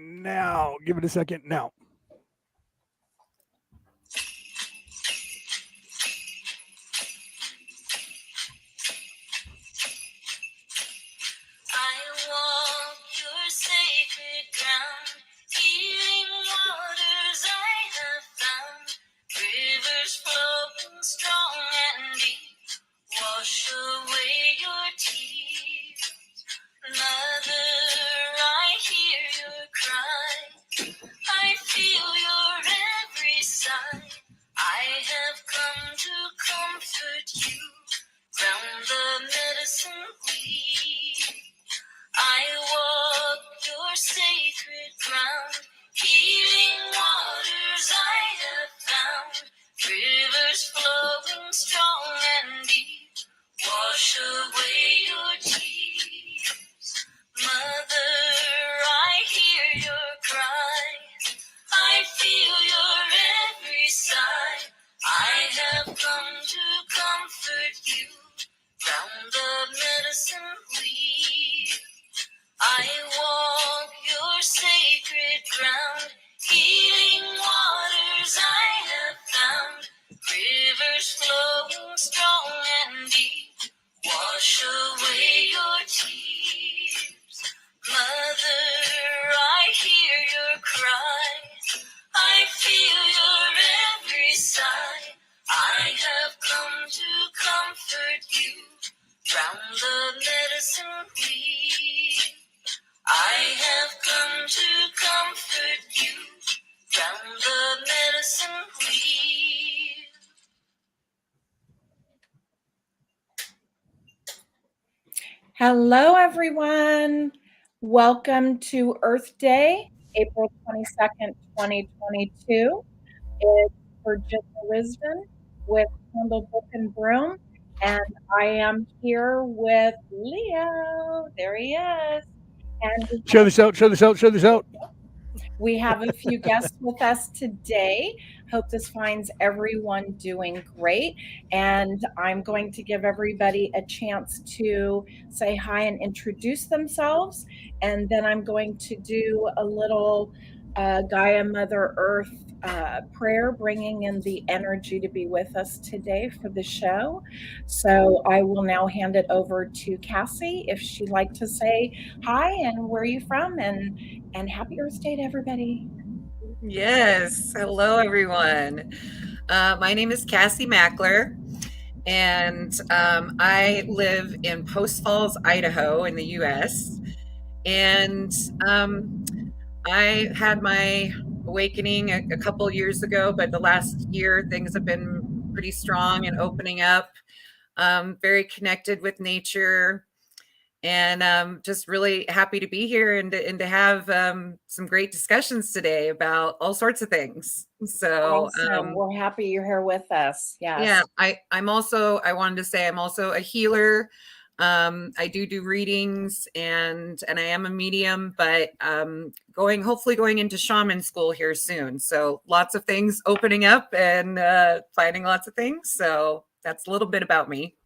Now, give it a second. Now. I walk your sacred ground, healing waters I have found, rivers flowing strong and deep, wash away your tears. Mother, I hear your cry, I feel your every sigh, I have come to comfort you, round the medicine wheel. I walk your sacred ground, healing waters I have found, rivers flowing strong and deep, wash away your tears. Mother, I hear your cry, I feel your every sigh, I have come to comfort you, round the medicine wheel. I walk your sacred ground, healing waters I have found, rivers flowing strong and deep, wash away your tears. Mother, I hear your cry, I feel your every sigh, I have come to comfort you, round the medicine wheel. I have come to comfort you, round the medicine wheel. Hello, everyone. Welcome to Earth Day, April 22nd, 2022. It's Virginia Risbon with Candle Book and Broom, and I am here with Leo. There he is. And Show this out, show this out, show this out. we have a few guests with us today. Hope this finds everyone doing great. And I'm going to give everybody a chance to say hi and introduce themselves. And then I'm going to do a little Gaia Mother Earth prayer, bringing in the energy to be with us today for the show. So I will now hand it over to Cassie if she'd like to say hi and where are you from and happy Earth Day to everybody. Yes. Hello, everyone. My name is Cassie Mackler, and I live in Post Falls, Idaho, in the U.S. And I had my awakening a couple years ago, but the last year things have been pretty strong and opening up. Very connected with nature. And just really happy to be here and to have some great discussions today about all sorts of things. So Awesome. We're happy you're here with us. Yes. Yeah, I wanted to say I'm also a healer. I do readings and I am a medium, but hopefully going into shaman school here soon. So lots of things opening up and finding lots of things. So that's a little bit about me.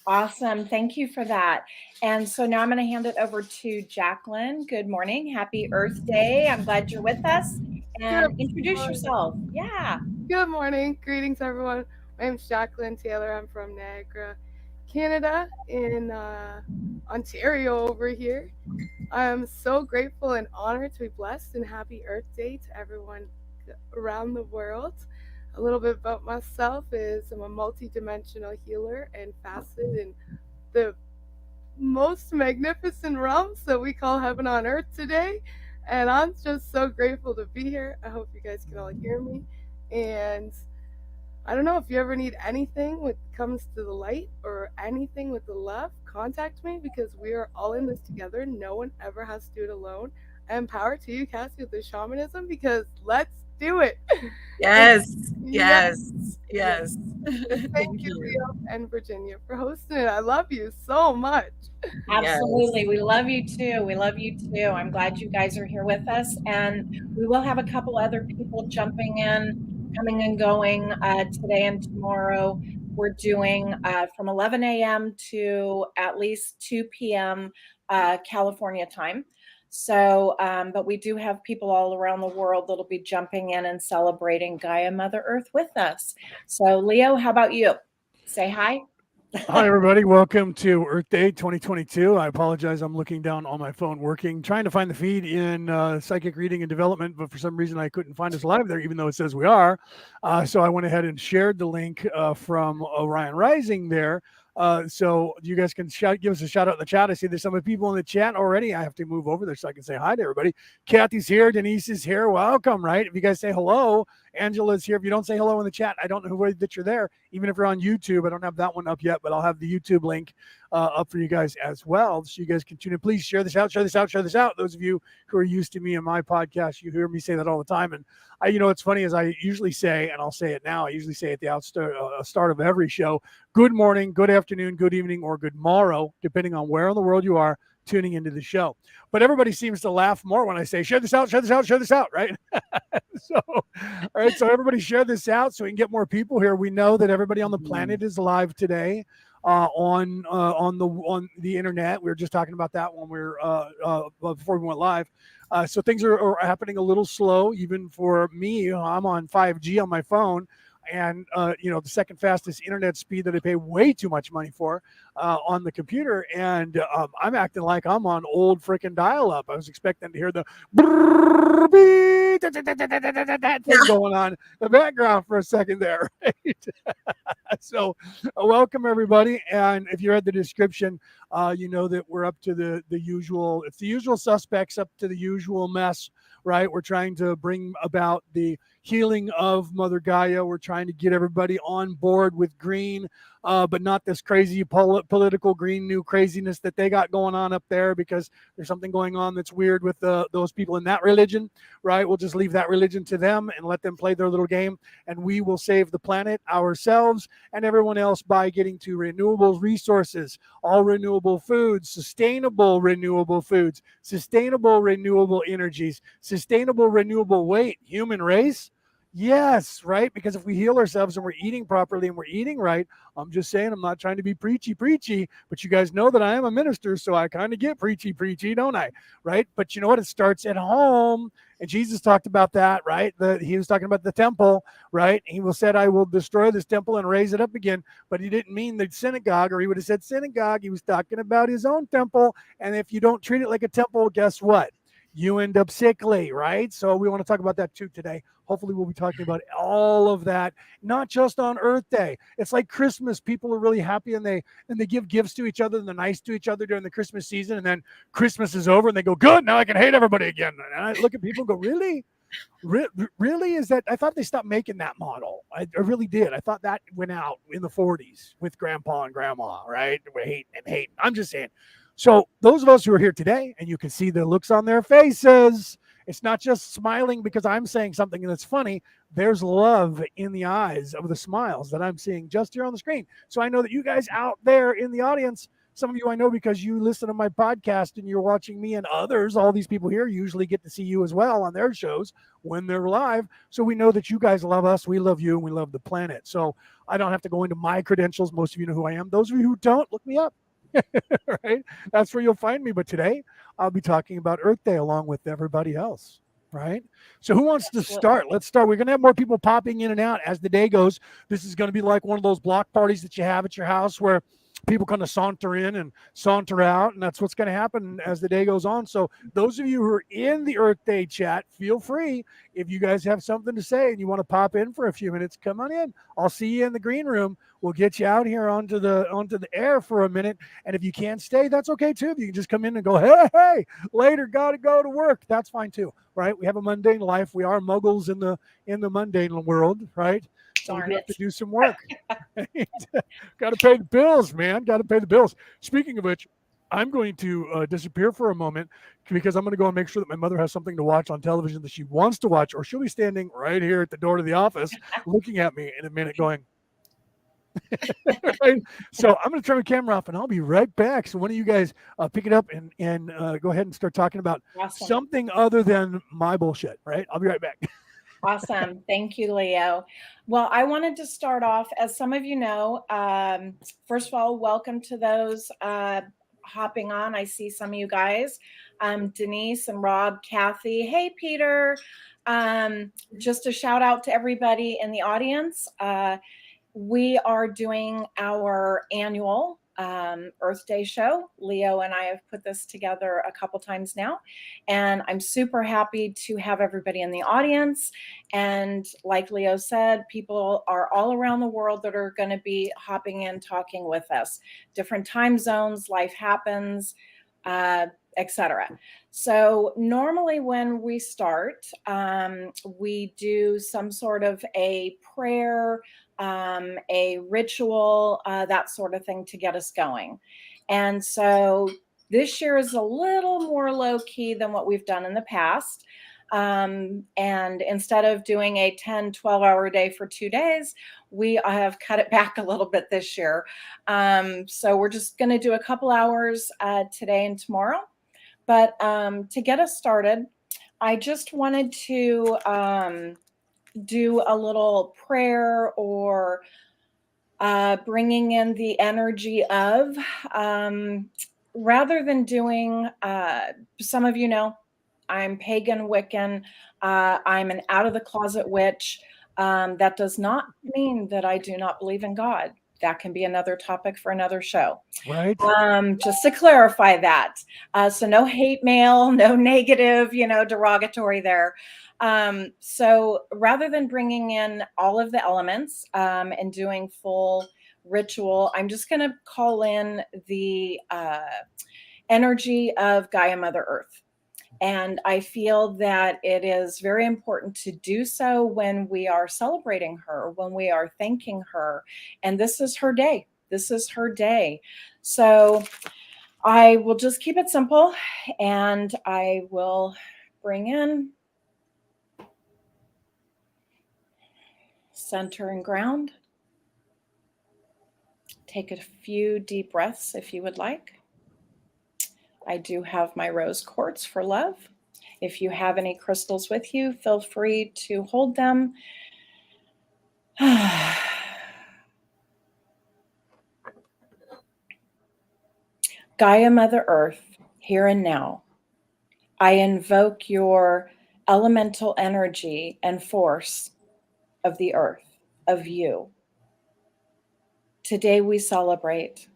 Awesome. Thank you for that. And so now I'm going to hand it over to Jacqueline. Good morning. Happy Earth Day. I'm glad you're with us. And introduce yourself. Yeah. Good morning. Greetings, everyone. My name's Jacqueline Taylor. I'm from Niagara, Canada, in Ontario over here. I'm so grateful and honored to be blessed, and happy Earth Day to everyone around the world. A little bit about myself is I'm a multi-dimensional healer and facet in the most magnificent realms that we call heaven on earth today. And I'm just so grateful to be here. I hope you guys can all hear me. And I don't know if you ever need anything when it comes to the light or anything with the love, contact me because we are all in this together. No one ever has to do it alone. And power to you, Cassie, with the shamanism because let's do it. Yes. Thank you, Leo and Virginia, for hosting it. I love you so much. Absolutely. Yes. We love you too. We love you too. I'm glad you guys are here with us. And we will have a couple other people jumping in, coming and going today and tomorrow. We're doing from 11 a.m. to at least 2 p.m. California time. So, but we do have people all around the world that'll be jumping in and celebrating Gaia Mother Earth with us. So, Leo, how about you? Say hi. Hi, everybody. Welcome to Earth Day 2022. I apologize. I'm looking down on my phone working, trying to find the feed in Psychic Reading and Development, but for some reason I couldn't find us live there, even though it says we are. So I went ahead and shared the link from Orion Rising there. So you guys can give us a shout out in the chat. I see there's some people in the chat already. I have to move over there so I can say hi to everybody. Kathy's here. Denise is here. Welcome, right? If you guys say hello, Angela's here. If you don't say hello in the chat, I don't know that you're there. Even if you're on YouTube, I don't have that one up yet, but I'll have the YouTube link up for you guys as well. So you guys can tune in. Please share this out, share this out, share this out. Those of you who are used to me and my podcast, you hear me say that all the time. And what's funny is I usually say, and I'll say it now, I usually say at the start of every show, good morning, good afternoon, good evening, or good morrow, depending on where in the world you are tuning into the show. But everybody seems to laugh more when I say, share this out, share this out, share this out, right? So, all right, so everybody share this out so we can get more people here. We know that everybody on the planet is live today on the internet. We were just talking about that when we were before we went live. So things are happening a little slow, even for me. I'm on 5G on my phone. And, the second fastest internet speed that I pay way too much money for on the computer. And I'm acting like I'm on old freaking dial-up. I was expecting to hear the that thing going on in the background for a second there. Right? So welcome, everybody. And if you read the description, you know that we're up to the usual. It's the usual suspects, up to the usual mess. Right? We're trying to bring about the healing of Mother Gaia. We're trying to get everybody on board with green, but not this crazy political green new craziness that they got going on up there, because there's something going on that's weird with those people in that religion, right? We'll just leave that religion to them and let them play their little game, and we will save the planet, ourselves, and everyone else by getting to renewable resources, all renewable foods, sustainable renewable foods, sustainable renewable energies, sustainable renewable weight, human race. Yes, right? Because if we heal ourselves and we're eating properly and we're eating right, I'm just saying, I'm not trying to be preachy, but you guys know that I am a minister, so I kind of get preachy, don't I? Right? But you know what? It starts at home. And Jesus talked about that, right? He was talking about the temple, right? He said, I will destroy this temple and raise it up again. But he didn't mean the synagogue, or he would have said synagogue. He was talking about his own temple. And if you don't treat it like a temple, guess what? You end up sickly, right? So we want to talk about that too today. Hopefully we'll be talking about all of that, not just on Earth Day. It's like Christmas. People are really happy and they give gifts to each other and they're nice to each other during the Christmas season. And then Christmas is over and they go, good, now I can hate everybody again. And I look at people and go, really? Really? Is that? I thought they stopped making that model. I really did. I thought that went out in the 40s with grandpa and grandma, right? Hate and hate. I'm just saying. So those of us who are here today, and you can see the looks on their faces, it's not just smiling because I'm saying something that's funny. There's love in the eyes of the smiles that I'm seeing just here on the screen. So I know that you guys out there in the audience, some of you I know because you listen to my podcast and you're watching me, and others, all these people here usually get to see you as well on their shows when they're live. So we know that you guys love us, we love you, and we love the planet. So I don't have to go into my credentials. Most of you know who I am. Those of you who don't, look me up. Right? That's where you'll find me. But today I'll be talking about Earth Day along with everybody else. Right? So who wants to start? Let's start. We're going to have more people popping in and out as the day goes. This is going to be like one of those block parties that you have at your house where people kind of saunter in and saunter out, and that's what's going to happen as the day goes on. So those of you who are in the Earth Day chat, feel free. If you guys have something to say and you want to pop in for a few minutes, come on in. I'll see you in the green room. We'll get you out here onto the air for a minute. And if you can't stay, that's okay too. If you can just come in and go, hey, later, gotta go to work, that's fine too, right? We have a mundane life. We are muggles in the mundane world, right? So we have to do some work. Got to pay the bills, man. Got to pay the bills. Speaking of which, I'm going to disappear for a moment because I'm going to go and make sure that my mother has something to watch on television that she wants to watch, or she'll be standing right here at the door to the office looking at me in a minute going, right? So I'm going to turn the camera off and I'll be right back. So one of you guys pick it up and go ahead and start talking about something other than my bullshit, right? I'll be right back. Awesome. Thank you, Leo. Well, I wanted to start off, as some of you know, first of all, welcome to those hopping on. I see some of you guys, Denise and Rob, Kathy. Hey, Peter. Just a shout out to everybody in the audience. We are doing our annual Earth Day show. Leo and I have put this together a couple times now, and I'm super happy to have everybody in the audience. And like Leo said, people are all around the world that are going to be hopping in, talking with us. Different time zones, life happens, etc. So normally when we start, we do some sort of a prayer, a ritual, that sort of thing to get us going. And so this year is a little more low key than what we've done in the past. And instead of doing a 10, 12-hour day for 2 days, we have cut it back a little bit this year. So we're just going to do a couple hours today and tomorrow. But to get us started, I just wanted to do a little prayer or bringing in the energy of, rather than doing, some of you know, I'm pagan Wiccan. I'm an out of the closet witch. That does not mean that I do not believe in God. That can be another topic for another show. Right. Just to clarify that. So no hate mail, no negative, derogatory there. So rather than bringing in all of the elements and doing full ritual, I'm just going to call in the energy of Gaia Mother Earth. And I feel that it is very important to do so when we are celebrating her, when we are thanking her. And this is her day. This is her day. So I will just keep it simple, and I will bring in, center and ground. Take a few deep breaths if you would like. I do have my rose quartz for love. If you have any crystals with you, feel free to hold them. Gaia Mother Earth, here and now, I invoke your elemental energy and force of the earth, of you. Today we celebrate,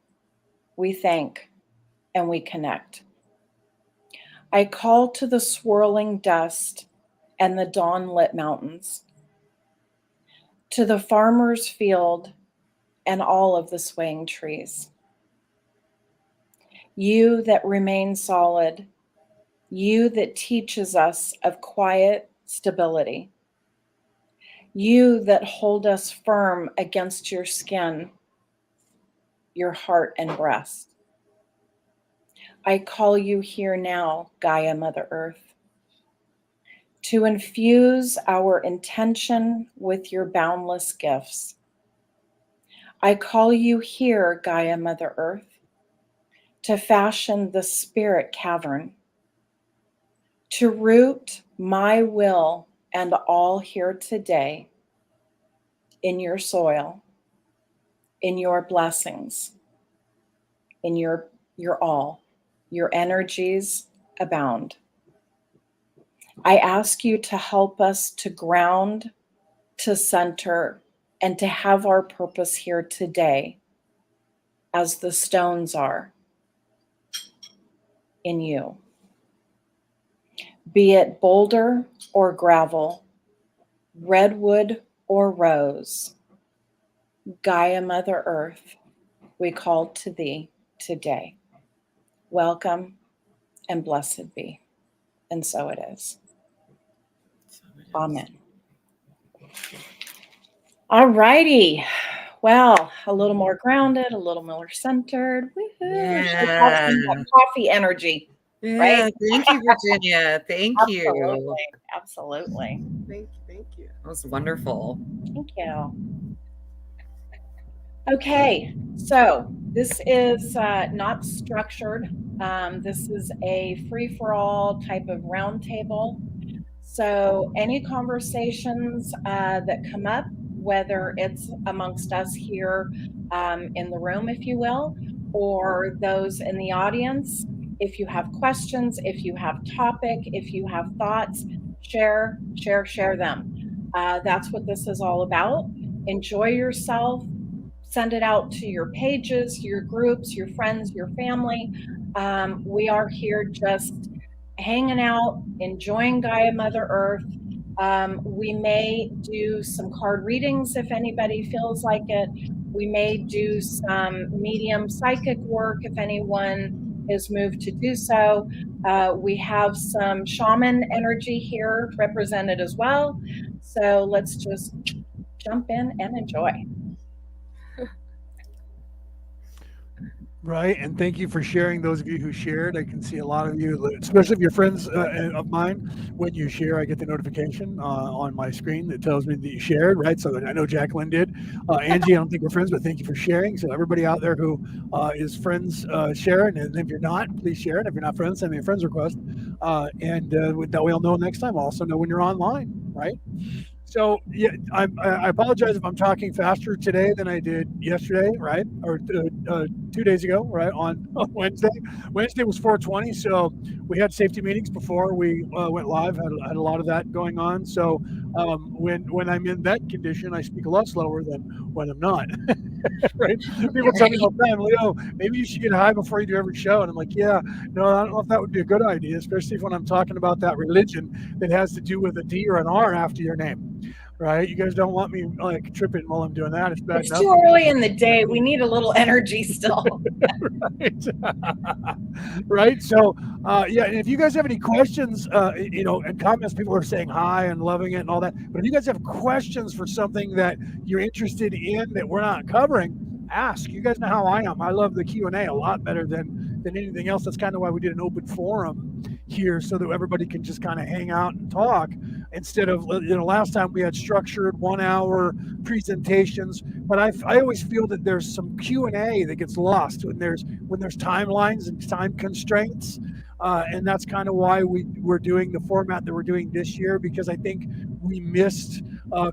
we thank, and we connect. I call to the swirling dust and the dawn-lit mountains, to the farmer's field and all of the swaying trees. You that remain solid, you that teaches us of quiet stability, you that hold us firm against your skin, your heart and breast. I call you here now, Gaia Mother Earth, to infuse our intention with your boundless gifts. I call you here, Gaia Mother Earth, to fashion the spirit cavern, to root my will and all here today in your soil, in your blessings, in your all. Your energies abound. I ask you to help us to ground, to center, and to have our purpose here today as the stones are in you. Be it boulder or gravel, redwood or rose, Gaia Mother Earth, we call to thee today. Welcome and blessed be. And so it is. Amen. All righty. Well, a little more grounded, a little more centered. Woohoo. Yeah. Some coffee energy. Yeah, Right? thank you, Virginia. Thank you. Absolutely. Thank you. That was wonderful. Thank you. Okay, so this is not structured. This is a free-for-all type of roundtable. So any conversations that come up, whether it's amongst us here in the room, if you will, or those in the audience. If you have questions, if you have topic, if you have thoughts, share them. That's what this is all about. Enjoy yourself. Send it out to your pages, your groups, your friends, your family. We are here just hanging out, enjoying Gaia Mother Earth. We may do some card readings if anybody feels like it. We may do some medium psychic work if anyone is moved to do so. We have some shaman energy here represented as well. So let's just jump in and enjoy. Right. And thank you for sharing. Those of you who shared, I can see a lot of you, especially if you're friends of mine. When you share, I get the notification on my screen that tells me that you shared. Right. So I know Jacqueline did. Angie, I don't think we're friends, but thank you for sharing. So everybody out there who is friends, share it. And if you're not, please share it. If you're not friends, send me a friends request. And that way I'll know next time. I'll also know when you're online. Right. So yeah, I apologize if I'm talking faster today than I did yesterday, right? Or 2 days ago, right? On Wednesday. Wednesday was 420, so we had safety meetings before we went live. Had a lot of that going on. So when I'm in that condition, I speak a lot slower than when I'm not. Right? People tell me all the time, Leo, maybe you should get high before you do every show, and I'm like, yeah, no, I don't know if that would be a good idea, especially when I'm talking about that religion that has to do with a D or an R after your name. Right? You guys don't want me like tripping while I'm doing that. It's bad It's enough. too early in the day. We need a little energy still. Right. Right. So, yeah. And if you guys have any questions, and comments, people are saying hi and loving it and all that. But if you guys have questions for something that you're interested in that we're not covering, ask. You guys know how I am. I love the Q&A a lot better than anything else. That's kind of why we did an open forum here, so that everybody can just kind of hang out and talk, instead of, last time we had structured 1 hour presentations. But I always feel that there's some Q&A that gets lost when there's timelines and time constraints. And that's kind of why we're doing the format that we're doing this year, because I think we missed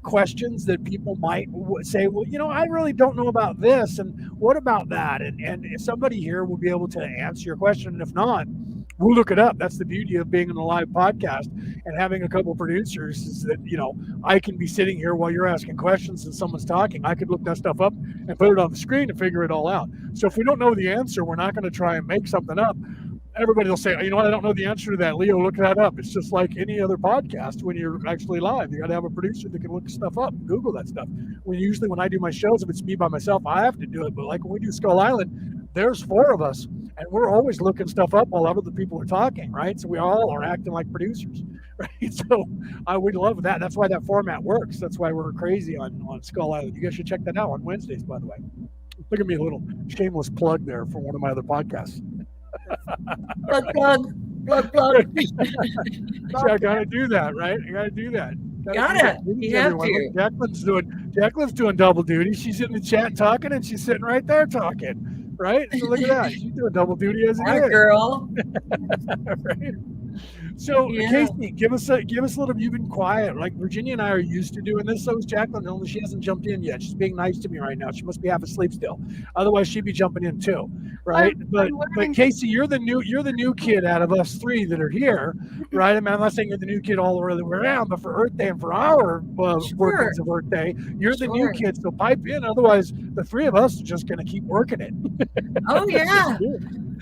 questions that people might say, well, I really don't know about this, and what about that, and if somebody here will be able to answer your question, and if not, we'll look it up. That's the beauty of being on a live podcast and having a couple of producers, is that I can be sitting here while you're asking questions and someone's talking. I could look that stuff up and put it on the screen and figure it all out. So if we don't know the answer, we're not going to try and make something up. Everybody will say, you know what, I don't know the answer to that. Leo, look that up. It's just like any other podcast. When you're actually live, you got to have a producer that can look stuff up and Google that stuff. When I do my shows, if it's me by myself, I have to do it. But like when we do Skull Island, there's 4 of us, and we're always looking stuff up while other people are talking, right? So we all are acting like producers, right? So we love that. That's why that format works. That's why we're crazy on Skull Island. You guys should check that out on Wednesdays, by the way. Look at me, a little shameless plug there for one of my other podcasts. Plug. I gotta do that, right? You gotta do that. You have to. Jacqueline's doing double duty. She's in the chat talking, and she's sitting right there talking, right? So look at that. She's doing double duty as it is. Girl. Right? So Casey, give us a little. You've been quiet. Like Virginia and I are used to doing this. So is Jacqueline. Only she hasn't jumped in yet. She's being nice to me right now. She must be half asleep still. Otherwise, she'd be jumping in too, right? But Casey, you're the new kid out of us 3 that are here, right? I mean, I'm not saying you're the new kid all the way around, but for Earth Day and for our workings of Earth Day, you're the new kid. So pipe in. Otherwise, the 3 of us are just going to keep working it. Oh yeah.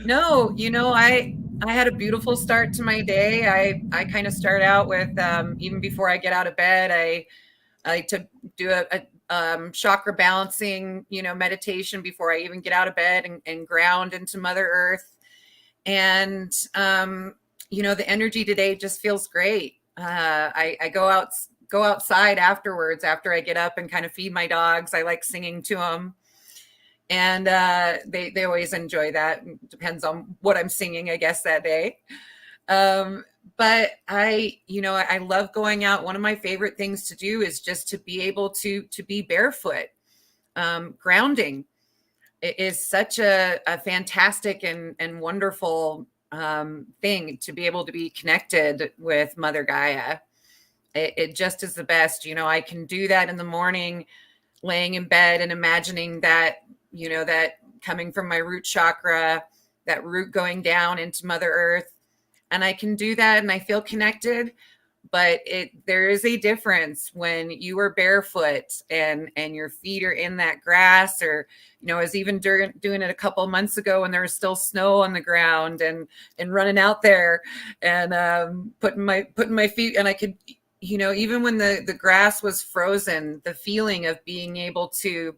No, I had a beautiful start to my day. I kind of start out with, even before I get out of bed, I like to do a chakra balancing, meditation before I even get out of bed, and ground into Mother Earth. And, the energy today just feels great. I go outside afterwards, after I get up and kind of feed my dogs. I like singing to them. And they always enjoy that. Depends on what I'm singing, I guess, that day. But I love going out. One of my favorite things to do is just to be able to be barefoot. Grounding. It is such a fantastic and wonderful thing to be able to be connected with Mother Gaia. It just is the best. I can do that in the morning, laying in bed and imagining that, that coming from my root chakra, that root going down into Mother Earth. And I can do that and I feel connected. But there is a difference when you are barefoot and your feet are in that grass, or, you know, I was even doing it a couple of months ago when there was still snow on the ground, and running out there and putting my feet, and I could, you know, even when the grass was frozen, the feeling of being able to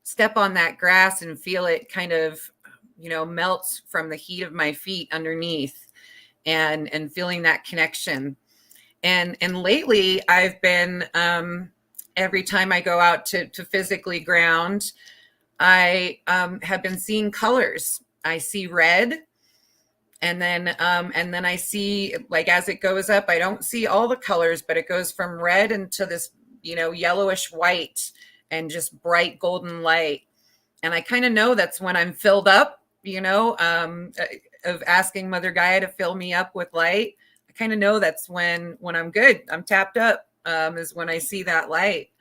step on that grass and feel it kind of, you know, melt from the heat of my feet underneath, and feeling that connection. And lately I've been, every time I go out to physically ground, I have been seeing colors. I see red, and then I see, like, as it goes up, I don't see all the colors, but it goes from red into this, you know, yellowish white and just bright golden light. And I kind of know that's when I'm filled up, you know, of asking Mother Gaia to fill me up with light. I kind of know that's when I'm good, I'm tapped up, is when I see that light.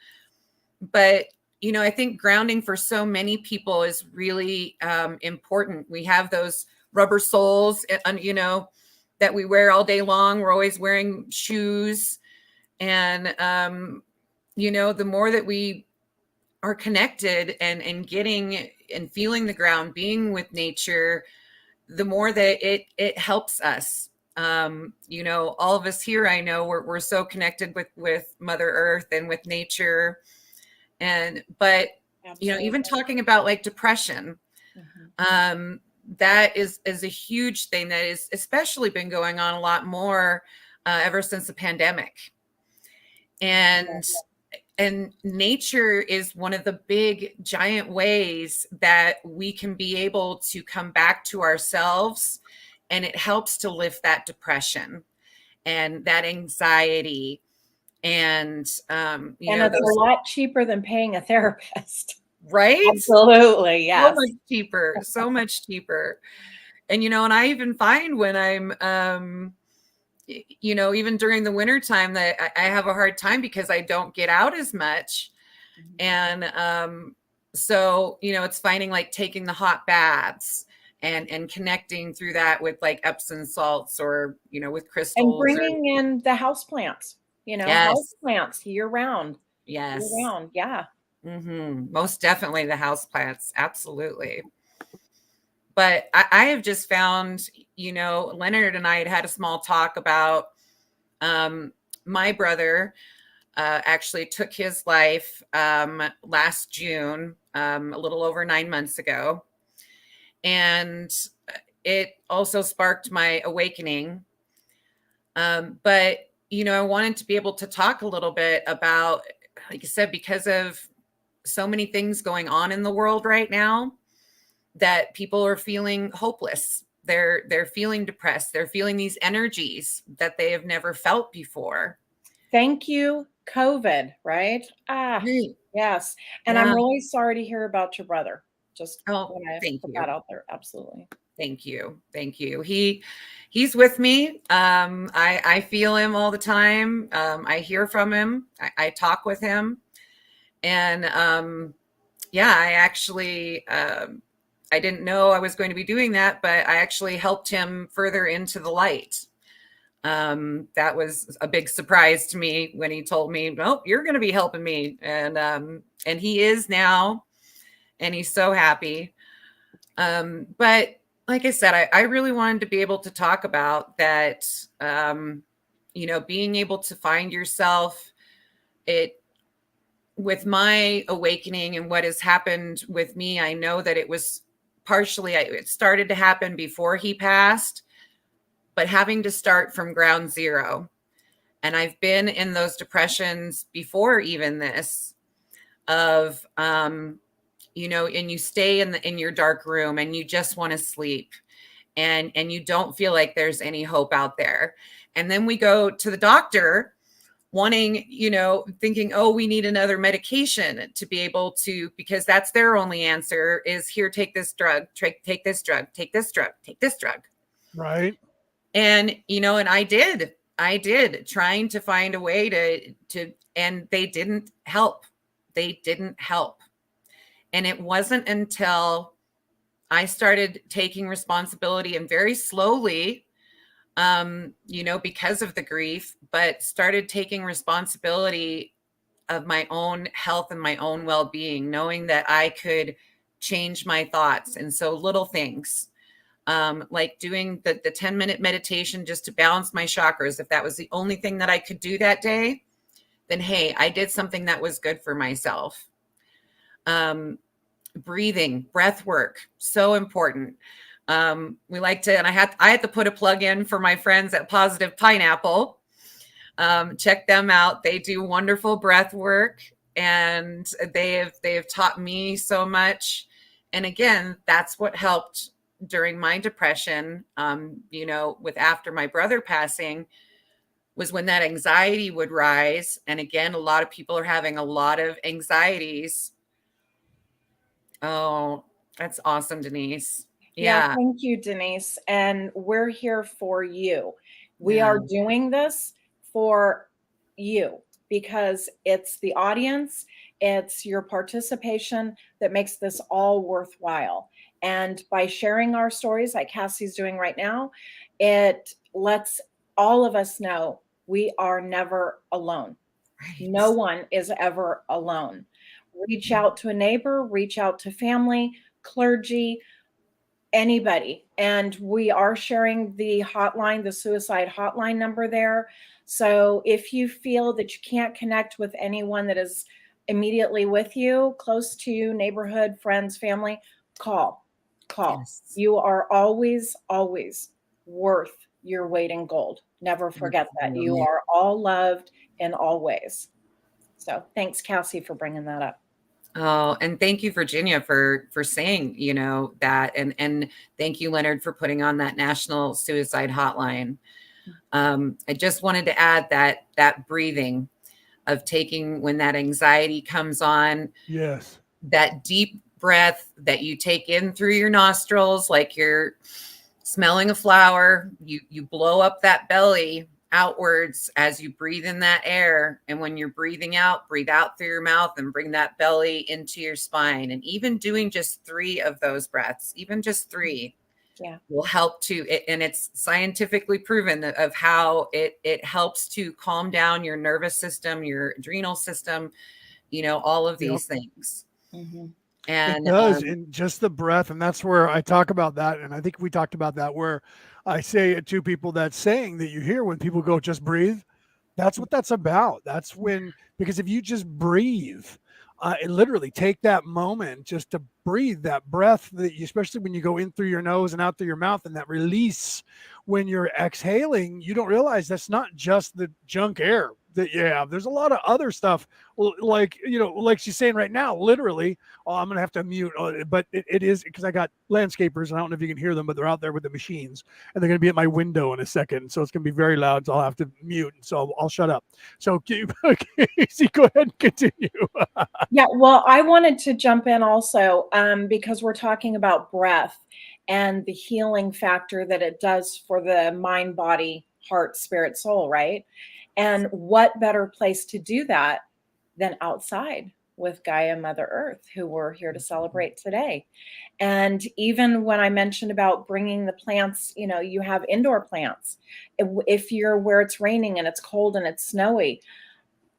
But, you know, I think grounding for so many people is really important. We have those rubber soles, you know, that we wear all day long. We're always wearing shoes. And, you know, the more that we are connected and getting and feeling the ground, being with nature, the more that it helps us. You know, all of us here, I know we're so connected with Mother Earth and with nature. But, absolutely, you know, even talking about like depression, that is a huge thing that is especially been going on a lot more ever since the pandemic. And nature is one of the big giant ways that we can be able to come back to ourselves, and it helps to lift that depression and that anxiety. And you know, it's a lot cheaper than paying a therapist. Right? Absolutely, yes. So much cheaper. And, you know, and I even find when I'm you know, even during the winter time, that I have a hard time because I don't get out as much. And so, you know, it's finding like taking the hot baths and connecting through that with like Epsom salts, or, you know, with crystals, and bringing in the house plants, you know, house plants year round. Yes. Year round. Yeah. Most definitely the house plants. Absolutely. But I have just found, you know, Leonard and I had a small talk about my brother actually took his life last June, a little over 9 months ago. And it also sparked my awakening. But, you know, I wanted to be able to talk a little bit about, like I said, because of so many things going on in the world right now, that people are feeling hopeless. They're feeling depressed. They're feeling these energies that they have never felt before. Thank you, COVID, right? Yes. And I'm really sorry to hear about your brother. Just want to put that out there. Absolutely. Thank you. He's with me. I feel him all the time. I hear from him. I talk with him. And I actually I didn't know I was going to be doing that, but I actually helped him further into the light. That was a big surprise to me when he told me, "Oh, you're going to be helping me," and he is now, and he's so happy. But like I said, I really wanted to be able to talk about that. You know, being able to find yourself, with my awakening and what has happened with me, I know that it was partially, it started to happen before he passed, but having to start from ground zero. And I've been in those depressions before even this, of, you know, and you stay in your dark room and you just want to sleep, and you don't feel like there's any hope out there. And then we go to the doctor wanting, you know, thinking, oh, we need another medication to be able to, because that's their only answer is, here, take this drug, take this drug, take this drug, take this drug. Right. And, you know, and I did trying to find a way to, and they didn't help. And it wasn't until I started taking responsibility, and very slowly, because of the grief, but started taking responsibility of my own health and my own well-being, knowing that I could change my thoughts. And so little things, like doing the 10-minute meditation just to balance my chakras. If that was the only thing that I could do that day, then, hey, I did something that was good for myself. Breathing, breath work, so important. We like to, and I had to put a plug in for my friends at Positive Pineapple. Check them out. They do wonderful breath work, and they have taught me so much. And again, that's what helped during my depression, with after my brother passing, was when that anxiety would rise. And again, a lot of people are having a lot of anxieties. Oh, that's awesome, Denise. Yeah. Thank you, Denise. And we're here for you. We are doing this for you because it's the audience, it's your participation that makes this all worthwhile. And by sharing our stories like Cassie's doing right now, it lets all of us know we are never alone. Right. No one is ever alone. Reach out to a neighbor, reach out to family, clergy, anybody. And we are sharing the hotline, the suicide hotline number there. So if you feel that you can't connect with anyone that is immediately with you, close to you, neighborhood, friends, family, call. Yes. You are always worth your weight in gold. Never forget that. You are all loved in all ways. So thanks, Cassie, for bringing that up. Oh, and thank you, Virginia, for saying, that. And thank you, Leonard, for putting on that national suicide hotline. I just wanted to add that breathing of taking when that anxiety comes on. Yes. That deep breath that you take in through your nostrils, like you're smelling a flower, you blow up that belly outwards as you breathe in that air. And when you're breathing out, breathe out through your mouth and bring that belly into your spine. And even doing just 3 of those breaths, even just 3, will help to, and it's scientifically proven of how it helps to calm down your nervous system, your adrenal system, all of these things. Mm-hmm. And it does, and just the breath, and that's where I talk about that, and I think we talked about that, where I say it to people, that saying that you hear when people go, just breathe. That's what that's about. That's when, because if you just breathe, and literally take that moment just to breathe, that breath that you, especially when you go in through your nose and out through your mouth, and that release when you're exhaling, you don't realize that's not just the junk air that you have. There's a lot of other stuff, like she's saying right now, literally. Oh, I'm gonna have to mute, but it is because I got landscapers, and I don't know if you can hear them, but they're out there with the machines, and they're gonna be at my window in a second, so it's gonna be very loud. So I'll have to mute, so I'll shut up. So Casey, go ahead and continue. Yeah, well, I wanted to jump in also because we're talking about breath and the healing factor that it does for the mind, body, heart, spirit, soul, right? And what better place to do that than outside with Gaia Mother Earth, who we're here to celebrate today. And even when I mentioned about bringing the plants, you have indoor plants. If you're where it's raining and it's cold and it's snowy,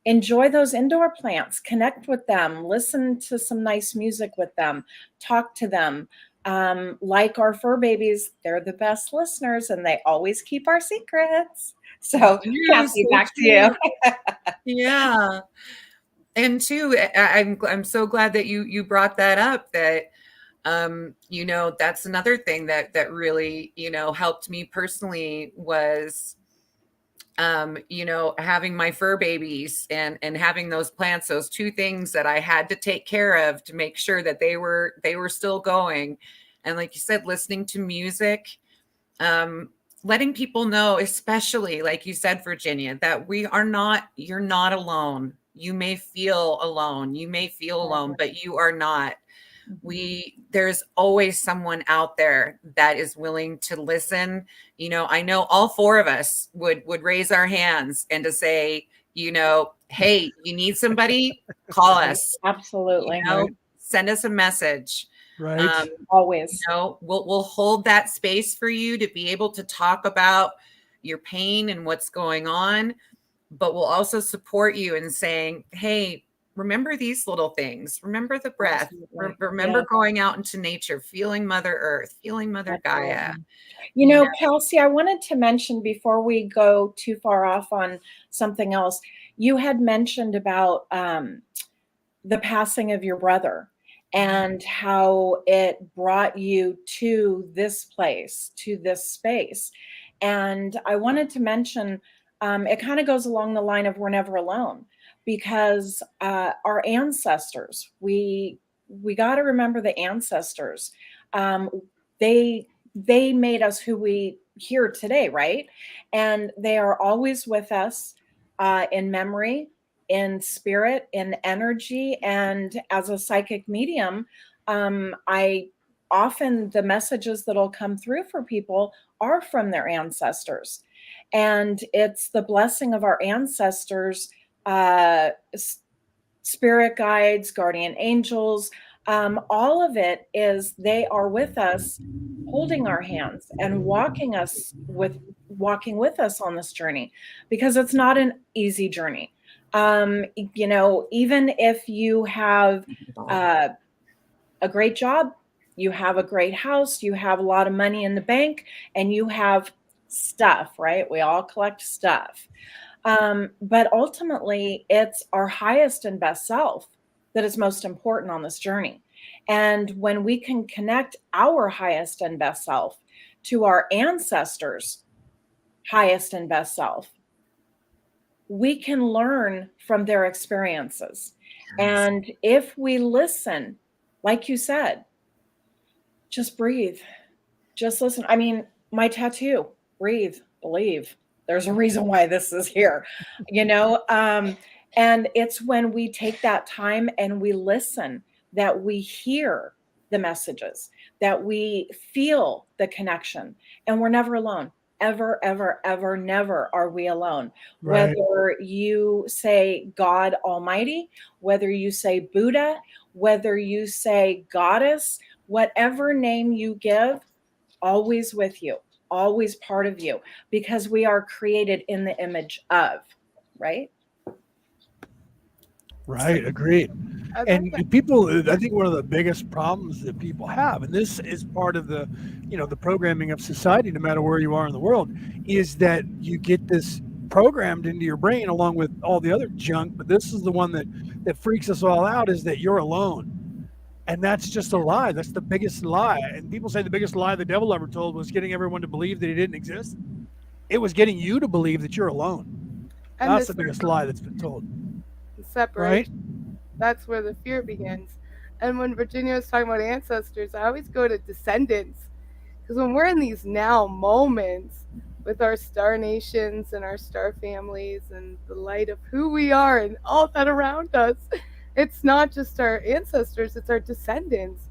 enjoy those indoor plants, connect with them, listen to some nice music with them, talk to them. Like our fur babies, they're the best listeners and they always keep our secrets. So, Cassie, back to you. Yeah. And too, I'm so glad that you brought that up, that that's another thing that really, helped me personally was having my fur babies and having those plants, those 2 things that I had to take care of to make sure that they were still going. And like you said, listening to music, letting people know, especially like you said, Virginia, that you're not alone. You may feel alone. You may feel alone, but you are not. There's always someone out there that is willing to listen. I know all 4 of us would raise our hands and to say, hey, you need somebody, call us. Absolutely. Send us a message. Right. Always. We'll hold that space for you to be able to talk about your pain and what's going on, but we'll also support you in saying, hey, remember these little things. Remember the breath. Remember going out into nature, feeling Mother Earth, feeling Mother Gaia. You know, Kelsey, I wanted to mention before we go too far off on something else, you had mentioned about the passing of your brother and how it brought you to this place, to this space. And I wanted to mention, it kind of goes along the line of we're never alone, because our ancestors, we got to remember the ancestors. They made us who we here today, right? And they are always with us in memory, in spirit, in energy. And as a psychic medium, I often, the messages that'll come through for people are from their ancestors. And it's the blessing of our ancestors, spirit guides, guardian angels. All of it is they are with us, holding our hands and walking with us on this journey, because it's not an easy journey. You know, even if you have a great job, you have a great house, you have a lot of money in the bank, and you have stuff, right? We all collect stuff. But ultimately, it's our highest and best self that is most important on this journey. And when we can connect our highest and best self to our ancestors' highest and best self, we can learn from their experiences. And if we listen, like you said, just breathe, just listen. I mean, my tattoo, breathe, believe. There's a reason why this is here, you know? And it's when we take that time and we listen that we hear the messages, that we feel the connection, and we're never alone. Ever, ever, ever, never are we alone. Right. Whether you say God Almighty, whether you say Buddha, whether you say Goddess, whatever name you give, always with you, always part of you, because we are created in the image of, right? Right. Agreed. And people, I think one of the biggest problems that people have, and this is part of the, you know, the programming of society, no matter where you are in the world, is that you get this programmed into your brain along with all the other junk. But this is the one that freaks us all out, is that you're alone. And that's just a lie. That's the biggest lie. And people say the biggest lie the devil ever told was getting everyone to believe that he didn't exist. It was getting you to believe that you're alone. And that's the biggest lie that's been told. Separate. Right? That's where the fear begins. And when Virginia was talking about ancestors, I always go to descendants. Because when we're in these now moments with our star nations and our star families and the light of who we are and all that around us, it's not just our ancestors, it's our descendants,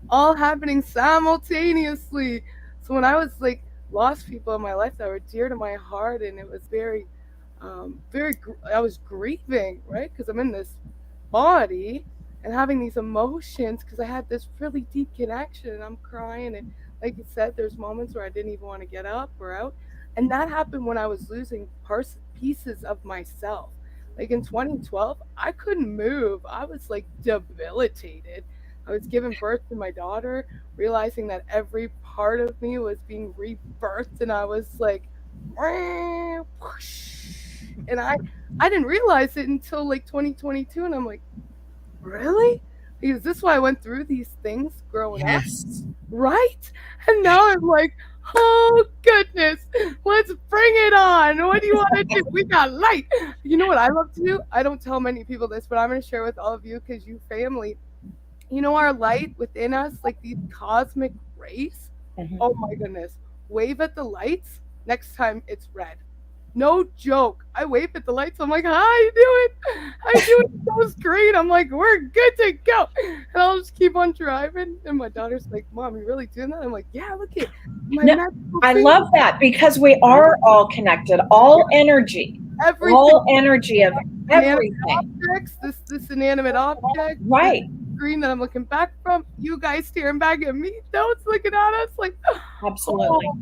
all happening simultaneously. So when I was like lost people in my life that were dear to my heart, and it was I was grieving, right? Because I'm in this body and having these emotions because I had this really deep connection, and I'm crying, and like you said, there's moments where I didn't even want to get up or out, and that happened when I was losing pieces of myself. Like in 2012, I couldn't move. I was like debilitated. I was giving birth to my daughter, realizing that every part of me was being rebirthed, and I was like, and I didn't realize it until like 2022, and I'm like, really? Because this is why I went through these things growing up, right? And now I'm like, oh goodness, let's bring it on. What do you want to do? We got light. You know what I love to do? I don't tell many people this, but I'm going to share with all of you because you family. You know our light within us, like these cosmic rays? Mm-hmm. Oh my goodness. Wave at the lights. Next time it's red. No joke. I wave at the lights. I'm like, how you doing? How you doing? That was great. I'm like, we're good to go. And I'll just keep on driving. And my daughter's like, Mom, you really doing that? I'm like, yeah, look at my I love that, because we are all connected. All energy. Everything. All energy of everything. Objects, this inanimate object. Right. screen that I'm looking back from, you guys staring back at me, those looking at us like, Absolutely. oh,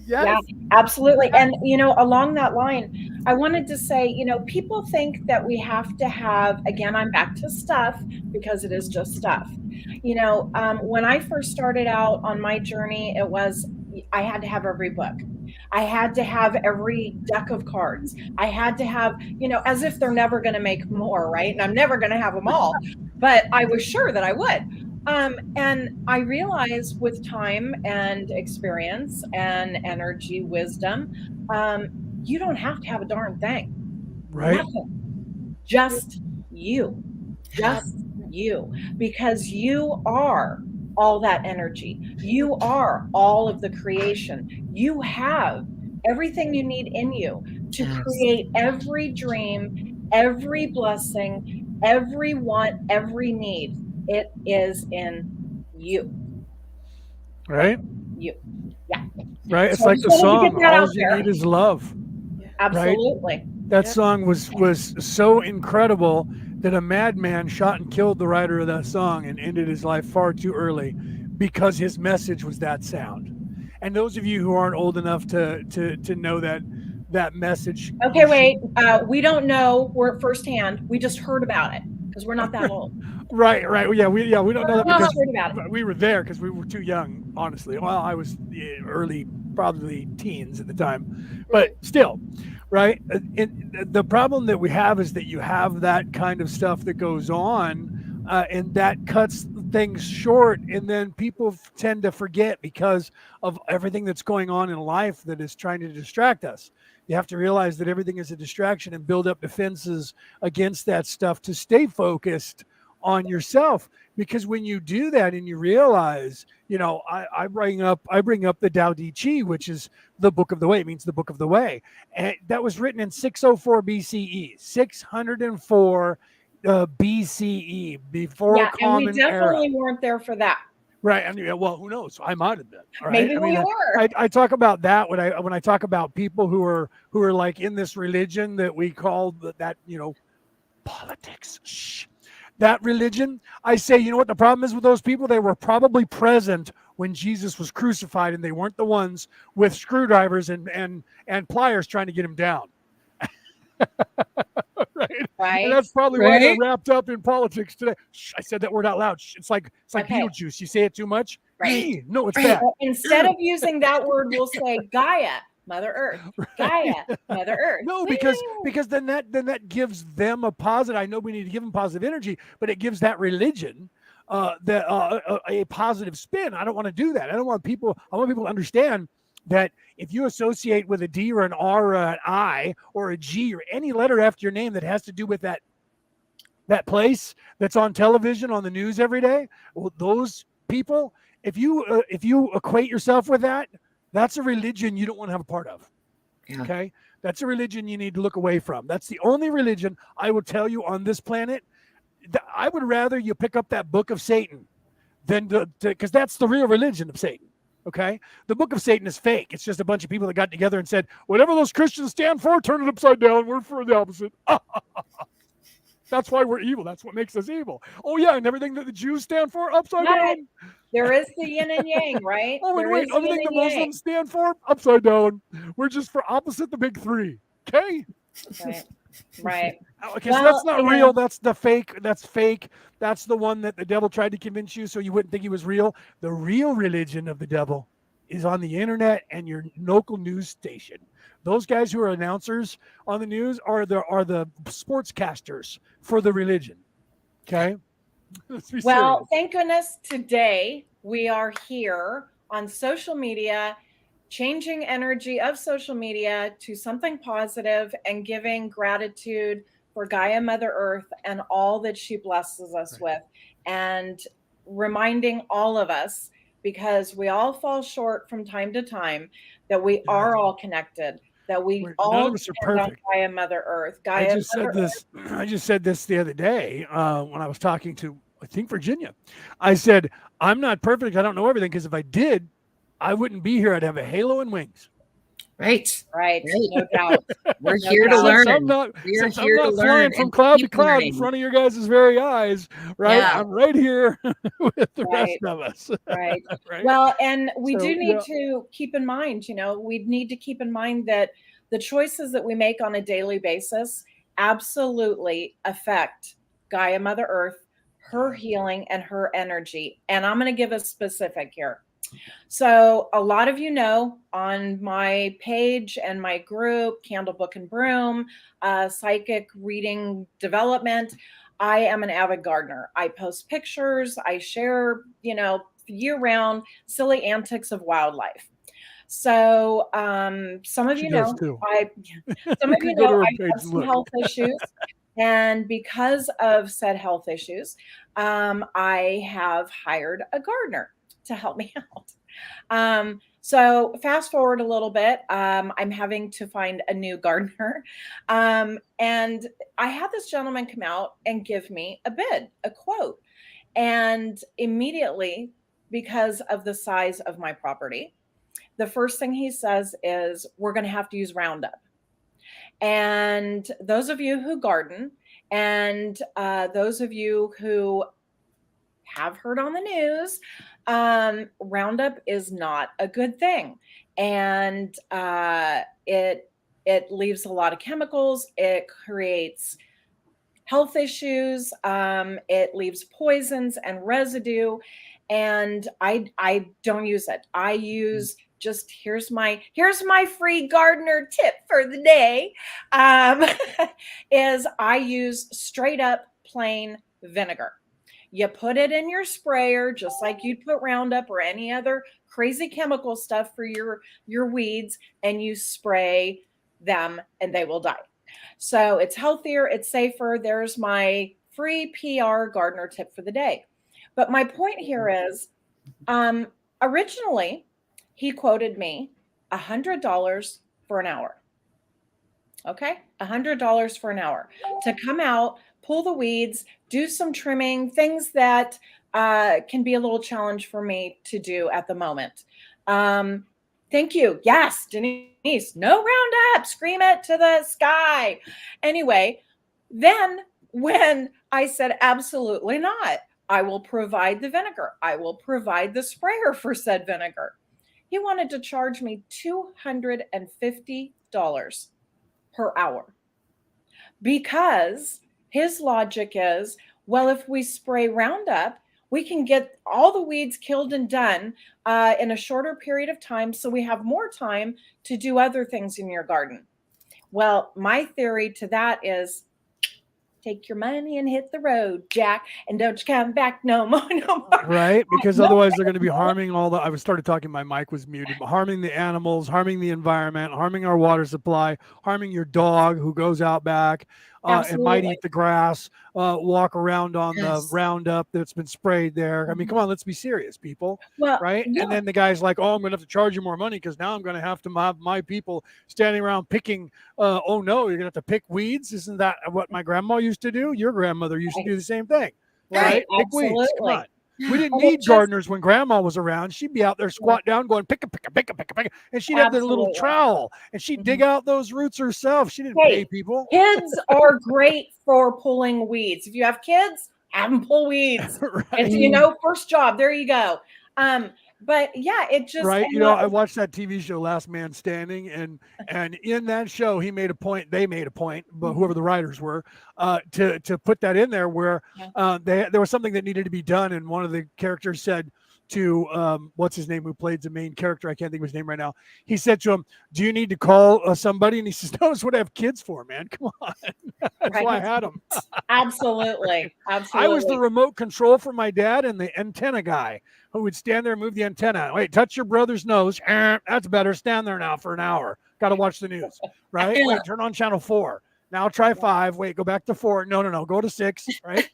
Yeah, yes. absolutely. And, along that line, I wanted to say, people think that we have to have, again, I'm back to stuff because it is just stuff. When I first started out on my journey, it was, I had to have every book. I had to have every deck of cards. I had to have, as if they're never going to make more, right? And I'm never going to have them all, but I was sure that I would. And I realized with time and experience and energy, wisdom, you don't have to have a darn thing. Right. Nothing. Just you. Just you. Because you are all that energy. You are all of the creation. You have everything you need in you to create every dream, every blessing, every want, every need. It is in you. Right. You. Yeah. Right. It's So I like just the wanted to song, get that all out you there. need is love. Absolutely. That song was so incredible that a madman shot and killed the writer of that song and ended his life far too early because his message was that sound. And those of you who aren't old enough to know that message. Okay, wait. We don't know. We're firsthand. We just heard about it because we're not that old. Right. Yeah, we don't know that We just because heard about it. we were there because we were too young, honestly. Well, I was early, probably teens at the time, but still, right? The problem that we have is that you have that kind of stuff that goes on, and that cuts things short, and then people tend to forget because of everything that's going on in life that is trying to distract us. You have to realize that everything is a distraction and build up defenses against that stuff to stay focused on yourself. Because when you do that and you realize, I bring up the Tao Te Ching, which is the book of the way. It means the book of the way, and that was written in 604 BCE, 604 BCE, before Common and we definitely Era. weren't there for that. Right. I mean, well, who knows? I might have been. All right. Maybe we were. I talk about that when I talk about people who are like in this religion that we call that politics. Shh. That religion, I say, you know what the problem is with those people? They were probably present when Jesus was crucified, and they weren't the ones with screwdrivers and pliers trying to get him down. Right. And that's probably why they're wrapped up in politics today. Shh, I said that word out loud. Shh, it's like Beetlejuice. You say it too much. Right. No, it's bad. Instead of using that word, we'll say Gaia, Mother Earth. Gaia, Mother Earth. No, because then that gives them a positive. I know we need to give them positive energy, but it gives that religion a positive spin. I don't want to do that. I want people to understand that if you associate with a D or an R or an I or a G or any letter after your name that has to do with that place that's on television, on the news every day, well, those people, if you equate yourself with that, that's a religion you don't want to have a part of. Yeah. Okay? That's a religion you need to look away from. That's the only religion I will tell you on this planet. I would rather you pick up that book of Satan than because that's the real religion of Satan. Okay? The book of Satan is fake. It's just a bunch of people that got together and said, whatever those Christians stand for, turn it upside down. We're for the opposite. That's why we're evil. That's what makes us evil. Oh, yeah, and everything that the Jews stand for, upside down. There is the yin and yang, right? Oh, and wait, everything the Muslims stand for, upside down. We're just for opposite the big three. Okay? Right. Okay, so that's not real. That's the fake. That's fake. That's the one that the devil tried to convince you so you wouldn't think he was real. The real religion of the devil is on the internet and your local news station. Those guys who are announcers on the news are the sportscasters for the religion. Okay? Well, thank goodness today we are here on social media, changing energy of social media to something positive and giving gratitude for Gaia Mother Earth and all that she blesses us with, and reminding all of us, because we all fall short from time to time, that we are all connected, that we all depend on Gaia Mother Earth. I just said this the other day when I was talking to, I think, Virginia. I said, I'm not perfect. I don't know everything, because if I did, I wouldn't be here. I'd have a halo and wings. Right. Right. Right. No doubt. We're No here to doubt. learn. Since I'm We are here to not flying learn from and cloud to keep cloud in learning. front of your guys' very eyes, right? Yeah. I'm right here with the rest Right. of us, Right. right? Well, and we So do need yeah, to keep in mind, we need to keep in mind that the choices that we make on a daily basis absolutely affect Gaia Mother Earth, her healing, and her energy. And I'm going to give a specific here. So, a lot of you know on my page and my group, Candle Book and Broom, Psychic Reading Development, I am an avid gardener. I post pictures, I share, year round silly antics of wildlife. So, some of she you does know, too. some You of you can go to know, her I page have and some look. health issues. And because of said health issues, I have hired a gardener to help me out. So fast forward a little bit, I'm having to find a new gardener. And I had this gentleman come out and give me a bid, a quote. And immediately, because of the size of my property, the first thing he says is, we're going to have to use Roundup. And those of you who garden, and those of you who have heard on the news, Roundup is not a good thing, and it leaves a lot of chemicals. It creates health issues. It leaves poisons and residue, and I don't use it. I use just here's my free gardener tip for the day. Um, is I use straight up plain vinegar. You put it in your sprayer just like you'd put Roundup or any other crazy chemical stuff for your weeds, and you spray them and they will die. So it's healthier, it's safer. There's my free PR gardener tip for the day. But my point here is, originally he quoted me $100 for an hour. Okay, $100 for an hour to come out, pull the weeds, do some trimming, things that can be a little challenge for me to do at the moment. Thank you. Yes, Denise, no Roundup, scream it to the sky. Anyway, then when I said, absolutely not, I will provide the vinegar, I will provide the sprayer for said vinegar, he wanted to charge me $250 per hour, because his logic is, well, if we spray Roundup, we can get all the weeds killed and done in a shorter period of time, so we have more time to do other things in your garden. Well, my theory to that is, take your money and hit the road, Jack, and don't you come back no more, no more. Right, because No, otherwise they're going to be harming all the. I was started talking, my mic was muted. Harming the animals, harming the environment, harming our water supply, harming your dog who goes out back and might absolutely. eat the grass, walk around on the Yes. Roundup that's been sprayed there. I mean, come on, let's be serious, people. Well, Right, yeah, and then the guy's like, "Oh, I'm going to have to charge you more money because now I'm going to have to have my people standing around picking. Oh no, you're going to have to pick weeds. Isn't that what my grandma used to do? Your grandmother used to do the same thing." right, Right? Pick weeds. Come absolutely. on. We didn't And it need just, gardeners when grandma was around. She'd be out there squat down going pick a pick a pick a pick a pick a, and she'd have the little absolutely. trowel and she'd dig Mhm. out those roots herself. She didn't pay Hey, people. kids are great for pulling weeds. If you have kids, have them pull weeds. It's, Right. first job. There you go. But yeah, it just, Right. and I watched that TV show Last Man Standing, and in that show he made a point, they made a point, but whoever the writers were, to put that in there where yeah. there was something that needed to be done, and one of the characters said to what's his name who played the main character, I can't think of his name right now. He said to him, "Do you need to call somebody?" And he says, "No, that's what I have kids for, man. Come on." That's why I Right. had them. Absolutely. I was the Absolutely. remote control for my dad and the antenna guy who would stand there and move the antenna. Wait, touch your brother's nose. That's better. Stand there now for an hour. Got to watch the news, right? Wait, turn on channel 4. Now try 5. Wait, go back to 4. No. Go to 6, right?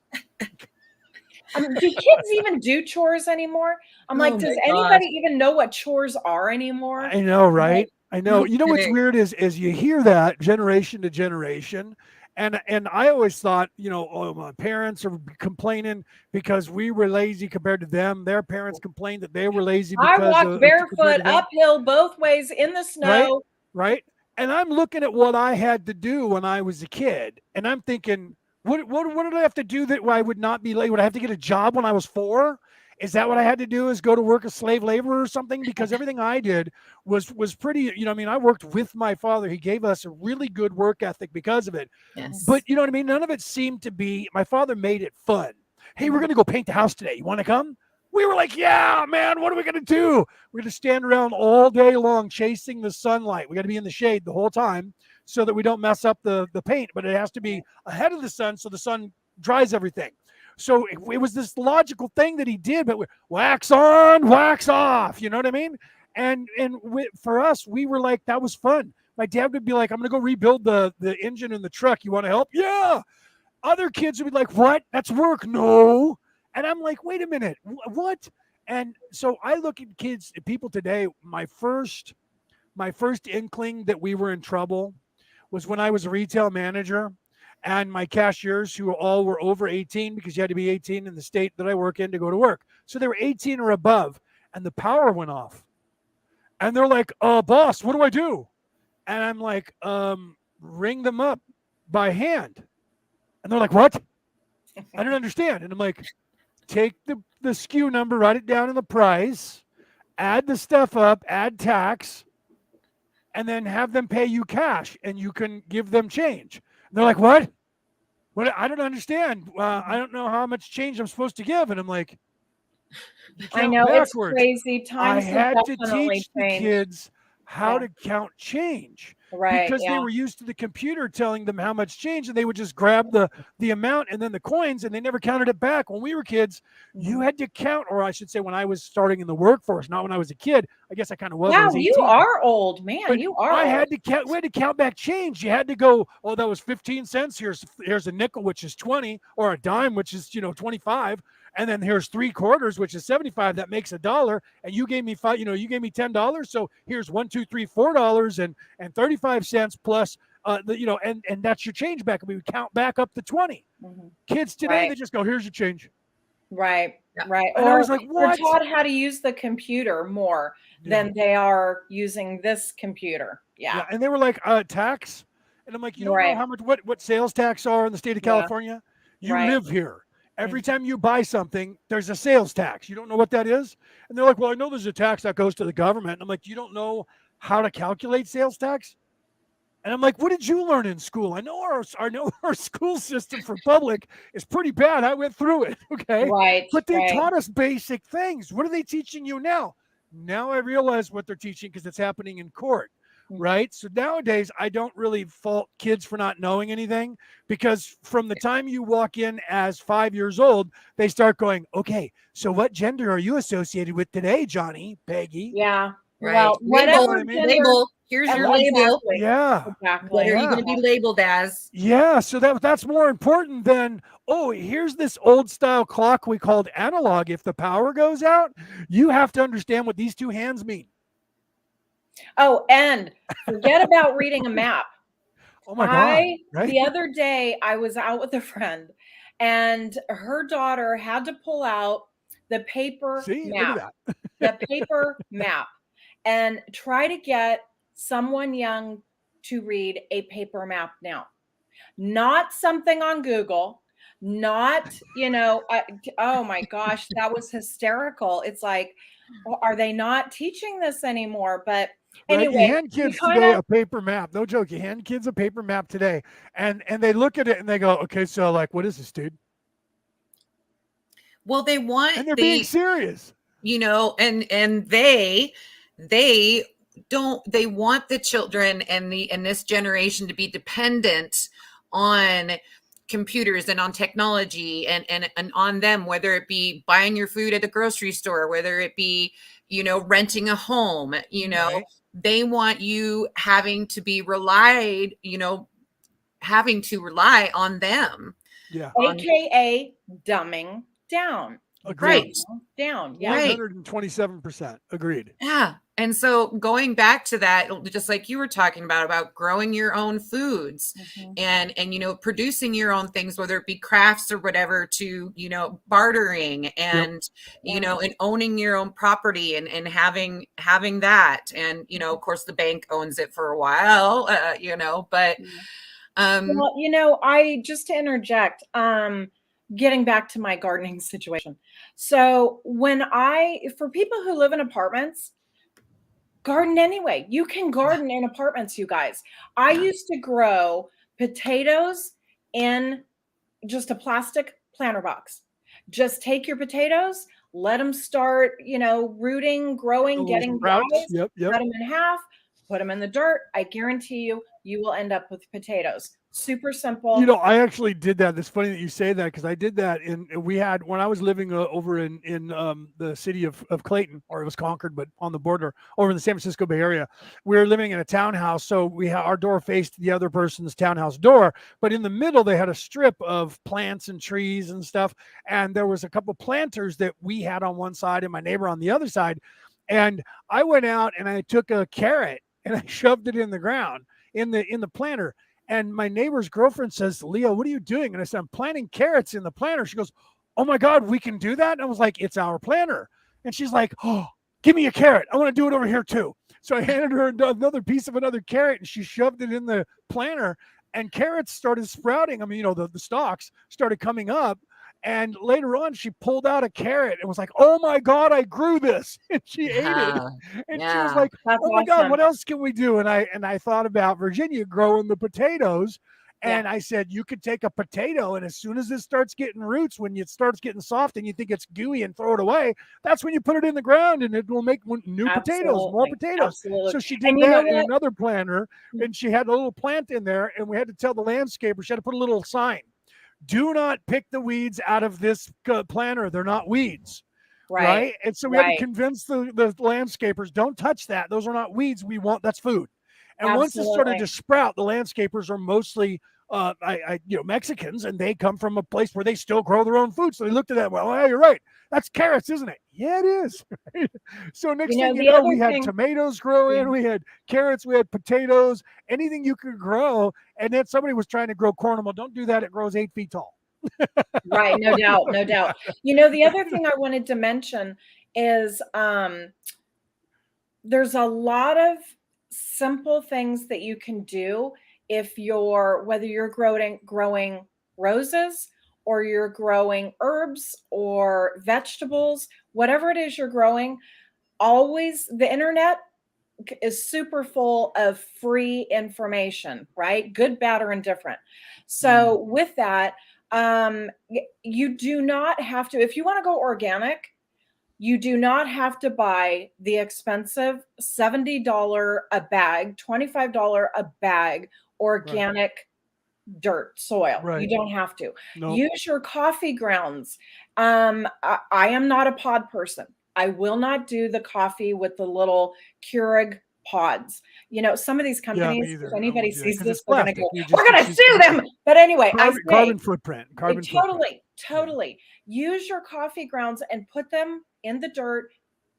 Do kids even do chores anymore? I'm like, Oh does my gosh. anybody even know what chores are anymore? I know, Like, right? I know. No You know what's kidding. weird is you hear that generation to generation. And I always thought, oh, my parents are complaining because we were lazy compared to them. Their parents complained that they were lazy I because walk of compared barefoot to them. uphill both ways in the Right? snow. right? And I'm looking at what I had to do when I was a kid, and I'm thinking, what did I have to do that I would not be late? Would I have to get a job when I was 4? Is that what I had to do? Is go to work as slave labor or something? Because everything I did was pretty. I mean, I worked with my father. He gave us a really good work ethic because of it. Yes. But you know what I mean? None of it seemed to be. My father made it fun. Hey, we're gonna go paint the house today. You want to come? We were like, yeah, man. What are we gonna do? We're gonna stand around all day long chasing the sunlight. We got to be in the shade the whole time so that we don't mess up the paint. But it has to be ahead of the sun so the sun dries everything. So it was this logical thing that he did, but wax on, wax off. You know what I mean? And for us, we were like, that was fun. My dad would be like, I'm gonna go rebuild the engine in the truck. You want to help? Yeah. Other kids would be like, what? That's work. No. And I'm like, wait a minute, what? And so I look at people today. My first inkling that we were in trouble was when I was a retail manager, and my cashiers, who all were over 18, because you had to be 18 in the state that I work in to go to work. So they were 18 or above, and the power went off. And they're like, boss, what do I do? And I'm like, ring them up by hand. And they're like, what? I don't understand. And I'm like, take the SKU number, write it down in the price, add the stuff up, add tax, and then have them pay you cash, and you can give them change. And they're like, what? What? I don't understand. I don't know how much change I'm supposed to give. And I'm like, I know backwards. It's crazy. Times I had to definitely teach the kids how to count change. Right. Because they were used to the computer telling them how much change, and they would just grab the amount and then the coins, and they never counted it back. When we were kids, you had to count, or I should say when I was starting in the workforce, not when I was a kid. I guess I kind of was. Wow, I was 18, you are old, man. but You are I old. had to count. We had to count back change. You had to go, oh, that was 15 cents. Here's a nickel, which is 20, or a dime, which is 25. And then here's 3 quarters, which is 75. That makes $1. And you gave me you gave me $10. So here's $1, 2, 3, $4 and 35 cents plus, and that's your change back. And we would count back up to 20. Mhm. Kids today, they just go, here's your change. Right. Right. And I was like, they're what? taught how to use the computer more than they are using this computer. Yeah. And they were like, tax. And I'm like, you don't know how much, what sales tax are in the state of California? You live here. Every time you buy something, there's a sales tax. You don't know what that is? And they're like, well, I know there's a tax that goes to the government. And I'm like, you don't know how to calculate sales tax? And I'm like, what did you learn in school? I know our school system for public is pretty bad. I went through it, okay? Right. But they taught us basic things. What are they teaching you now? Now I realize what they're teaching because it's happening in court. Right. So nowadays, I don't really fault kids for not knowing anything, because from the time you walk in as 5 years old, they start going, okay, so what gender are you associated with today, Johnny, Peggy? Yeah. Right. Well, whatever label. Here's your label. Yeah. Exactly. What are you going to be labeled as? Yeah. So that's more important than, oh, here's this old style clock we called analog. If the power goes out, you have to understand what these 2 hands mean. Oh, and forget about reading a map. Oh my God. Right? The other day, I was out with a friend, and her daughter had to pull out the paper map, the paper map, and try to get someone young to read a paper map now. Not something on Google, not, oh my gosh, that was hysterical. It's like, are they not teaching this anymore? But anyway, you hand kids today a paper map. No joke. You hand kids a paper map today, and they look at it and they go, okay, so like, what is this, dude? Well, they want, and they're being serious, and they want the children and this generation to be dependent on computers and on technology and on them, whether it be buying your food at the grocery store, whether it be, renting a home, they want you having to rely on them. Yeah. AKA dumbing down. Agreed. Right. Down. Yeah. Right. 127%. Agreed. Yeah. And so going back to that, just like you were talking about growing your own foods and, producing your own things, whether it be crafts or whatever, to, bartering and, and owning your own property and having that. And, of course the bank owns it for a while, but, well, I just to interject, getting back to my gardening situation. So for people who live in apartments, garden anyway. You can garden in apartments, you guys. I used to grow potatoes in just a plastic planter box. Just take your potatoes, let them start, rooting, growing, getting sprouts. dries, Yep. cut them in half, put them in the dirt. I guarantee you will end up with potatoes. Super simple. I actually did that. It's funny that you say that, because I did that when I was living over in the city of Clayton, or it was Concord, but on the border over in the San Francisco Bay Area. We were living in a townhouse, so our door faced the other person's townhouse door, but in the middle they had a strip of plants and trees and stuff, and there was a couple planters that we had on one side and my neighbor on the other side. And I went out and I took a carrot and I shoved it in the ground in the planter. And my neighbor's girlfriend says, "Leo, what are you doing?" And I said, "I'm planting carrots in the planter." She goes, "Oh my God, we can do that?" And I was like, "It's our planter." And she's like, "Oh, give me a carrot. I want to do it over here too." So I handed her another piece of another carrot, and she shoved it in the planter, and carrots started sprouting. I mean, the stalks started coming up. And later on, she pulled out a carrot and was like, "Oh my God, I grew this." And she ate it. And she was like, That's "Oh my awesome. God, what else can we do?" And I thought about Virginia growing the potatoes. And I said, you could take a potato, and as soon as it starts getting roots, when it starts getting soft and you think it's gooey and throw it away, that's when you put it in the ground, and it will make new potatoes, more potatoes. Absolutely. So she did that in another planter, and she had a little plant in there, and we had to tell the landscaper, she had to put a little sign: "Do not pick the weeds out of this planter. They're not weeds." Right. And so we had to convince the landscapers, don't touch that. Those are not weeds. That's food. And once it started to sprout, the landscapers are mostly Mexicans, and they come from a place where they still grow their own food. So they looked at that. Well, yeah, you're right. That's carrots, isn't it? Yeah, it is. So next thing you know, we had tomatoes growing, we had carrots, we had potatoes, anything you could grow. And then somebody was trying to grow corn. Well, don't do that. It grows 8 feet tall. Right. No doubt. No doubt. The other thing I wanted to mention is there's a lot of simple things that you can do whether you're growing roses, or you're growing herbs or vegetables, whatever it is you're growing. Always, the internet is super full of free information, right? Good, bad, or indifferent. So with that, you do not have to, if you want to go organic, you do not have to buy the expensive $70 a bag, $25 a bag organic dirt, soil. You don't have to. Use your coffee grounds. I am not a pod person. I will not do the coffee with the little Keurig pods. Some of these companies, if anybody sees this, they're going to go, "We're going to sue them." But anyway, carbon footprint. Totally. Use your coffee grounds and put them in the dirt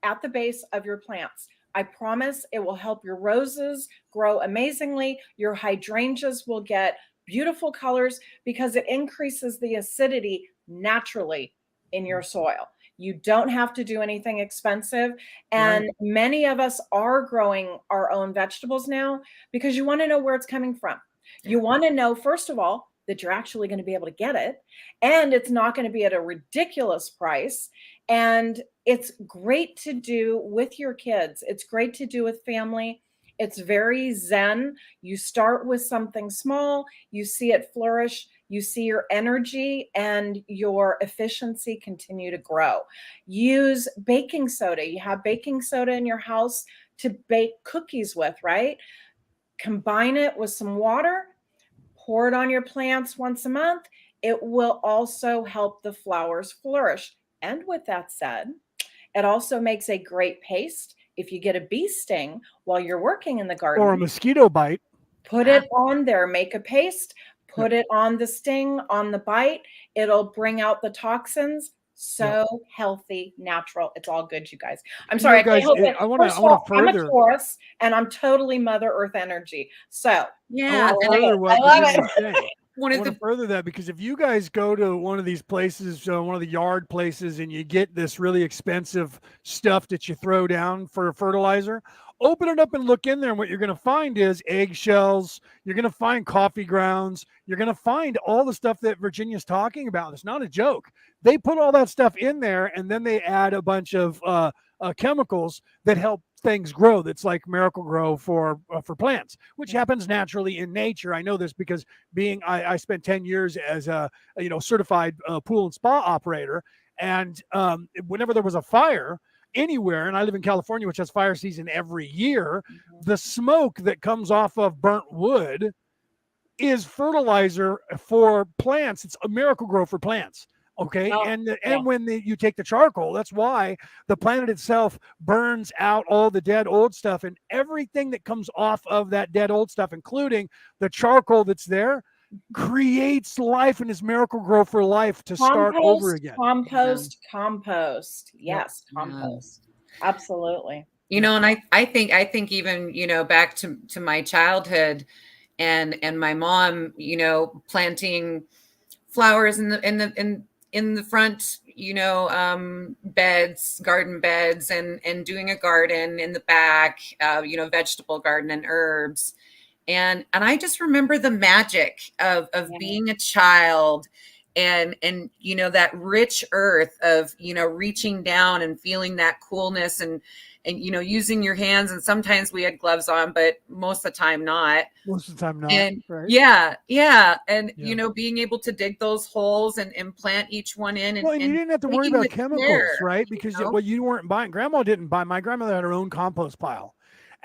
at the base of your plants. I promise it will help your roses grow amazingly. Your hydrangeas will get beautiful colors because it increases the acidity naturally in your soil. You don't have to do anything expensive. And many of us are growing our own vegetables now because you want to know where it's coming from. You want to know, first of all, that you're actually going to be able to get it, and it's not going to be at a ridiculous price. And it's great to do with your kids. It's great to do with family. It's very zen. You start with something small, you see it flourish, you see your energy and your efficiency continue to grow. Use baking soda. You have baking soda in your house to bake cookies with, right? Combine it with some water, pour it on your plants once a month. It will also help the flowers flourish. And with that said, it also makes a great paste. If you get a bee sting while you're working in the garden, or a mosquito bite, put it on there, make a paste, put it on the sting, on the bite. It'll bring out the toxins. So healthy, natural. It's all good, you guys. I'm sorry, I can't guys, help it. I want First of to all, I'm a further. Taurus and I'm totally Mother Earth energy. So I Yeah, want to and further what I love Virginia's it. saying. one I of want to the further that because if you guys go to one of these places, one of the yard places, and you get this really expensive stuff that you throw down for fertilizer, open it up and look in there. And what you're going to find is eggshells. You're going to find coffee grounds. You're going to find all the stuff that Virginia's talking about. It's not a joke. They put all that stuff in there, and then they add a bunch of chemicals that help things grow. That's like Miracle Grow for plants, which happens naturally in nature. I know this because I spent 10 years as a certified pool and spa operator, and whenever there was a fire anywhere, and I live in California, which has fire season every year, the smoke that comes off of burnt wood is fertilizer for plants. It's a Miracle Grow for plants. Okay, and when you take the charcoal, that's why the planet itself burns out all the dead old stuff, and everything that comes off of that dead old stuff, including the charcoal that's there, creates life in this Miracle Grow for life to start over again. Compost. Yep. Yes, compost. Absolutely. And I think even, back to my childhood and my mom, planting flowers in the front, garden beds, and doing a garden in the back, vegetable garden and herbs. And I just remember the magic of being a child and that rich earth of, reaching down and feeling that coolness and using your hands. And sometimes we had gloves on, but most of the time not. And right? And being able to dig those holes and plant each one in. And you didn't have to worry about chemicals, right? Because you weren't buying. Grandma didn't buy. My grandmother had her own compost pile.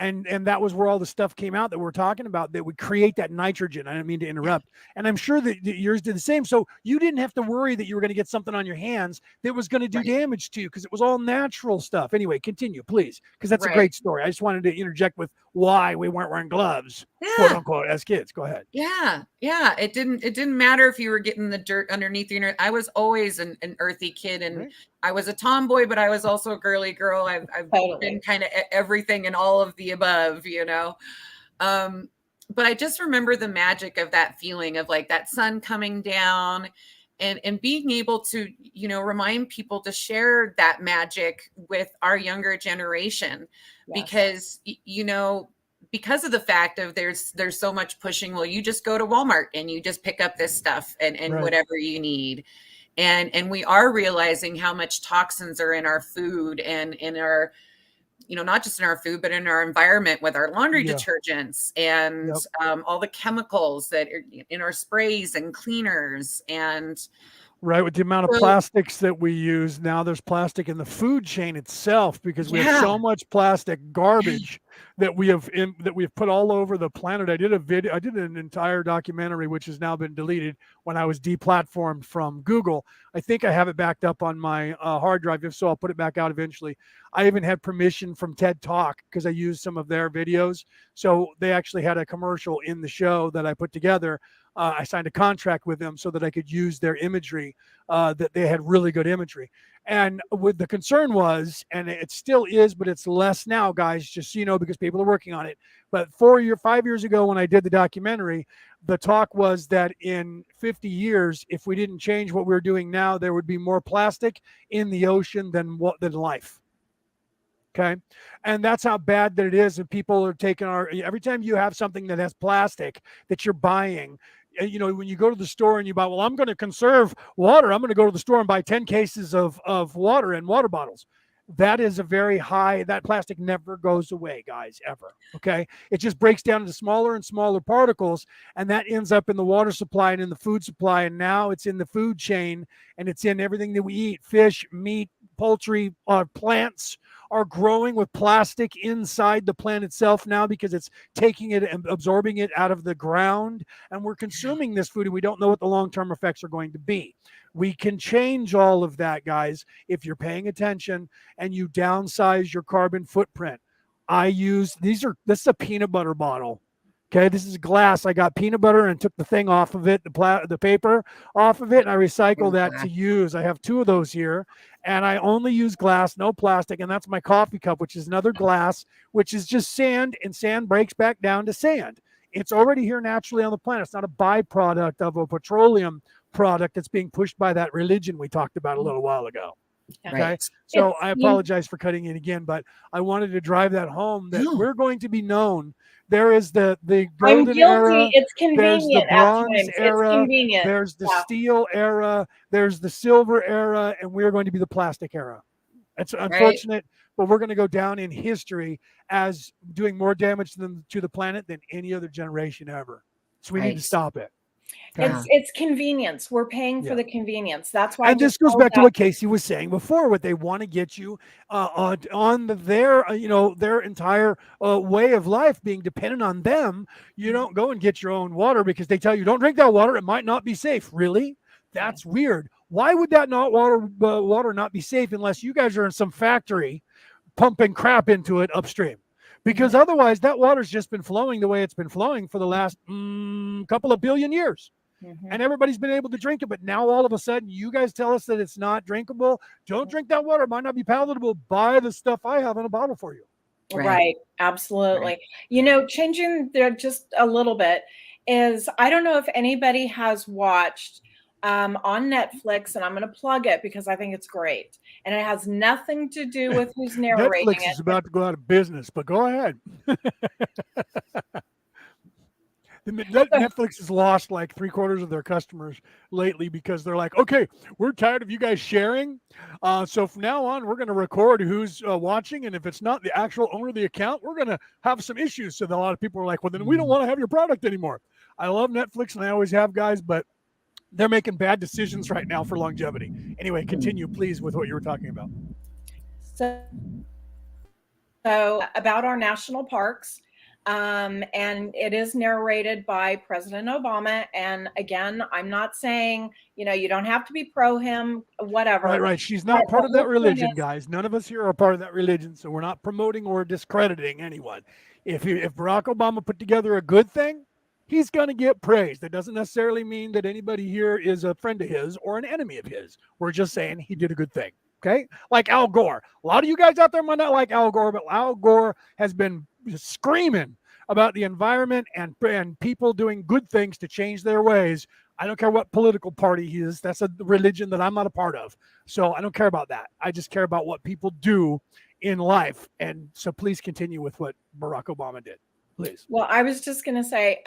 And that was where all the stuff came out that we're talking about that would create that nitrogen. I didn't mean to interrupt. And I'm sure that yours did the same. So you didn't have to worry that you were going to get something on your hands that was going to do damage to you because it was all natural stuff. Anyway, continue, please, because that's a great story. I just wanted to interject with why we weren't wearing gloves, quote unquote, as kids. Go ahead. Yeah. It didn't matter if you were getting the dirt underneath your. I was always an earthy kid, and I was a tomboy, but I was also a girly girl. I've been kind of everything and all of the above, but I just remember the magic of that feeling of like that sun coming down and being able to, remind people to share that magic with our younger generation because, because of the fact of there's so much pushing. Well, you just go to Walmart and you just pick up this stuff and whatever you need. And we are realizing how much toxins are in our food and in our, not just in our food, but in our environment with our laundry detergents and all the chemicals that are in our sprays and cleaners and with the amount of plastics that we use now. There's plastic in the food chain itself because we have so much plastic garbage that we have put all over the planet. I did an entire documentary which has now been deleted when I was deplatformed from Google. I think I have it backed up on my hard drive. If so, I'll put it back out eventually. I even had permission from TED Talk because I used some of their videos. So they actually had a commercial in the show that I put together. I signed a contract with them so that I could use their imagery, that they had really good imagery. And what the concern was, and it still is, but it's less now, guys, just so you know, because people are working on it. But 5 years ago when I did the documentary, the talk was that in 50 years, if we didn't change what we're doing now, there would be more plastic in the ocean than life. Okay. And that's how bad that it is. And people are taking every time you have something that has plastic that you're buying, when you go to the store and you buy, well, I'm going to conserve water. I'm going to go to the store and buy 10 cases of water and water bottles. That is that plastic never goes away, guys, ever. Okay. It just breaks down into smaller and smaller particles. And that ends up in the water supply and in the food supply. And now it's in the food chain and it's in everything that we eat: fish, meat, poultry, plants are growing with plastic inside the plant itself now because it's taking it and absorbing it out of the ground. And we're consuming this food and we don't know what the long-term effects are going to be. We can change all of that, guys, if you're paying attention and you downsize your carbon footprint. This is a peanut butter bottle. Okay, this is glass. I got peanut butter and took the thing off of it, the paper off of it, and I recycle that to use. I have two of those here, and I only use glass, no plastic, and that's my coffee cup, which is another glass, which is just sand, and sand breaks back down to sand. It's already here naturally on the planet. It's not a byproduct of a petroleum product that's being pushed by that religion we talked about a little while ago. Okay. Right. So I apologize for cutting in again, but I wanted to drive that home that we're going to be known. There is the I'm golden guilty. era. It's There's the convenient at bronze times. It's era. convenient. There's the Yeah. steel era. There's the silver era, and we're going to be the plastic era. It's unfortunate, but we're going to go down in history as doing more damage to the planet than any other generation ever. So we need to stop it. Okay. It's convenience. We're paying for the convenience. That's why. And this goes back to what Casey was saying before. What they want to get you on their their entire way of life being dependent on them. You don't go and get your own water because they tell you don't drink that water. It might not be safe. Really? That's weird. Why would that water not be safe unless you guys are in some factory pumping crap into it upstream? Because otherwise, that water's just been flowing the way it's been flowing for the last couple of billion years. And everybody's been able to drink it. But now all of a sudden, you guys tell us that it's not drinkable. Don't drink that water. It might not be palatable. Buy the stuff I have in a bottle for you. Right. Absolutely. Right. Changing there just a little bit is, I don't know if anybody has watched on Netflix, and I'm going to plug it because I think it's great. And it has nothing to do with who's narrating Netflix is about to go out of business, but go ahead. Netflix has lost like 3/4 of their customers lately because they're like, okay, we're tired of you guys sharing. So from now on, we're going to record who's watching. And if it's not the actual owner of the account, we're going to have some issues. So a lot of people are like, well, then we don't want to have your product anymore. I love Netflix and I always have, guys, but they're making bad decisions right now for longevity. Anyway, continue, please, with what you were talking about. So about our national parks. And it is narrated by President Obama. And again, I'm not saying, you don't have to be pro him, whatever. Right. She's not part of that religion, guys. None of us here are part of that religion. So we're not promoting or discrediting anyone. If Barack Obama put together a good thing, he's going to get praised. That doesn't necessarily mean that anybody here is a friend of his or an enemy of his. We're just saying he did a good thing. Okay. Like Al Gore. A lot of you guys out there might not like Al Gore, but Al Gore has been screaming about the environment and people doing good things to change their ways. I don't care what political party he is. That's a religion that I'm not a part of. So I don't care about that. I just care about what people do in life. And so please continue with what Barack Obama did, please. Well, I was just going to say,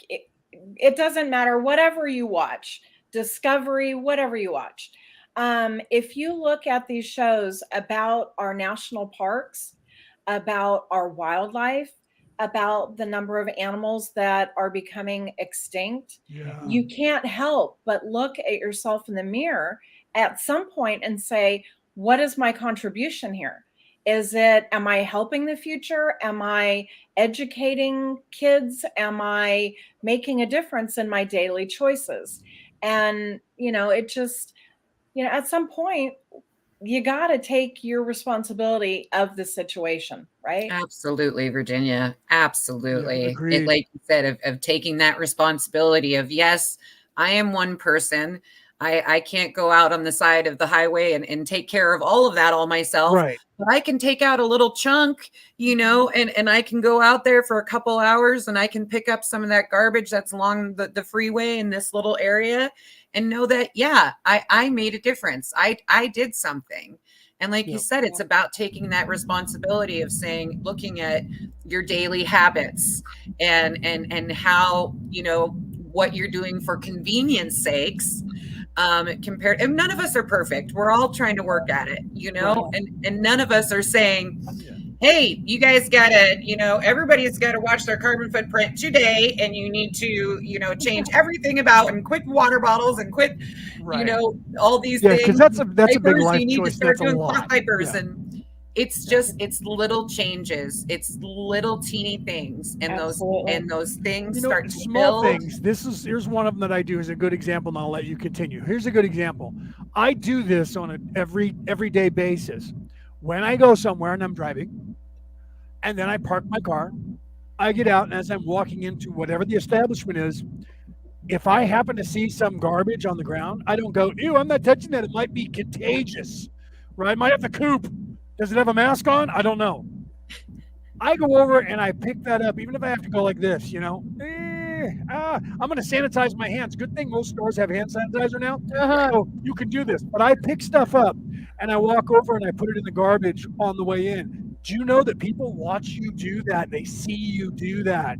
it doesn't matter, whatever you watch, Discovery, whatever you watch. If you look at these shows about our national parks, about our wildlife, about the number of animals that are becoming extinct, you can't help but look at yourself in the mirror at some point and say, what is my contribution here? Am I helping the future? Am I educating kids? Am I making a difference in my daily choices? And, it just, at some point, you got to take your responsibility of the situation, right? Absolutely, Virginia. Absolutely. Like you said, of taking that responsibility of, yes, I am one person. I can't go out on the side of the highway and take care of all of that all myself. Right. But I can take out a little chunk, and I can go out there for a couple hours and I can pick up some of that garbage that's along the freeway in this little area and know that, I made a difference. I did something. And like you said, it's about taking that responsibility of looking at your daily habits and how, what you're doing for convenience sakes. Compared, and none of us are perfect. We're all trying to work at it, and none of us are saying, hey, you guys gotta, everybody's got to watch their carbon footprint today, and you need to, change everything about and quit water bottles and quit, all these things. Because that's a big life you need choice. to start That's doing a lot. diapers and. It's little changes. It's little teeny things, and those things start to small build. things. Here's one of them that I do is a good example, and I'll let you continue. Here's a good example. I do this on an everyday basis. When I go somewhere and I'm driving, and then I park my car, I get out, and as I'm walking into whatever the establishment is, if I happen to see some garbage on the ground, I don't go, ew, I'm not touching that. It might be contagious, right? Might have the coop. Does it have a mask on? I don't know. I go over and I pick that up, even if I have to go like this, I'm going to sanitize my hands. Good thing most stores have hand sanitizer now, so you can do this. But I pick stuff up and I walk over and I put it in the garbage on the way in. Do you know that people watch you do that? They see you do that,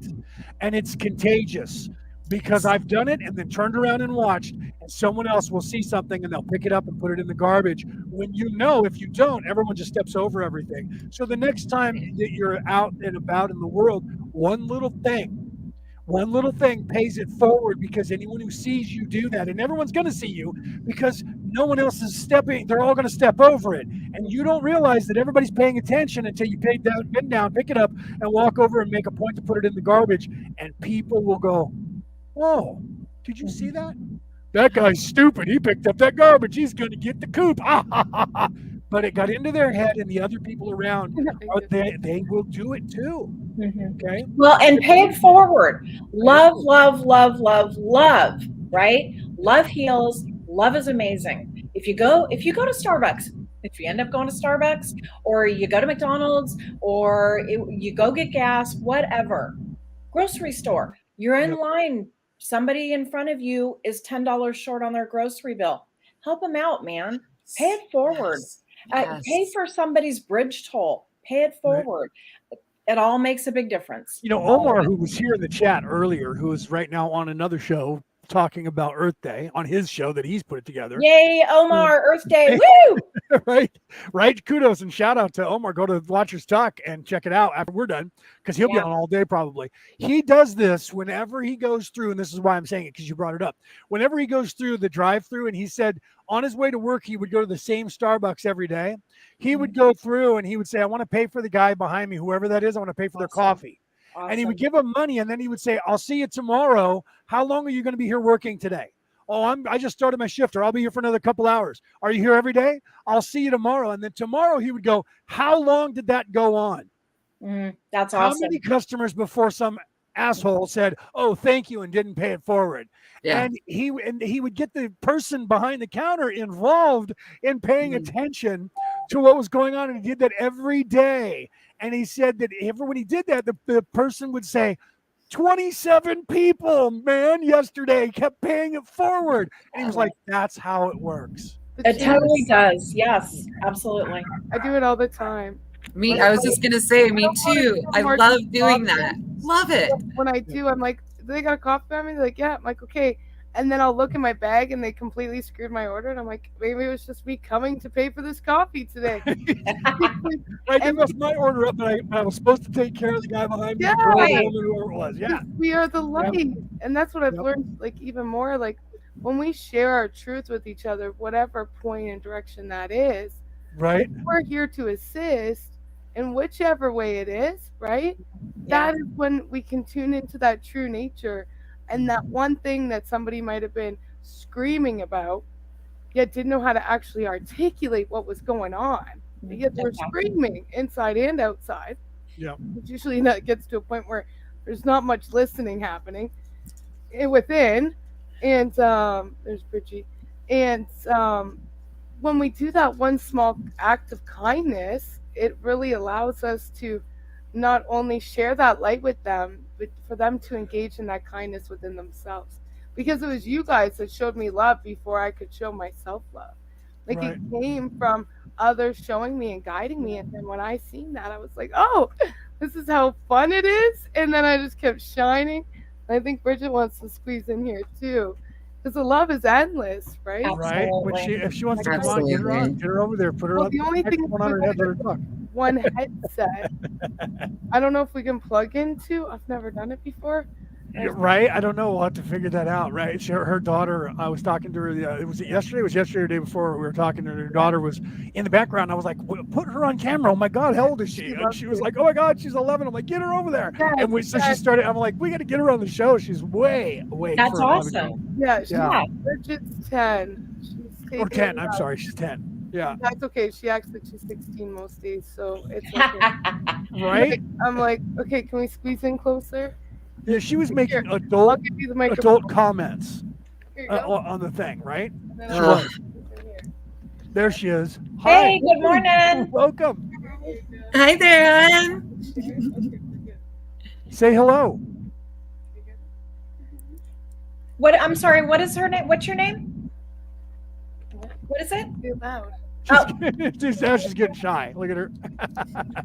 and it's contagious. Because I've done it and then turned around and watched, and someone else will see something and they'll pick it up and put it in the garbage. When if you don't, everyone just steps over everything. So the next time that you're out and about in the world, one little thing pays it forward, because anyone who sees you do that, and everyone's going to see you because no one else is stepping, they're all going to step over it. And you don't realize that everybody's paying attention until you bend down, pick it up, and walk over and make a point to put it in the garbage. And people will go, whoa, did you see that? That guy's stupid. He picked up that garbage. He's going to get the coop. But it got into their head, and the other people around, they will do it too. Okay. Well, and pay it forward. Love, love, love, love, love, right? Love heals. Love is amazing. If you go to Starbucks, if you end up going to Starbucks, or you go to McDonald's, or you go get gas, whatever, grocery store, you're in line. Somebody in front of you is $10 short on their grocery bill. Help them out, man. Pay it forward. Yes. Pay for somebody's bridge toll. Pay it forward. Right. It all makes a big difference. Omar, who was here in the chat earlier, who is right now on another show talking about Earth Day on his show that he's put together. Yay, Omar, Earth Day. Woo! Right. Kudos and shout out to Omar. Go to Watchers Talk and check it out after we're done, because he'll be on all day probably. He does this whenever he goes through, and this is why I'm saying it, because you brought it up. Whenever he goes through the drive-through, and he said on his way to work, he would go to the same Starbucks every day. He would go through and he would say, I want to pay for the guy behind me, whoever that is. I want to pay for their coffee. Awesome. And he would give them money, and then he would say, I'll see you tomorrow. How long are you going to be here working today? Oh, I just started my shift, or I'll be here for another couple hours. Are you here every day? I'll see you tomorrow. And then tomorrow he would go, how long did that go on? That's awesome. How many customers before some asshole said, oh, thank you, and didn't pay it forward? Yeah. And he would get the person behind the counter involved in paying attention to what was going on. And he did that every day. And he said that when he did that, the person would say, 27 people, man, yesterday kept paying it forward. And he was like, that's how it works. It totally does. Yes, absolutely. I do it all the time. I was just going to say, me too. I love doing that. Love it. When I do, I'm like, they got a coffee on me? They're like, yeah. I'm like, okay. And then I'll look in my bag and they completely screwed my order. And I'm like, maybe it was just me coming to pay for this coffee today. I did mess my order up, but I was supposed to take care of the guy behind me. Yeah. Whoever it was. Yeah. We are the light. Yep. And that's what I've learned, like, even more. Like, when we share our truth with each other, whatever point and direction that is, right? We're here to assist in whichever way it is, right? Yeah. That is when we can tune into that true nature. And that one thing that somebody might have been screaming about, yet didn't know how to actually articulate what was going on. Yet they're screaming inside and outside. Yeah. Which usually gets to a point where there's not much listening happening within. And there's Bridgie. And when we do that one small act of kindness, it really allows us to not only share that light with them, but for them to engage in that kindness within themselves. Because it was you guys that showed me love before I could show myself love. Like, right. It came from others showing me and guiding me. And then when I seen that, I was like, oh, this is how fun it is. And then I just kept shining. And I think Bridget wants to squeeze in here too. Because the love is endless, right? Right. If she wants to come on, get her over there, put her on. The only thing on her head, let her talk. One headset. I don't know if we can plug into. I've never done it before. Right. I don't know. We'll have to figure that out. Right. Her daughter, I was talking to her. Was yesterday or the day before we were talking to her. Her daughter was in the background. I was like, put her on camera. Oh my God, how old is she? And she was like, oh my God, she's 11. I'm like, get her over there. Yes, and so she started. I'm like, we got to get her on the show. She's way. That's awesome. Yeah. Bridget's 10. Or 10. I'm sorry. She's 10. Yeah. That's okay. She acts like she's 16 most days, so it's okay. Right. I'm like, okay, can we squeeze in closer? Yeah. She was Here, making I'll give you the adult microphone. comments Here you go. on the thing. Right. And then She I'll Ugh. was. in here. There she is. Hi. Hey, good morning. Welcome. Here you go. Hi there, Ann. Share. Okay, we're good. Say hello. You good? What? I'm sorry. What is her name? What's your name? What is it? Too loud. Now she's getting shy. Look at her.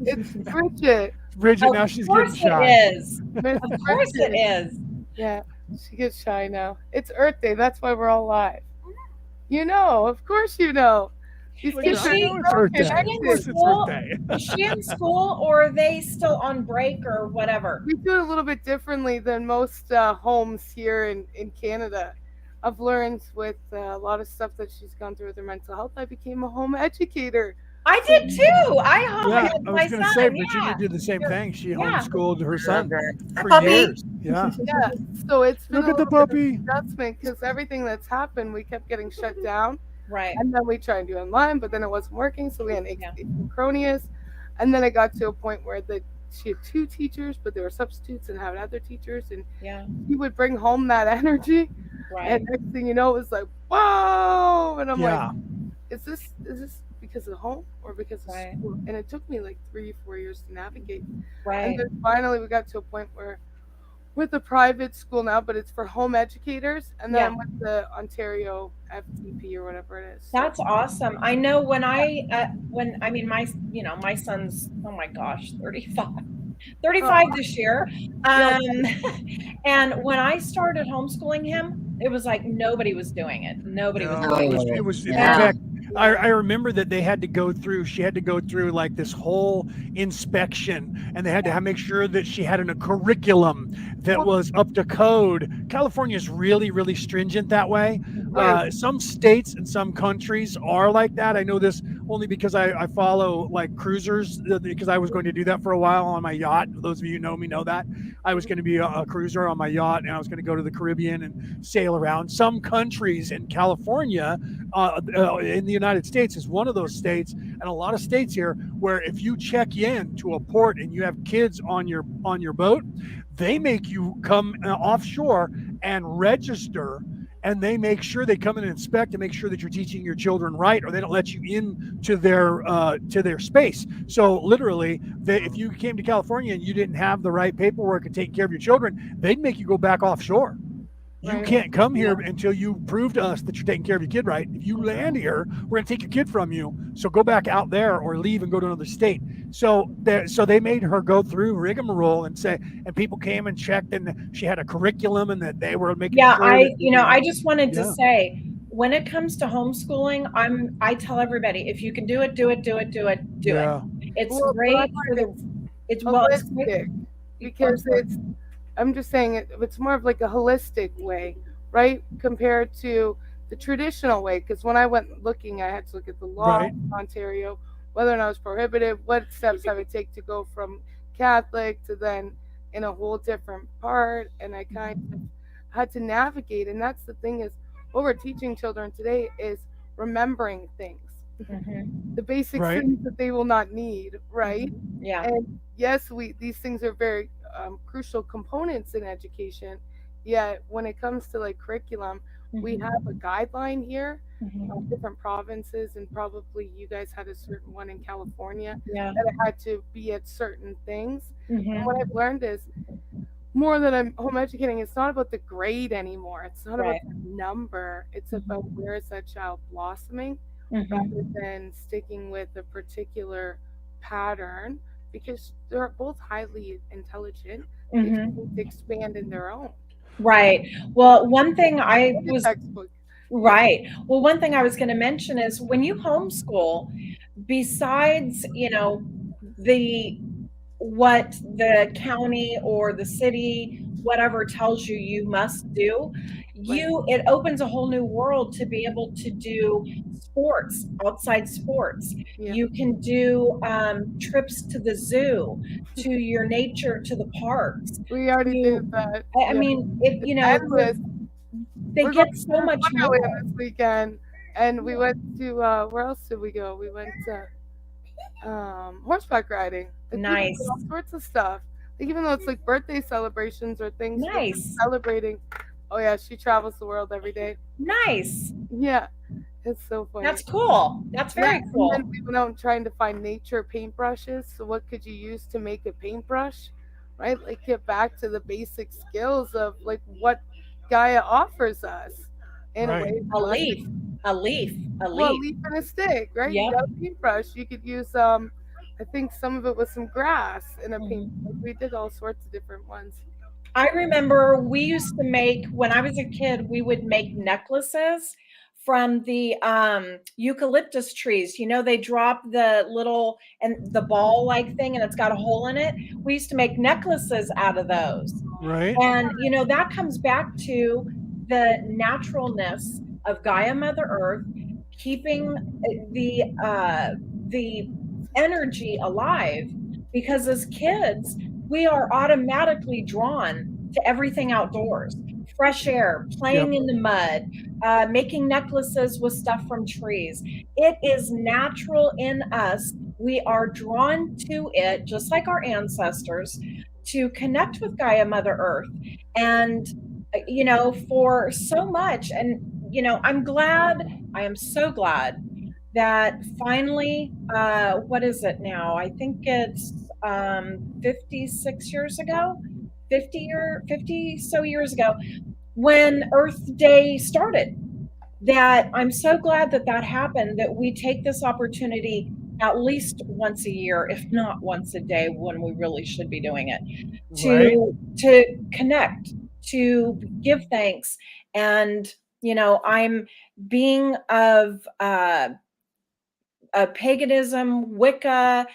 It's Bridget. Bridget, Of now she's getting course shy. it is. Miss Of course it Bridget. is. Yeah, she gets shy now. It's Earth Day. That's why we're all live. You know, of course you know. These Look kids at her. I she- know it's Earth Day. is she Of in course it's school? Earth Day. Is she in school or are they still on break or whatever? We do it a little bit differently than most homes here in Canada. I've learned with a lot of stuff that she's gone through with her mental health. I became a home educator. I did too. I Yeah, homeschooled I my was going to son. say, Yeah. Virginia did the same thing. She Yeah. homeschooled her son Hi, for puppy. years. Yeah. Yeah, so it's been Look a at the little bit puppy. of adjustment because everything that's happened, we kept getting shut down. Right. And then we tried to do online, but then it wasn't working. So we had Yeah. asynchronous. And then it got to a point where she had two teachers, but they were substitutes and had other teachers. And Yeah. he would bring home that energy. Right. And next thing you know, it was like, whoa. And I'm Yeah. like, is this because of home or because of Right. school? And it took me like 3-4 years to navigate. Right. And then finally we got to a point where with a private school now, but it's for home educators, and then Yeah. with the Ontario FTP or whatever it is. So, That's awesome. I know when I mean my my son's, oh my gosh, 35 this year. And when I started homeschooling him, it was like nobody was doing it. Nobody was No, doing it. it was in Yeah. fact, I remember that she had to go through like this whole inspection, and they had to make sure that she had a curriculum that was up to code. California is really, really stringent that way. Some states and some countries are like that. I know this only because I follow like cruisers, because I was going to do that for a while on my yacht. Those of you who know me know that. I was going to be a cruiser on my yacht, and I was going to go to the Caribbean and sail around. Some countries in California, in the United States, is one of those states, and a lot of states here where if you check in to a port and you have kids on your boat, they make you come offshore and register, and they make sure they come in and inspect to make sure that you're teaching your children right, or they don't let you in to their space. So literally, if you came to California and you didn't have the right paperwork and taking care of your children, they'd make you go back offshore. You Right. can't come here until you prove to us that you're taking care of your kid right. If you land here, we're going to take your kid from you. So go back out there or leave and go to another state. So they made her go through rigmarole and people came and checked, and she had a curriculum, and that they were making Yeah, sure I just wanted to Yeah. say, when it comes to homeschooling, I tell everybody, if you can do it, do it, do it, do it, do Yeah. it. It's Well, great for the it's well, it's great holistic, because I'm just saying it's more of like a holistic way, right? Compared to the traditional way. Because when I went looking, I had to look at the law Right. in Ontario, whether or not it was prohibited, what steps I would take to go from Catholic to then in a whole different part. And I kind of had to navigate. And that's the thing is, what we're teaching children today is remembering things, Mhm. the basic Right. things that they will not need, right? Yeah. And yes, these things are very crucial components in education. Yet when it comes to like curriculum, we have a guideline here Mhm. of different provinces, and probably you guys had a certain one in California Yeah. that it had to be at certain things. Mhm. And what I've learned is more than I'm home educating, it's not about the grade anymore. It's not Right. about the number. It's about where is that child blossoming, Mhm. rather than sticking with a particular pattern, because they're both highly intelligent. They just Mhm. need to expand in their own. Right. Well, one thing I Like a was textbook. right. Well, one thing I was going to mention is when you homeschool, besides, the what the county or the city, whatever tells you you must do, it opens a whole new world to be able to do sports, outside sports. Yeah. You can do trips to the zoo, to your nature, to the parks. We already You- did that. I mean, if It's endless. they We're get going so to much Wonderland more. this weekend. And we went to where else did we go? We went to horseback riding. Like we did Nice. all sorts of stuff. Like even though it's like birthday celebrations or things we're just Nice. celebrating. Oh yeah, she travels the world every day. Nice. Yeah, it's so funny. That's cool. That's Yeah, very and cool. then we went out trying to find nature paintbrushes. So what could you use to make a paintbrush? Right? Like get back to the basic skills of like what Gaia offers us in a Right. way. A leaf. A leaf. A Well, a leaf. leaf and a stick, right? You Yep. got a paintbrush. You could use I think some of it was some grass in a paint. Mhm. We did all sorts of different ones. I remember we used to make, when I was a kid, we would make necklaces from the eucalyptus trees. You know, they drop the little and the ball like thing and it's got a hole in it. We used to make necklaces out of those. Right. And, you know, that comes back to the naturalness of Gaia Mother Earth, keeping the energy alive, because as kids, we are automatically drawn to everything outdoors, fresh air, playing in the mud, making necklaces with stuff from trees. It is natural in us. We are drawn to it, just like our ancestors, to connect with Gaia Mother Earth. And, you know, for so much. And, you know, I am so glad that finally, what is it now? I think it's 56 years ago, 50 so years ago, when Earth Day started. That I'm so glad that that happened, that we take this opportunity at least once a year, if not once a day, when we really should be doing it, Right. to connect, to give thanks. And, you know, I'm being of a paganism, Wicca,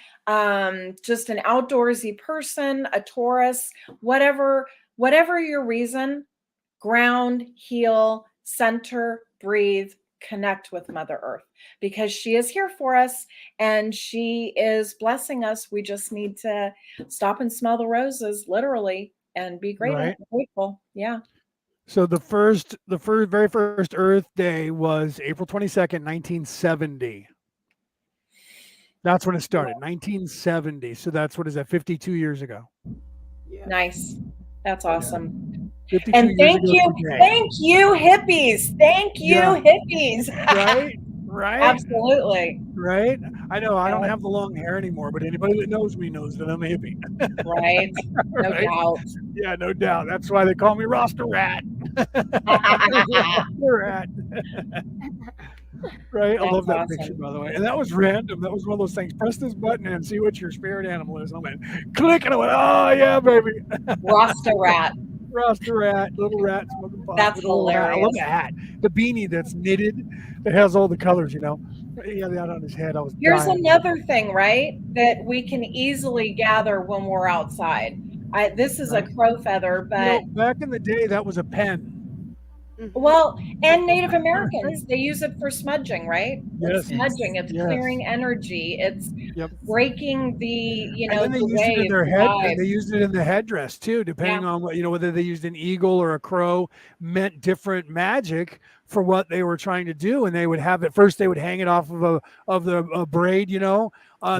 just an outdoorsy person, a Taurus, whatever your reason, ground, heal, center, breathe, connect with Mother Earth, because she is here for us and she is blessing us. We just need to stop and smell the roses, literally, and be Right. grateful. Yeah. So very first Earth Day was April 22nd, 1970. That's when it started, 1970. So that's, what is that, 52 years ago? Yeah. Nice. That's awesome. 52 And years thank ago you, today. thank you, hippies. Thank you, Yeah. hippies. Right? Right? Absolutely. Right? I know I don't Yeah. have the long hair anymore, but anybody that knows me knows that I'm a hippie. Right. No Right? doubt. Yeah, no doubt. That's why they call me Rasta Rat. Rasta Rat. Right? I That's love that awesome. picture, by the way. And that was random. That was one of those things. Press this button and see what your spirit animal is. I went, click, and I went, oh, yeah, baby. Rasta rat. Rasta Rat, little rat smoking pot. That's with a little hat. I love hilarious. the hat. The beanie that's knitted that has all the colors, you know. He had that on his head. I was Here's dying. another thing, right? That we can easily gather when we're outside. This is a crow feather, You know, but back in the day, that was a pen. well, and Native Americans, they use it for smudging, right? Yes. It's smudging, it's Yes. clearing energy, it's Yep. breaking the, you And know, then they the used it in waves, their the head. vibes. They used it in the headdress too, depending on what, you know, whether they used an eagle or a crow, meant different magic for what they were trying to do. And they would have it first. They would hang it off of a braid. You know,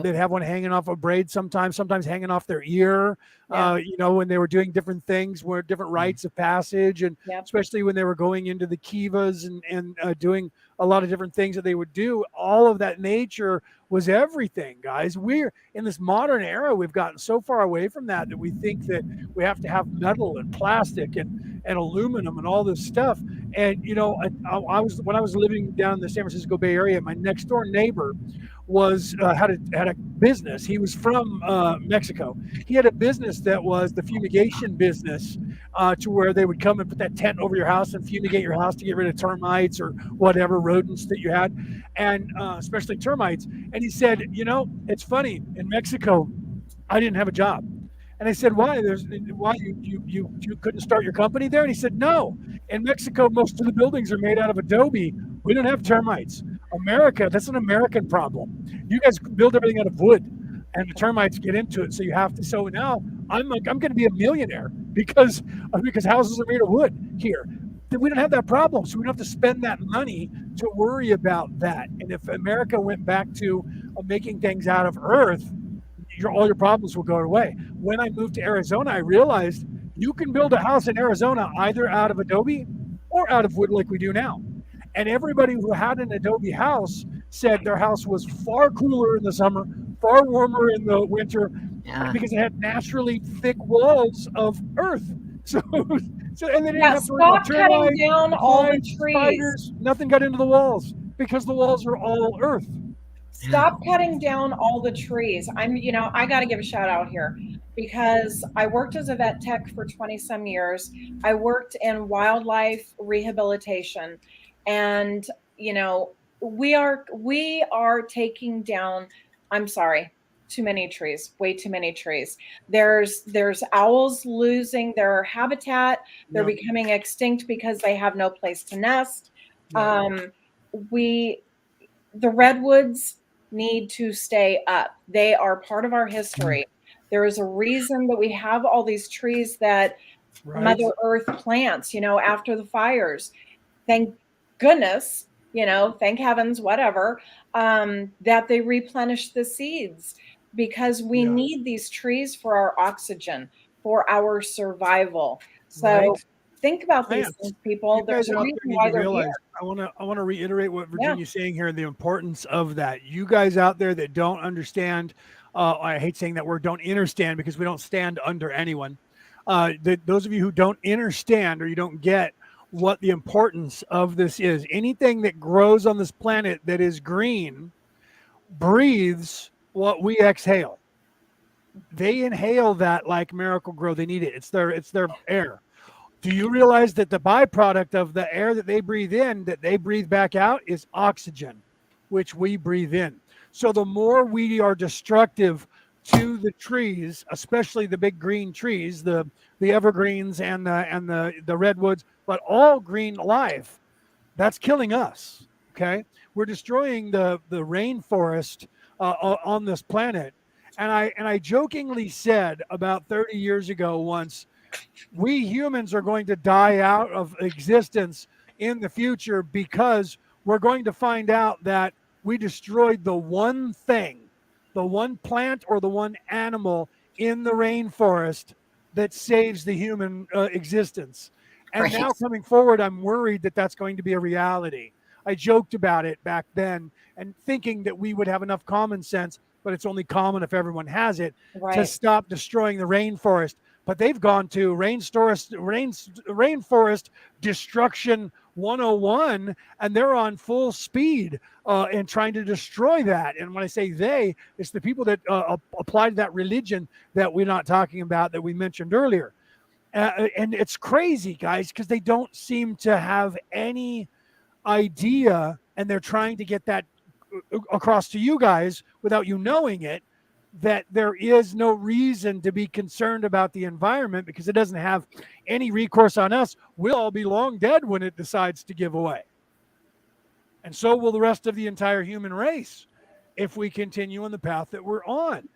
they'd have one hanging off a braid sometimes hanging off their ear. You know, when they were doing different things, were different rites of passage, and especially when they were going into the kivas and doing a lot of different things that they would do. All of that nature was everything, guys. We're in this modern era. We've gotten so far away from that we think that we have to have metal and plastic and aluminum and all this stuff. And you know, I was, when I was living down in the San Francisco Bay Area, my next door neighbor was had a business. He was from Mexico. He had a business that was the fumigation business, to where they would come and put that tent over your house and fumigate your house to get rid of termites or whatever rodents that you had, and especially termites. And he said, you know, it's funny, in Mexico, I didn't have a job. And I said, why? Why you couldn't start your company there? And he said, no. In Mexico, most of the buildings are made out of adobe. We don't have termites. America, that's an American problem. You guys build everything out of wood, and the termites get into it. So you have to. So now I'm going to be a millionaire because houses are made of wood here. then we don't have that problem. So we don't have to spend that money to worry about that. And if America went back to making things out of earth, all your problems will go away. When I moved to Arizona, I realized you can build a house in Arizona either out of Adobe or out of wood like we do now. And everybody who had an Adobe house said their house was far cooler in the summer, far warmer in the winter, Yeah. because it had naturally thick walls of earth. So, and they didn't Yeah, have to worry about stop cutting termites, down all the flies, trees. spiders. Nothing got into the walls because the walls are all earth. Stop cutting down all the trees. I got to give a shout out here because I worked as a vet tech for 20 some years. I worked in wildlife rehabilitation, and we are taking down, I'm sorry, too many trees, way too many trees. There's owls losing their habitat. They're Yep. becoming extinct because they have no place to nest. Yep. We the redwoods need to stay up. They are part of our history. There is a reason that we have all these trees that Right. Mother Earth plants, after the fires. Thank goodness, thank heavens, whatever, that they replenish the seeds because we Yeah. need these trees for our oxygen, for our survival. So Right. think about these Plants. things, people. You There's guys a out reason there need why to they're realize. here. I want to reiterate what Yeah. Virginia's saying here and the importance of that. You guys out there that don't understand, I hate saying that word, don't understand, because we don't stand under anyone. Those of you who don't understand or you don't get what the importance of this is, anything that grows on this planet that is green breathes what we exhale. They inhale that like Miracle Grow. They need it. It's their air. Do you realize that the byproduct of the air that they breathe in, that they breathe back out, is oxygen, which we breathe in? So the more we are destructive to the trees, especially the big green trees, the evergreens and the redwoods, but all green life, that's killing us. Okay, we're destroying the rainforest on this planet. And I jokingly said about 30 years ago once, we humans are going to die out of existence in the future because we're going to find out that we destroyed the one thing, the one plant or the one animal in the rainforest that saves the human existence. And now Right. coming forward, I'm worried that that's going to be a reality. I joked about it back then and thinking that we would have enough common sense, but it's only common if everyone has it, to Right. stop destroying the rainforest. But they've gone to rainforest destruction 101, and they're on full speed and trying to destroy that. And when I say they, it's the people that apply to that religion that we're not talking about, that we mentioned earlier. And it's crazy, guys, because they don't seem to have any idea, and they're trying to get that across to you guys without you knowing it, that there is no reason to be concerned about the environment because it doesn't have any recourse on us. We'll all be long dead when it decides to give away. And so will the rest of the entire human race if we continue on the path that we're on.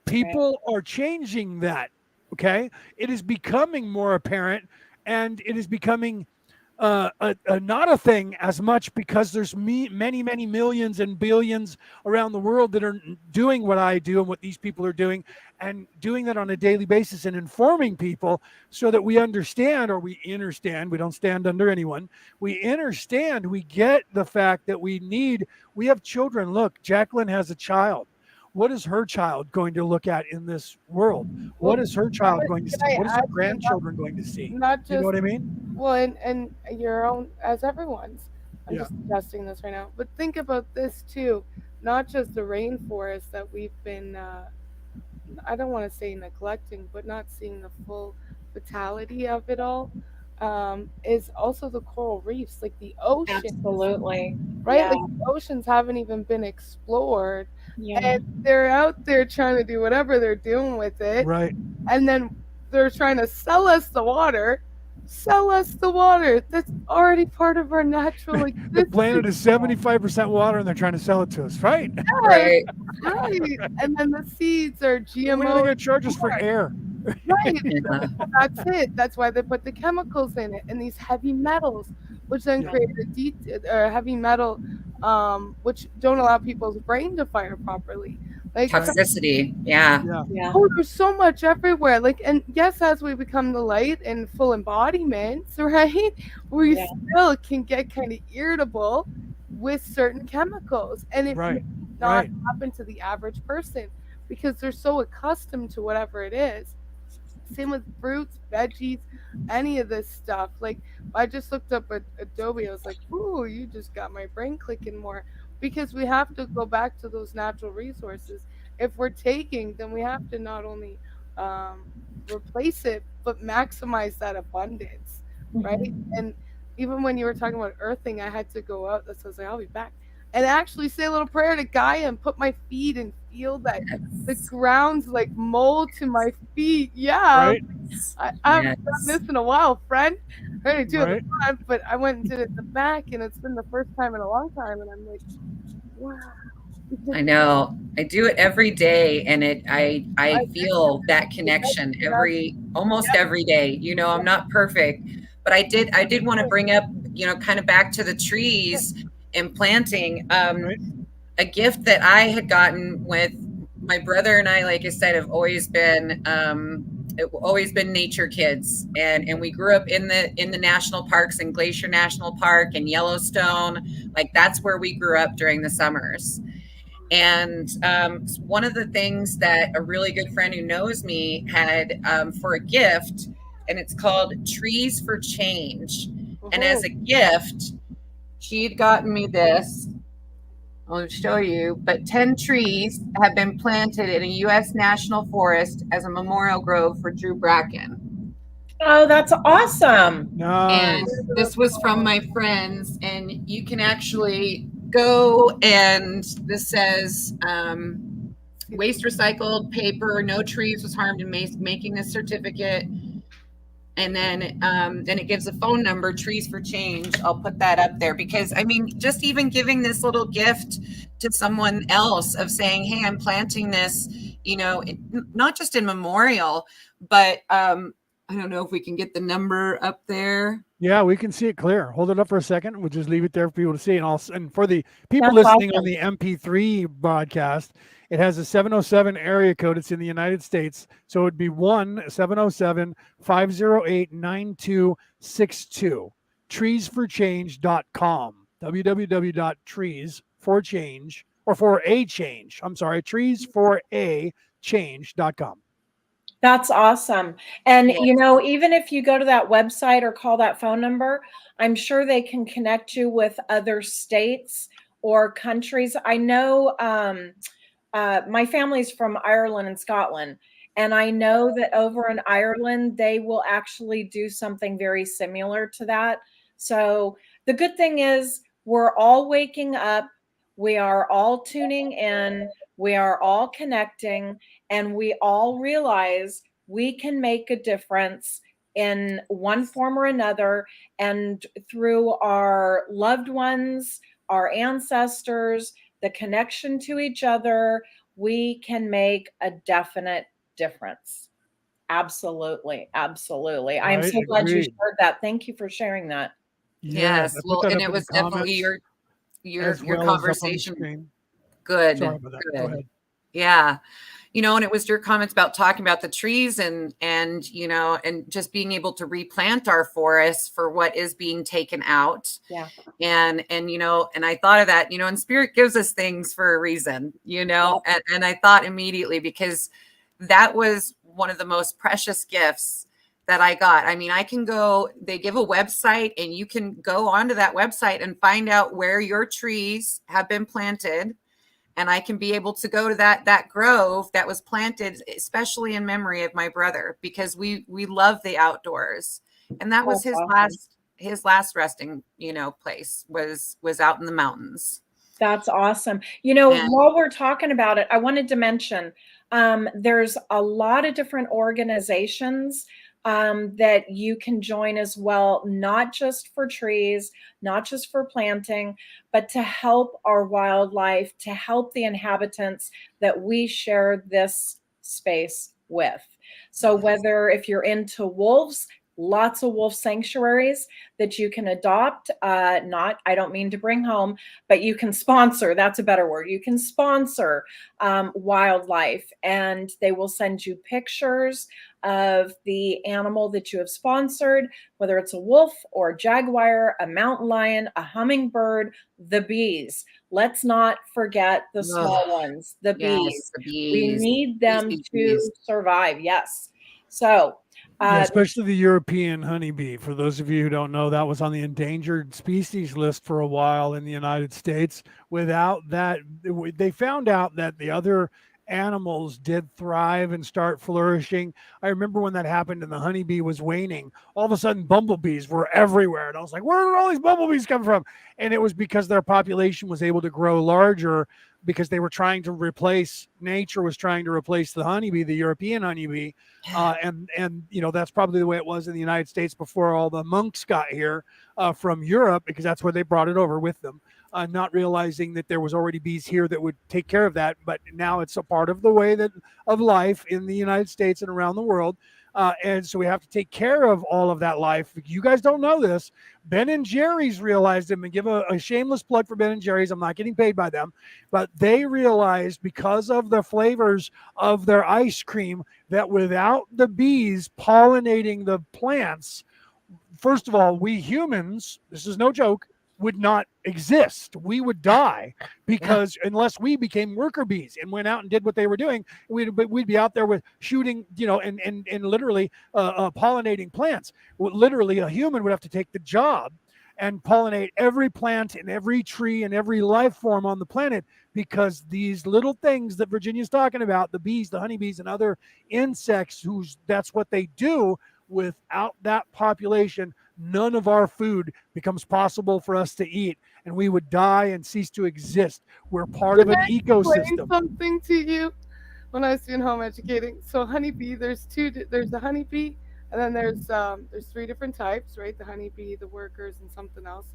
People are changing that. Okay. It is becoming more apparent, and it is becoming not a thing as much because there's many millions and billions around the world that are doing what I do and what these people are doing, and doing that on a daily basis and informing people so that we understand, or we understand, we don't stand under anyone, we understand, we get the fact that we have children. Look, Jacqueline has a child. What is her child going to look at in this world? What is her child going to see? What is her grandchildren going to see? Not You know just what I mean? well, and your own as everyone's. I'm Yeah. just suggesting this right now, but think about this too. Not just the rainforest that we've been, I don't want to say neglecting, but not seeing the full fatality of it all. Is also the coral reefs, like the ocean, Absolutely. right? Yeah. Like the oceans haven't even been explored, Yeah. and they're out there trying to do whatever they're doing with it, Right. and then they're trying to sell us the water. Sell us the water that's already part of our natural existence. The planet is 75% water, and they're trying to sell it to us, right? Right. Right. And then the seeds are When are they GMO. going to charge us for air? Right. Yeah. Well, that's it. That's why they put the chemicals in it and these heavy metals, which then Yeah. create heavy metal, which don't allow people's brain to fire properly. Like, Right. Toxicity. Yeah. Yeah. Yeah. oh, there's so much everywhere. Like, and yes, as we become the light and full embodiments, right, we Yeah. still can get kind of irritable with certain chemicals, and it may Right. not Right. happen to the average person because they're so accustomed to whatever it is. Same with fruits, veggies, any of this stuff. Like, I just looked up at Adobe. I was like, ooh, you just got my brain clicking more. Because we have to go back to those natural resources. If we're taking, then we have to not only um, replace it, but maximize that abundance, right? Mhm. And even when you were talking about earthing, I had to go out. So I was like, I'll be back. And actually say a little prayer to Gaia and put my feet and feel that the Yes. ground's like mold to my feet. Yeah, Right. I haven't done Yes. this in a while, friend. I already do it in Right. the front, but I went and did it in the back, and it's been the first time in a long time, and I'm like, wow. I know. I do it every day, and I I feel that connection almost every day. I'm not perfect, but I did want to bring up, kind of back to the trees and planting. Right. A gift that I had gotten with my brother and I, like I said, have always been nature kids, and we grew up in the national parks, in Glacier National Park and Yellowstone. Like, that's where we grew up during the summers. And one of the things that a really good friend who knows me had, for a gift, and it's called Trees for Change. And as a gift, she had gotten me this. I'll show you. But 10 trees have been planted in a U.S. national forest as a memorial grove for Drew Bracken. Oh, that's awesome. And Nice. this was from my friends, and you can actually go, and this says, waste recycled paper, no trees was harmed in making this certificate. And then it gives a phone number, Trees for Change. I'll put that up there because, I mean, just even giving this little gift to someone else of saying, hey, I'm planting this, not just in memorial, but I don't know if we can get the number up there. Yeah, we can see it clear. Hold it up for a second. We'll just leave it there for people to see. And for the people That's listening on awesome. the MP3 broadcast, it has a 707 area code. It's in the United States. So it'd be 1-707-508-9262. Treesforchange.com. www.treesforchange or for a change. I'm sorry, treesforachange.com. That's awesome. And, Yes. even if you go to that website or call that phone number, I'm sure they can connect you with other states or countries. I know my family's from Ireland and Scotland, and I know that over in Ireland, they will actually do something very similar to that. So the good thing is we're all waking up, we are all tuning in, we are all connecting, and we all realize we can make a difference in one form or another, and through our loved ones, our ancestors, the connection to each other, we can make a definite difference. Absolutely. Absolutely. I am Right? so glad you Agreed. shared that. Thank you for sharing that. Yes. Yes. I put Well, that and up it in the was definitely comments your as your well as up on the conversation. screen. Good. Sorry about that. Go Good. ahead. Yeah. And it was your comments about talking about the trees and just being able to replant our forests for what is being taken out. Yeah. And I thought of that, and spirit gives us things for a reason, and I thought immediately, because that was one of the most precious gifts that I got. I mean, they give a website, and you can go onto that website and find out where your trees have been planted. And I can be able to go to that grove that was planted, especially in memory of my brother, because we love the outdoors. And that was That's his awesome. last resting, place was out in the mountains. That's awesome. And While we're talking about it, I wanted to mention there's a lot of different organizations that you can join as well, not just for trees, not just for planting, but to help our wildlife, to help the inhabitants that we share this space with. So whether if you're into wolves, lots of wolf sanctuaries that you can adopt. Not, I don't mean to bring home, but you can sponsor. That's a better word. You can sponsor wildlife, and they will send you pictures of the animal that you have sponsored, whether it's a wolf or a jaguar, a mountain lion, a hummingbird, the bees. Let's not forget the Ugh, small ones, the yes, bees. the We bees, need bees, them bees, to bees. survive. Yes. So, Yeah, uh, especially the European honeybee. For those of you who don't know, that was on the endangered species list for a while in the United States. Without that, they found out that the other animals did thrive and start flourishing. I remember when that happened and the honeybee was waning, all of a sudden bumblebees were everywhere. And I was like, where did all these bumblebees come from? And it was because their population was able to grow larger because they were trying to replace, nature was trying to replace the honeybee, the European honeybee, and that's probably the way it was in the United States before all the monks got here from Europe, because that's where they brought it over with them, not realizing that there was already bees here that would take care of that. But now it's a part of the way that of life in the United States and around the world. And so we have to take care of all of that life. You guys don't know this. Ben and Jerry's realized it, and give a shameless plug for Ben and Jerry's. I'm not getting paid by them, but they realized because of the flavors of their ice cream that without the bees pollinating the plants, first of all, we humans, this is no joke, would not exist. We would die Yeah, because unless we became worker bees and went out and did what they were doing, we'd be out there with shooting, and literally pollinating plants. Literally, a human would have to take the job and pollinate every plant and every tree and every life form on the planet, because these little things that Virginia's talking about, the bees, the honeybees, and other insects, who's that's what they do. Without that population, none of our food becomes possible for us to eat, and we would die and cease to exist. We're part of Can an I explain ecosystem, something to you? When I was doing home educating, so honeybee, there's the honeybee, and then there's three different types, right? The honeybee, the workers, and something else.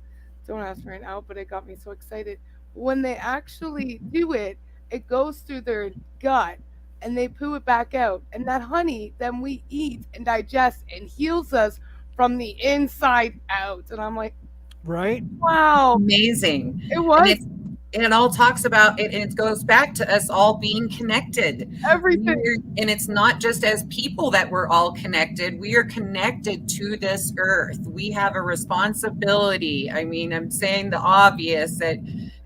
Don't ask me right now, but it got me so excited. When they actually do it, it goes through their gut, and they poo it back out, and that honey then we eat and digest and heals us from the inside out. And I'm like, right? wow, amazing. it And was it all talks about it, and it goes back to us all being connected. everything. And it's not just as people that we're all connected. We are connected to this earth. We have a responsibility. I mean, I'm saying the obvious that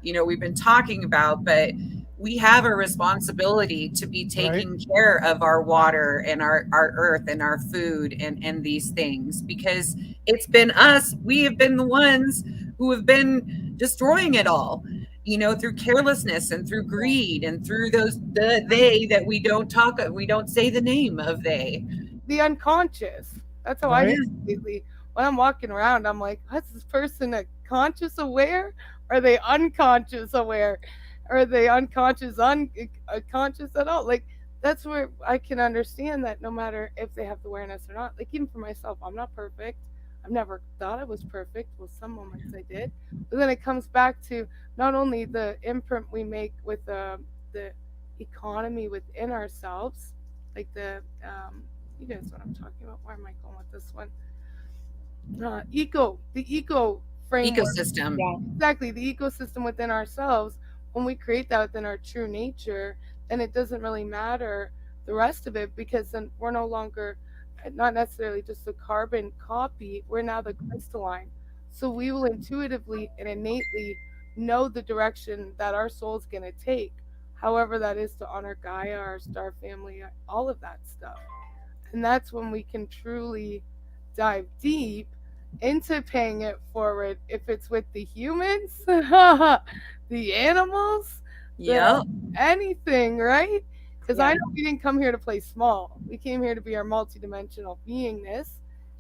we've been talking about, but we have a responsibility to be Right? taking care of our water and our earth and our food and these things, because it's been us. We have been the ones who have been destroying it all, through carelessness and through greed and through the they that we don't say the name of they. The unconscious. That's how I Right? see Yeah. it lately. When I'm walking around, I'm like, "What's this person a conscious aware? Are they unconscious aware? Are they unconscious at all?" Like that's where I can understand that no matter if they have the awareness or not. Like even for myself, I'm not perfect. I've never thought I was perfect. Well, some moments I did, but then it comes back to not only the imprint we make with the economy within ourselves, like you guys know what I'm talking about. Where am I going with this one? The eco framework. Ecosystem. yeah. Exactly, the ecosystem within ourselves. When we create that within our true nature, then it doesn't really matter the rest of it, because then we're no longer not necessarily just a carbon copy. We're now the crystalline. So we will intuitively and innately know the direction that our soul's going to take. However, that is to honor Gaia, our star family, all of that stuff. And that's when we can truly dive deep into paying it forward. If it's with the humans, the animals, the Yep. anything, right? Because I Yeah. know we didn't come here to play small. We came here to be our multidimensional beingness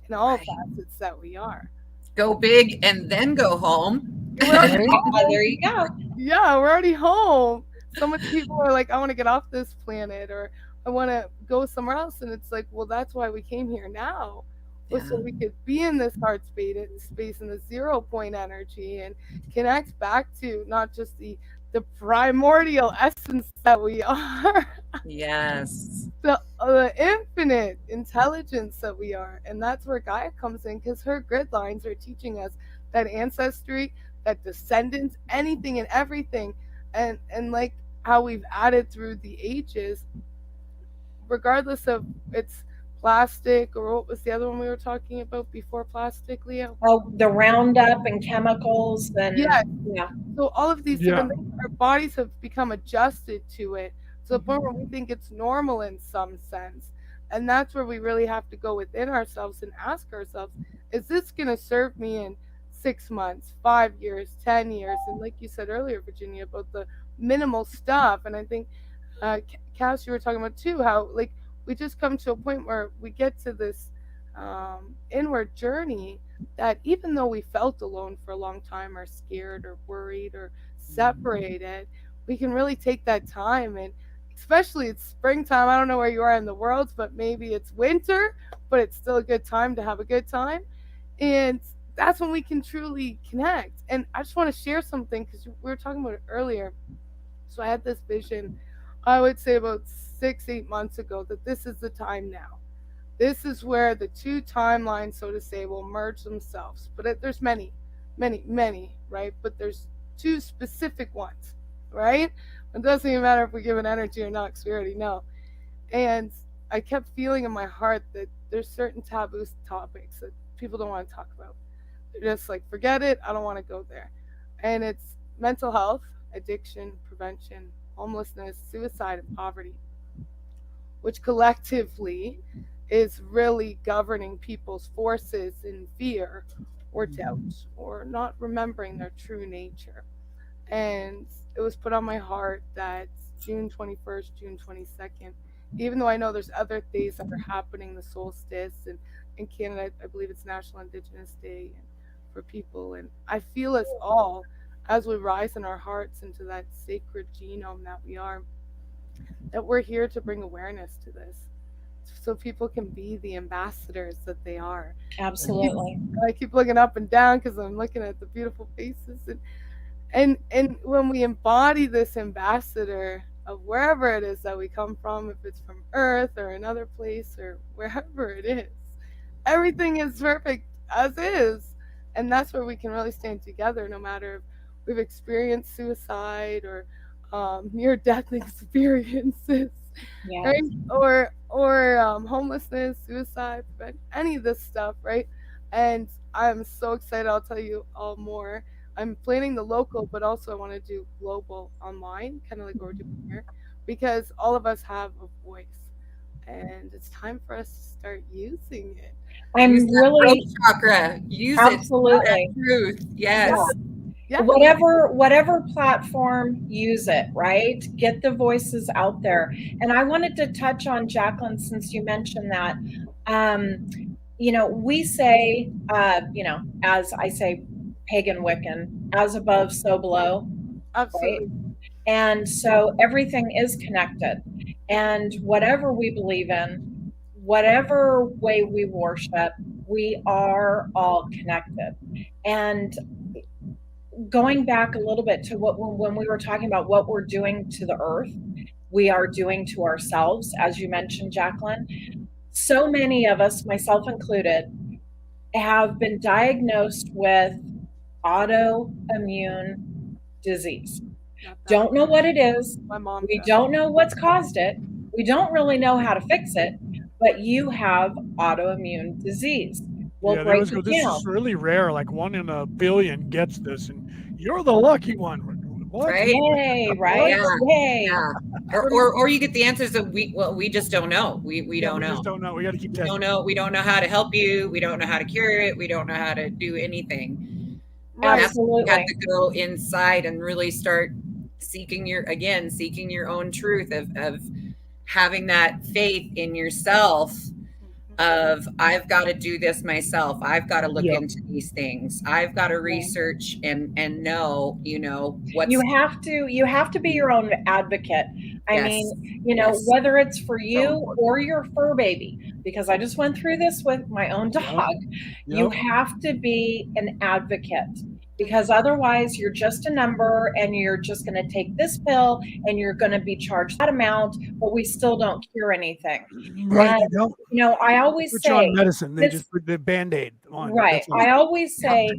in all Right. facets that we are. Go big and then go home. We're already Right? There you go. yeah, we're already home. So many people are like, I want to get off this planet, or I want to go somewhere else. And it's like, well, that's why we came here now, was Yeah. so we could be in this heart space in the 0 point energy and connect back to not just the the primordial essence that we are, Yes. the infinite intelligence that we are. And that's where Gaia comes in, because her grid lines are teaching us that ancestry, that descendants, anything and everything. And like how we've added through the ages, regardless of it's plastic, or what was the other one we were talking about before plastic, Leo? Oh, the Roundup and chemicals Yeah. and yeah. So all of these Yeah. different things, our bodies have become adjusted to it to the point where we think it's normal in some sense. And that's where we really have to go within ourselves and ask ourselves, is this going to serve me in 6 months, 5 years, 10 years? And like you said earlier, Virginia, about the minimal stuff. And I think, Cass, you were talking about too, how like we just come to a point where we get to this inward journey, that even though we felt alone for a long time, or scared or worried or separated, we can really take that time. And especially it's springtime. I don't know where you are in the world, but maybe it's winter, but it's still a good time to have a good time. And that's when we can truly connect. And I just want to share something, because we were talking about it earlier. So I had this vision, I would say about 6, 8 months ago, that this is the time now. This is where the two timelines, so to say, will merge themselves. But there's many, many, many, right? But there's two specific ones, right? It doesn't even matter if we give it energy or not, because we already know. And I kept feeling in my heart that there's certain taboo topics that people don't want to talk about. They're just like, forget it, I don't want to go there. And it's mental health, addiction, prevention, homelessness, suicide, and poverty, which collectively is really governing people's forces in fear or doubt, or not remembering their true nature. And it was put on my heart that June 21st, June 22nd, even though I know there's other days that are happening, the solstice, and in Canada, I believe it's National Indigenous Day for people. And I feel us all, as we rise in our hearts into that sacred genome that we are, that we're here to bring awareness to this, so people can be the ambassadors that they are. Absolutely. I keep looking up and down because I'm looking at the beautiful faces, and when we embody this ambassador of wherever it is that we come from, if it's from Earth or another place or wherever it is, everything is perfect as is. And that's where we can really stand together, no matter if we've experienced suicide or near death experiences, Yeah. right? Or homelessness, suicide, any of this stuff, right? And I'm so excited. I'll tell you all more. I'm planning the local, but also I want to do global online, kind of like what we're doing here, because all of us have a voice, and it's time for us to start using it. I'm Use that really throat chakra. Use it. absolutely. That truth. Yes. Yeah. Whatever platform, use it, right? Get the voices out there. And I wanted to touch on, Jacqueline, since you mentioned that. We say, as I say, pagan Wiccan, as above, so below, right? Absolutely. And so everything is connected. And whatever we believe in, whatever way we worship, we are all connected. And going back a little bit to when we were talking about what we're doing to the earth, we are doing to ourselves, as you mentioned, Jacqueline. So many of us, myself included, have been diagnosed with autoimmune disease. Don't know what it is. My mom. We don't know what's caused it. We don't really know how to fix it, but you have autoimmune disease. We'll break it this down. is really rare. Like 1 in a billion gets this, and you're the lucky one. What? Right? Yay, right? Yeah. Yay. Yeah. Or you get the answers that we just don't know. We don't know. We just don't know. We got to keep We testing. don't know. We don't know how to help you. We don't know how to cure it. We don't know how to do anything. Right. Absolutely. You have to go inside and really start seeking your own truth of having that faith in yourself, of I've got to do this myself. I've got to look into these things. I've got to research and know, what's you have to be your own advocate. I mean, whether it's for you or your fur baby, because I just went through this with my own dog. You have to be an advocate because otherwise you're just a number and you're just going to take this pill and you're going to be charged that amount, but we still don't cure anything. Right. And, They don't I always put you on say, medicine. They this, just put the Band-Aid on. right. That's all. I always say,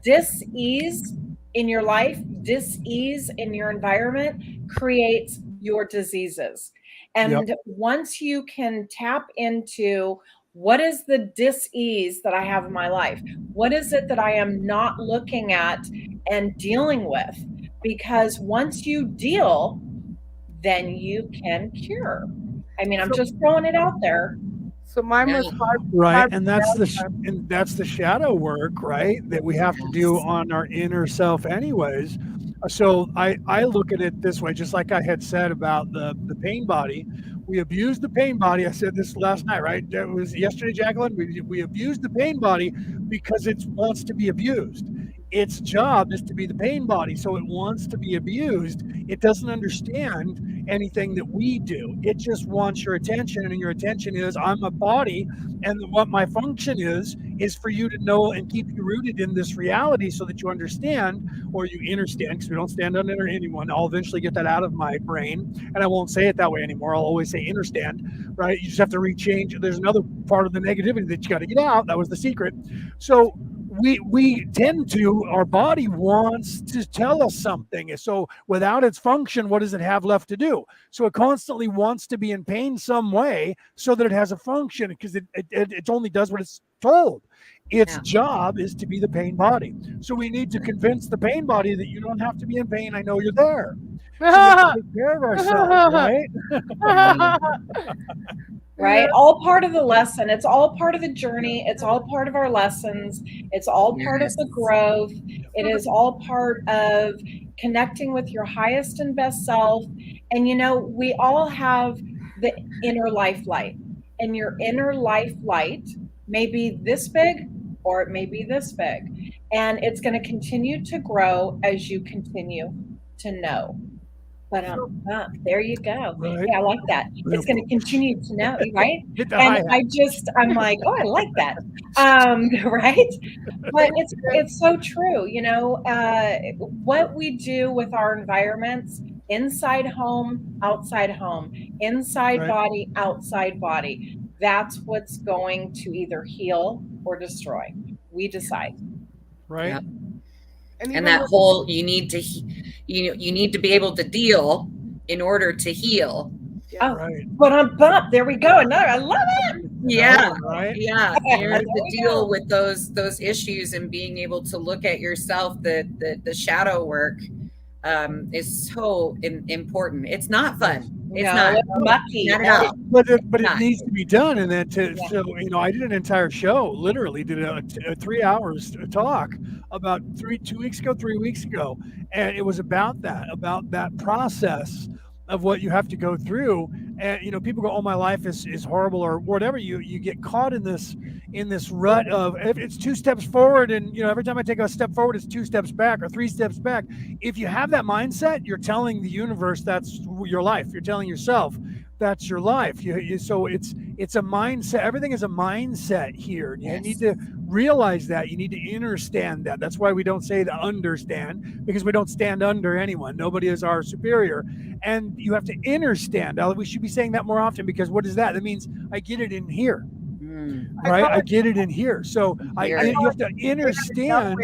dis-ease in your life, dis-ease in your environment creates your diseases. And once you can tap into what is the dis-ease that I have in my life, what is it that I am not looking at and dealing with? Because once you deal, then you can cure. I mean, I'm just throwing it out there. So mine was hard. Right, and that's the shadow work, right, that we have to do on our inner self anyways. So I look at it this way, just like I had said about the pain body. We abuse the pain body. I said this last night, right? It was yesterday, Jacqueline. We abuse the pain body because it wants to be abused. Its job is to be the pain body, so it wants to be abused. It doesn't understand anything that we do. It just wants your attention, and your attention is, I'm a body, and what my function is for you to know and keep you rooted in this reality so that you understand, or you understand, because we don't stand under anyone. I'll eventually get that out of my brain, and I won't say it that way anymore. I'll always say understand, right? You just have to rechange. There's another part of the negativity that you got to get out. That was the secret. So we tend to, our body wants to tell us something. So without its function, what does it have left to do? So it constantly wants to be in pain some way so that it has a function, because it only does what it's told. Its job is to be the pain body. So we need to convince the pain body that you don't have to be in pain. I know you're there. So we have to take care of ourselves, right? Right? All part of the lesson. It's all part of the journey. It's all part of our lessons. It's all part of the growth. It is all part of connecting with your highest and best self. And we all have the inner life light. And your inner life light may be this big or it may be this big. And it's going to continue to grow as you continue to know. But there you go. Right. Yeah, I like that. It's going to continue to know, right? And I'm like, oh, I like that. Right? But it's so true. What we do with our environments, inside home, outside home, inside body, outside body, that's what's going to either heal or destroy. We decide. Right. Yep. And that whole, you need to be able to deal in order to heal. Oh, right. But I'm bumped. There we go. Another. I love it. Yeah. Right. Yeah. You have to deal with those issues, and being able to look at yourself. The shadow work is so important. It's not fun. It's not mucky. Not at all. But it needs to be done, and that so I did an entire show. Literally did a 3 hours talk about 3 weeks ago, and it was about that process of what you have to go through. And people go, oh, my life is horrible, or whatever. You get caught in this rut of, if it's 2 steps forward, and every time I take a step forward, it's 2 steps back or 3 steps back. If you have that mindset, you're telling the universe that's your life. You're telling yourself that's your life. So it's a mindset. Everything is a mindset here. You need to realize that. You need to understand that. That's why we don't say to understand, because we don't stand under anyone. Nobody is our superior. And you have to understand. We should be saying that more often, because what is that? That means I get it in here. Right? I get it in here. So you have to understand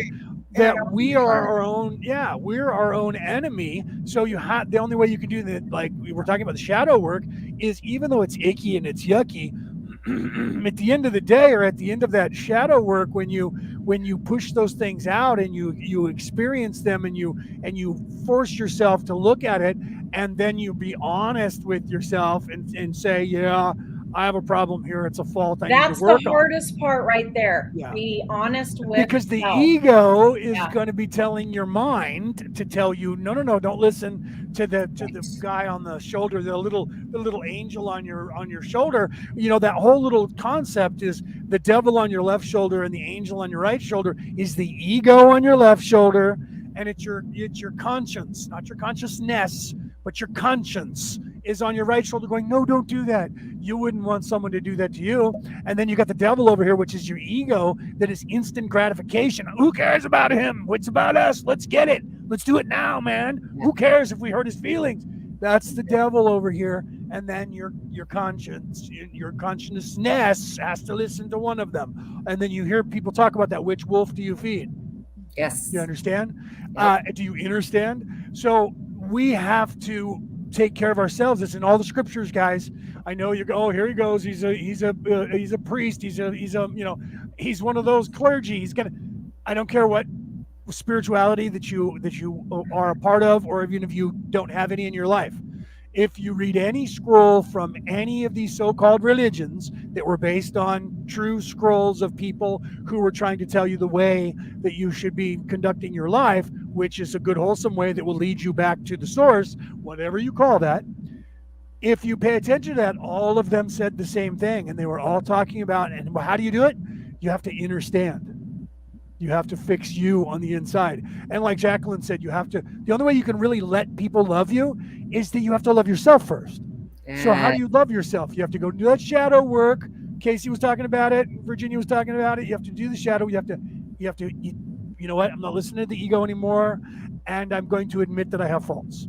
that we are our own. Yeah, we're our own enemy. So the only way you can do that, like we were talking about the shadow work, is even though it's icky and it's yucky, at the end of the day, or at the end of that shadow work, when you push those things out and you experience them, and you force yourself to look at it, and then you be honest with yourself and say, yeah, I have a problem here. It's a fault. That's the hardest part right there. Yeah. Be honest with because the ego is going to be telling your mind to tell you, no, don't listen to the guy on the shoulder, the little angel on your shoulder. That whole little concept is the devil on your left shoulder and the angel on your right shoulder is the ego on your left shoulder, and it's your conscience, not your consciousness, but your conscience is on your right shoulder going, no, don't do that. You wouldn't want someone to do that to you. And then you got the devil over here, which is your ego, that is instant gratification. Who cares about him? What's about us? Let's get it. Let's do it now, man. Who cares if we hurt his feelings? That's the devil over here. And then your conscience, your consciousness has to listen to one of them. And then you hear people talk about that. Which wolf do you feed? Yes. You understand? Yep. Do you understand? So we have to take care of ourselves. It's in all the scriptures, guys. I know you go, oh, here he goes. He's a priest. He's one of those clergy. I don't care what spirituality that you are a part of, or even if you don't have any in your life. If you read any scroll from any of these so-called religions that were based on true scrolls of people who were trying to tell you the way that you should be conducting your life, which is a good, wholesome way that will lead you back to the source, whatever you call that, if you pay attention to that, all of them said the same thing, and they were all talking about, and how do you do it? You have to understand. You have to fix you on the inside. And like Jacqueline said, the only way you can really let people love you is that you have to love yourself first. So how do you love yourself? You have to go do that shadow work. Casey was talking about it. Virginia was talking about it. You have to do the shadow. You know what? I'm not listening to the ego anymore. And I'm going to admit that I have faults.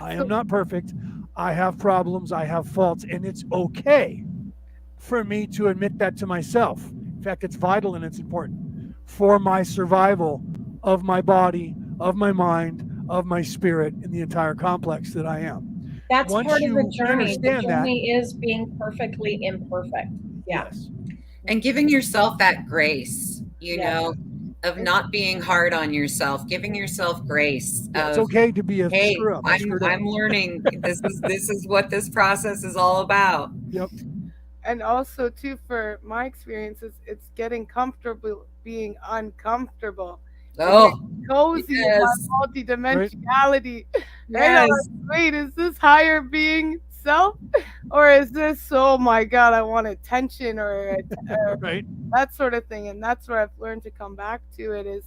I am not perfect. I have problems. I have faults. And it's okay for me to admit that to myself. In fact, it's vital and it's important for my survival of my body, of my mind, of my spirit, and the entire complex that I am. That's Once part of the you journey. The understand journey is being perfectly imperfect. Yeah. Yes. And giving yourself that grace, you Yes. know, of not being hard on yourself, giving yourself grace. Yeah, it's of, okay to be a hey, screw up. I'm learning. This is what this process is all about. Yep. And also too, for my experiences, it's getting comfortable being uncomfortable. Oh, Cozy yes. in my multidimensionality. Yes. Wait, is this higher being self, or is this, oh my god, I want attention, or Right. that sort of thing? And that's where I've learned to come back to it, is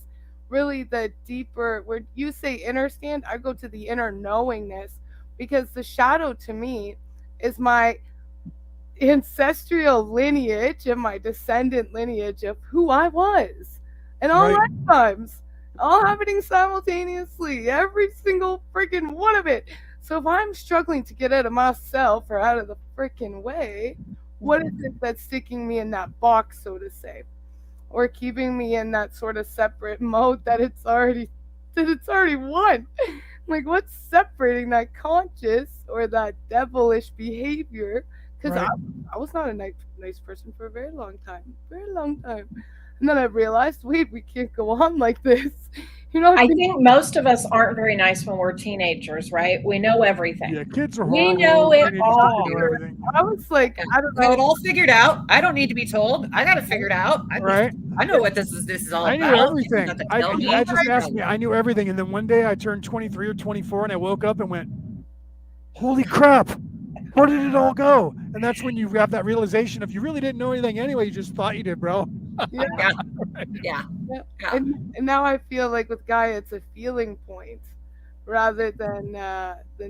really the deeper, where you say inner stand, I go to the inner knowingness, because the shadow to me is my ancestral lineage and my descendant lineage of who I was in all Right. lifetimes, all happening simultaneously, every single freaking one of it. So if I'm struggling to get out of myself or out of the freaking way, what is it that's sticking me in that box, so to say, or keeping me in that sort of separate mode that it's already won? Like, what's separating that conscious or that devilish behavior? Because Right. I was not a nice person for a very long time. And then I realized, wait, we can't go on like this. You know, I think most of us aren't very nice when we're teenagers, right? We know everything. Yeah, kids are We horrible. know it Teenagers don't all. know everything. I was like, I don't I got it know. all figured out. I don't need to be told. I got it figured out. Right. I know what this is all I knew about. everything. You don't have to I tell me. just asked me. I knew everything, and then one day I turned 23 or 24, and I woke up and went, "Holy crap! Where did it all go?" And that's when you have that realization of you really didn't know anything anyway. You just thought you did, bro. Yeah. Yeah. And now I feel like with Gaia, it's a feeling point rather than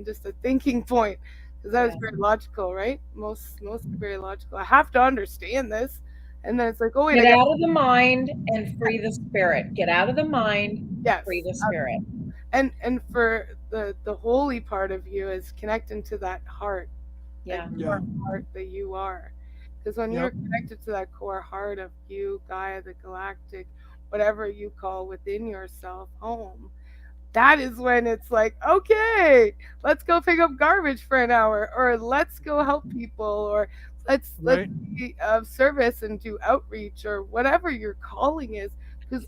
just a thinking point, because that is very logical, right? Most are very logical. I have to understand this, and then it's like, oh wait, Get out of the mind and free the spirit. Get out of the mind, yes. free the spirit. And for the holy part of you is connecting to that heart, Yeah. that core heart that you are. Because when you're connected to that core heart of you, Gaia, the galactic, whatever you call within yourself home, that is when it's like, okay, let's go pick up garbage for an hour, or let's go help people, or let's be of service and do outreach, or whatever your calling is.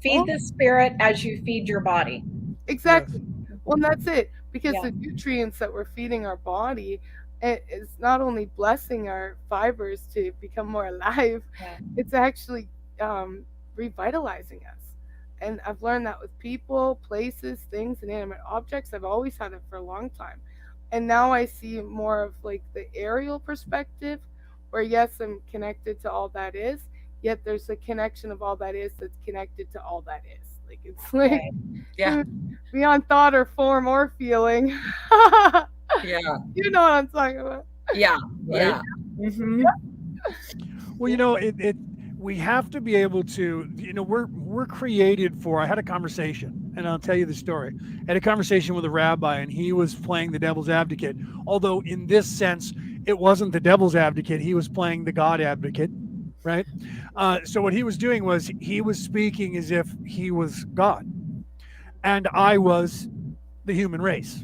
Feed the spirit as you feed your body. Exactly. Well, and that's it. Because Yeah. the nutrients that we're feeding our body, it is not only blessing our fibers to become more alive, Yeah. it's actually revitalizing us. And I've learned that with people, places, things, inanimate objects. I've always had it for a long time. And now I see more of like the aerial perspective, where yes, I'm connected to all that is, yet there's a connection of all that is that's connected to all that is. Like, it's like Right. Yeah. beyond thought or form or feeling. Yeah. You know what I'm talking about. Yeah. Right? Yeah. Hmm. Well, we have to be able to, we're created for. I had a conversation, and I'll tell you the story. I had a conversation with a rabbi, and he was playing the devil's advocate. Although in this sense, it wasn't the devil's advocate; he was playing the God advocate, right? So what he was doing was he was speaking as if he was God, and I was the human race,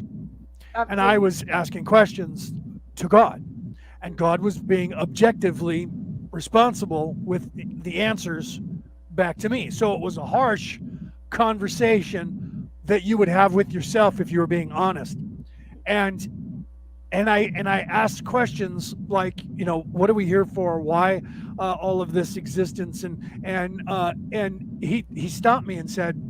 and I Absolutely. was asking questions to God, and God was being objectively responsible with the answers back to me. So it was a harsh conversation that you would have with yourself if you were being honest. And and I asked questions like, what are we here for? Why all of this existence? And he stopped me and said,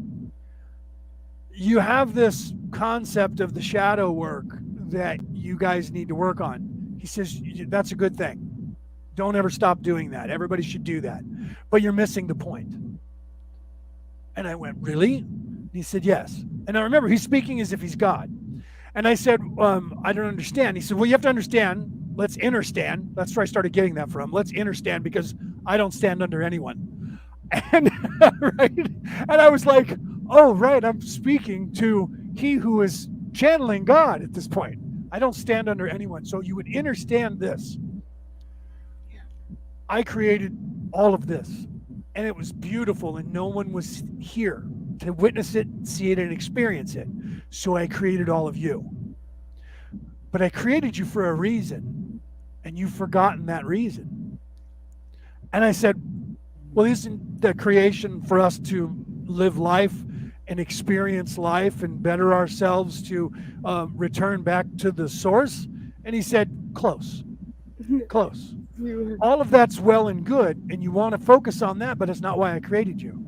you have this concept of the shadow work that you guys need to work on. He says, that's a good thing. Don't ever stop doing that. Everybody should do that. But you're missing the point. And I went, really? And he said, yes. And I remember he's speaking as if he's God. And I said, I don't understand. He said, well, you have to understand. Let's understand. That's where I started getting that from. Let's understand because I don't stand under anyone. And right. And I was like, oh, right. I'm speaking to he who is channeling God at this point. I don't stand under anyone. So you would understand this. I created all of this, and it was beautiful, and no one was here to witness it, see it, and experience it. So I created all of you. But I created you for a reason, and you've forgotten that reason. And I said, well, isn't the creation for us to live life and experience life and better ourselves to return back to the source? And he said, close, close. All of that's well and good, and you want to focus on that, but it's not why I created you.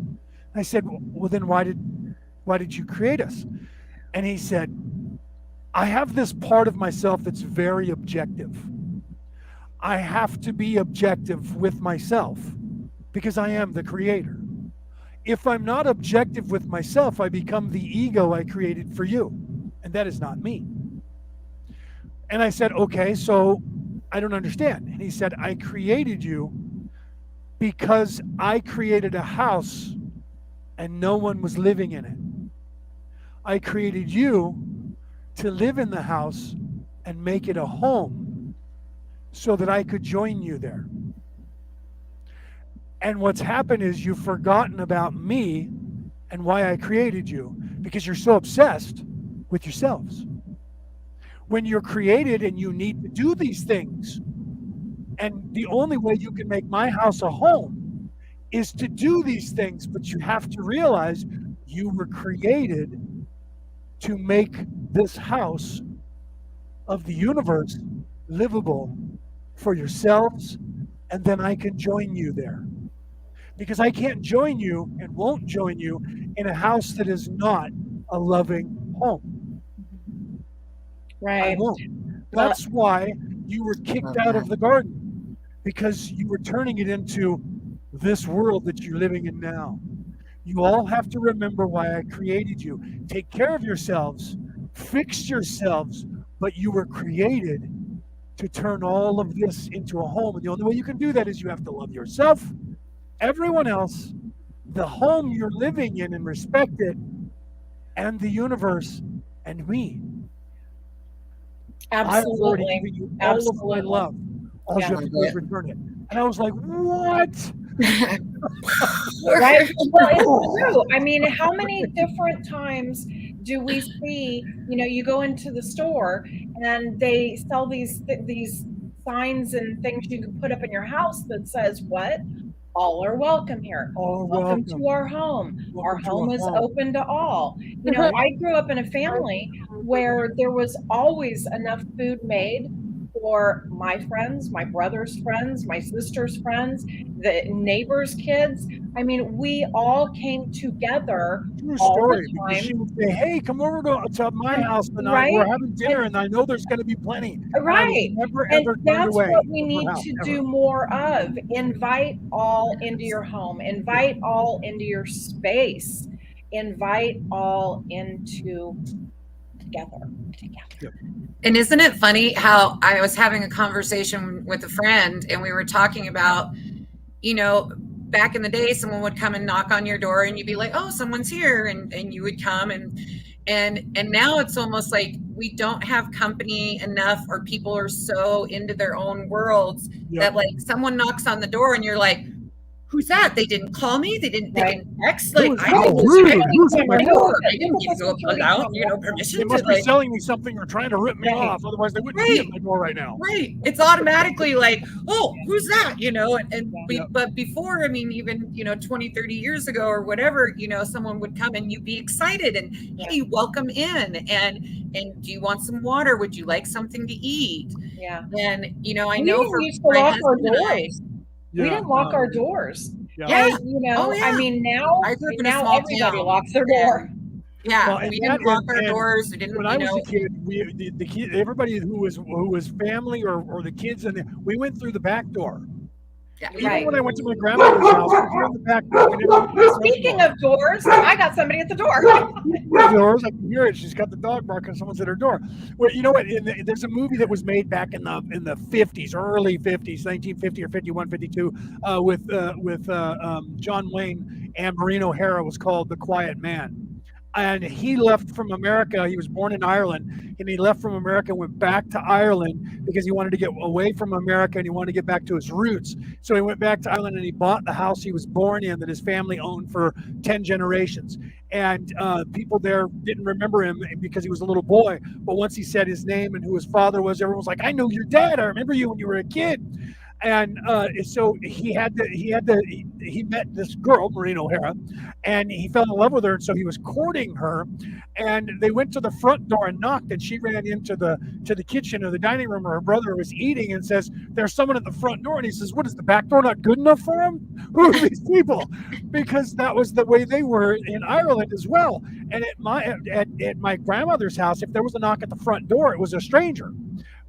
I said, well, then why did you create us? And he said, I have this part of myself that's very objective. I have to be objective with myself because I am the creator. If I'm not objective with myself, I become the ego I created for you, and that is not me. And I said, okay, so I don't understand. And he said, I created you because I created a house and no one was living in it. I created you to live in the house and make it a home so that I could join you there. And what's happened is you've forgotten about me and why I created you because you're so obsessed with yourselves. When you're created and you need to do these things, and the only way you can make my house a home is to do these things, but you have to realize you were created to make this house of the universe livable for yourselves, and then I can join you there. Because I can't join you and won't join you in a house that is not a loving home. I Right. won't. Well, That's why you were kicked out of the garden, because you were turning it into this world that you're living in now. You all have to remember why I created you. Take care of yourselves, fix yourselves, but you were created to turn all of this into a home. And the only way you can do that is you have to love yourself, everyone else, the home you're living in, and respect it, and the universe, and me. I've already absolutely. given you all of my Absolutely. love. All Yeah. you have to do is return it. And I was like, what? Right. Well, it's true. I mean, how many different times do we see, you go into the store and they sell these signs and things you can put up in your house that says what? All are welcome here. Oh, Welcome to welcome. our home. Our Welcome to home our is home. open to all. I grew up in a family where there was always enough food made for my friends, my brother's friends, my sister's friends, the neighbors' kids. I mean, we all came together True all the story, because time, she would say, hey, come over to my house tonight. right? We're having dinner, and I know there's going to be plenty. And I was Right. never, And ever turned that's away what we from her need house, to ever. do more of. Invite all into your home, invite all into your space, invite all into together. And isn't it funny how I was having a conversation with a friend and we were talking about, back in the day, someone would come and knock on your door and you'd be like, oh, someone's here. And you would come and now it's almost like we don't have company enough, or people are so into their own worlds that like someone knocks on the door and you're like, who's that? They didn't call me. They didn't text. Like, I didn't at my door. I didn't give you allowed, permission. They must be selling me something or trying to rip me off. Otherwise, they wouldn't be at my door right now. Right. It's automatically like, oh, who's that? But before, I mean, even, 20, 30 years ago or whatever, someone would come and you'd be excited and, hey, welcome in. And do you want some water? Would you like something to eat? Yeah. And, I know for my husband and I, we didn't lock our doors. Yeah. I mean, now everybody locks their door. Yeah, we didn't lock our doors. We didn't. When I was a kid, the kid, everybody who was family or the kids, we went through the back door. Yeah, Even when I went to my grandmother's house, we were in the back door. Speaking of doors, I got somebody at the door. Doors, I can hear it. She's got the dog barking. Someone's at her door. Well, you know what? There's a movie that was made back in the 50s, early 50s, 1950 or 51, 52, with John Wayne and Maureen O'Hara. Was called The Quiet Man. And he left from America. He was born in Ireland, and he left from America and went back to Ireland because he wanted to get away from America and he wanted to get back to his roots. So he went back to Ireland and he bought the house he was born in that his family owned for 10 generations. And people there didn't remember him because he was a little boy. But once he said his name and who his father was, everyone was like, I know your dad. I remember you when you were a kid. And so he met this girl, Maureen O'Hara, and he fell in love with her. And so he was courting her, and they went to the front door and knocked, and she ran into the kitchen or the dining room where her brother was eating and says, there's someone at the front door. And he says, what, is the back door not good enough for him? Who are these people? Because that was the way they were in Ireland as well. And at my grandmother's house, if there was a knock at the front door, it was a stranger.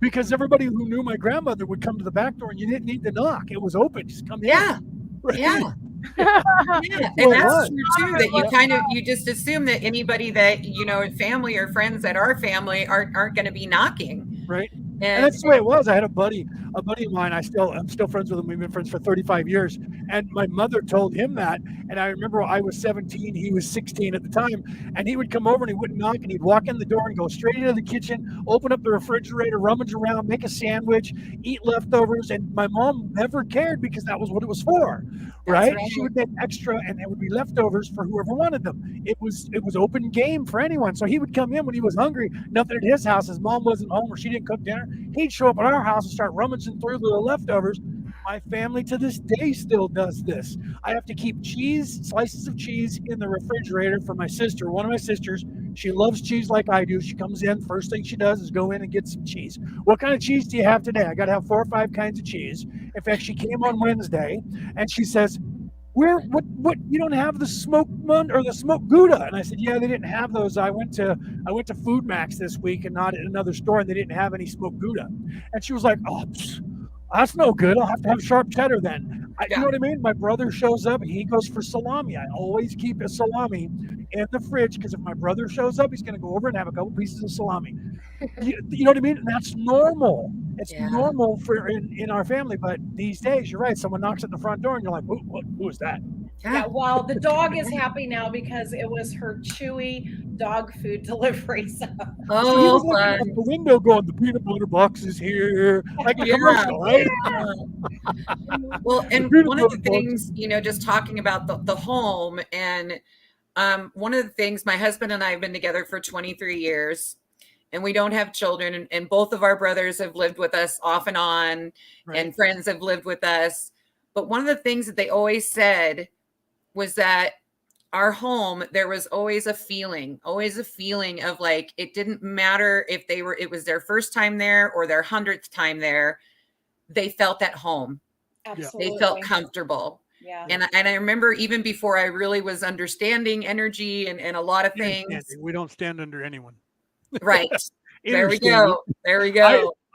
Because everybody who knew my grandmother would come to the back door and you didn't need to knock. It was open. Just come in. Right? Yeah. And that's true too, that you just assume that anybody that, family or friends that are family aren't going to be knocking. Right. And that's the way it was. I had a buddy of mine. I'm still friends with him. We've been friends for 35 years. And my mother told him that. And I remember I was 17, he was 16 at the time. And he would come over and he wouldn't knock, and he'd walk in the door and go straight into the kitchen, open up the refrigerator, rummage around, make a sandwich, eat leftovers. And my mom never cared because that was what it was for. Right? She would make extra, and it would be leftovers for whoever wanted them. It was open game for anyone. So he would come in when he was hungry, nothing at his house. His mom wasn't home or she didn't cook dinner. He'd show up at our house and start rummaging through the leftovers. My family to this day still does this. I have to keep slices of cheese in the refrigerator for my sister. One of my sisters, she loves cheese like I do. She comes in, first thing she does is go in and get some cheese. What kind of cheese do you have today? I got to have 4 or 5 kinds of cheese. In fact, she came on Wednesday and she says, what you don't have the smoked Mund or the smoked Gouda? And I said, yeah, they didn't have those. I went to Food Max this week and not at another store, and they didn't have any smoked Gouda. And she was like, oh, that's no good. I'll have to have sharp cheddar then. You know what I mean? My brother shows up and he goes for salami. I always keep a salami in the fridge because if my brother shows up, he's going to go over and have a couple pieces of salami. You know what I mean? And that's normal. It's normal for in our family. But these days, you're right. Someone knocks at the front door and you're like, who is that? Yeah, well, the dog is happy now because it was her Chewy dog food delivery. So. Oh, so out the window going, the peanut butter box is here. Like a commercial, right? Well, and one of the things, just talking about the home, and one of the things, my husband and I have been together for 23 years. And we don't have children, and both of our brothers have lived with us off and on, and friends have lived with us. But one of the things that they always said was that our home, there was always a feeling of like, it didn't matter if it was their first time there or their 100th time there, they felt at home. Absolutely. They felt comfortable. Yeah. And I remember even before I really was understanding energy and a lot of things. We don't stand under anyone. Right. There we go.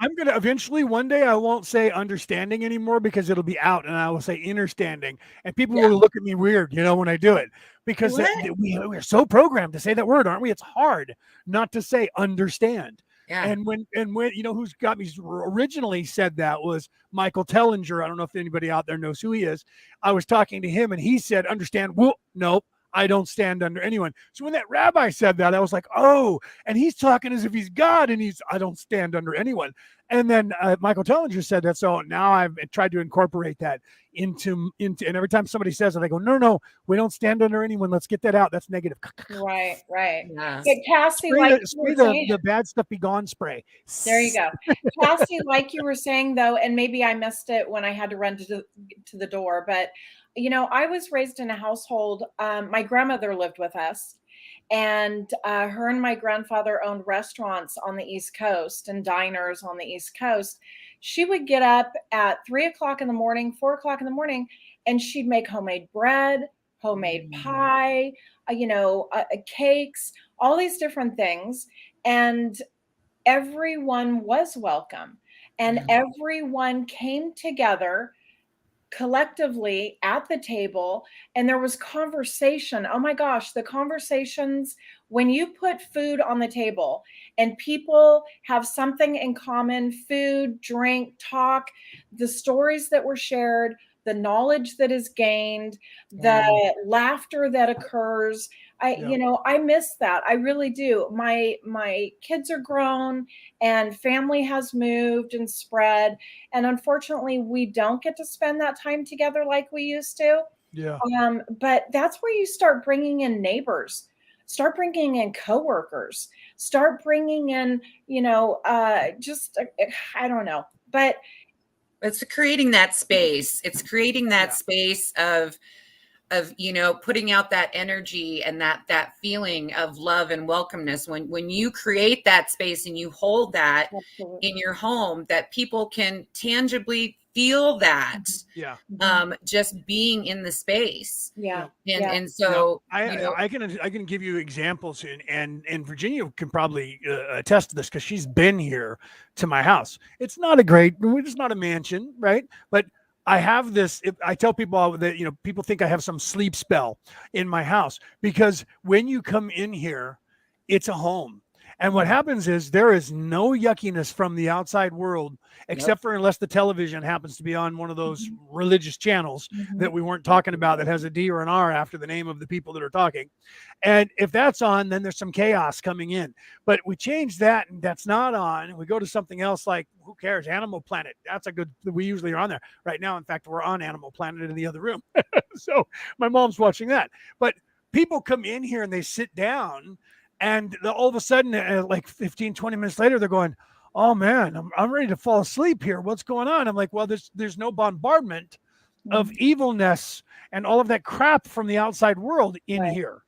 I'm gonna eventually one day I won't say understanding anymore because it'll be out, and I will say understanding, and people Yeah. will look at me weird, when I do it, because What? we're so programmed to say that word, aren't we? It's hard not to say understand. Yeah. And when who's got me originally said that was Michael Tellinger. I don't know if anybody out there knows who he is. I was talking to him, and he said, "Understand?" Well, nope. I don't stand under anyone. So when that rabbi said that, I was like, oh, and he's talking as if he's God, and I don't stand under anyone. And then Michael Tellinger said that. So now I've tried to incorporate that into, and every time somebody says it, I go, no, we don't stand under anyone. Let's get that out. That's negative. Right. Yeah. But Cassie, like you were saying, The bad stuff be gone spray. there you go. Cassie, like you were saying though, and maybe I missed it when I had to run to the door, but I was raised in a household. My grandmother lived with us, and her and my grandfather owned restaurants on the East Coast and diners on the East Coast. She would get up at 3 o'clock in the morning, 4 o'clock in the morning, and she'd make homemade bread, homemade pie, cakes, all these different things. And everyone was welcome, and everyone came together collectively at the table, and there was conversation. Oh my gosh, the conversations when you put food on the table and people have something in common, food, drink, talk, the stories that were shared, the knowledge that is gained, the laughter that occurs. I miss that. I really do. My kids are grown and family has moved and spread, and unfortunately we don't get to spend that time together like we used to. Yeah. But that's where you start bringing in neighbors, start bringing in coworkers, start bringing in, I don't know, but it's creating that space. It's creating that space of putting out that energy and that feeling of love and welcomeness. When you create that space and you hold that in your home, that people can tangibly feel that. Yeah. Just being in the space. Yeah. And so I can give you examples, and Virginia can probably attest to this because she's been here to my house. It's not a mansion, right? But I have this. I tell people that people think I have some sleep spell in my house, because when you come in here, it's a home. And what happens is there is no yuckiness from the outside world, except for unless the television happens to be on one of those religious channels that we weren't talking about that has a D or an R after the name of the people that are talking. And if that's on, then there's some chaos coming in. But we change that, and that's not on, and we go to something else like, who cares? Animal Planet. That's we usually are on there. Right now, in fact, we're on Animal Planet in the other room. So my mom's watching that. But people come in here and they sit down, and all of a sudden, like 15, 20 minutes later, they're going, oh man, I'm ready to fall asleep here. What's going on? I'm like, well, there's no bombardment of evilness and all of that crap from the outside world in here.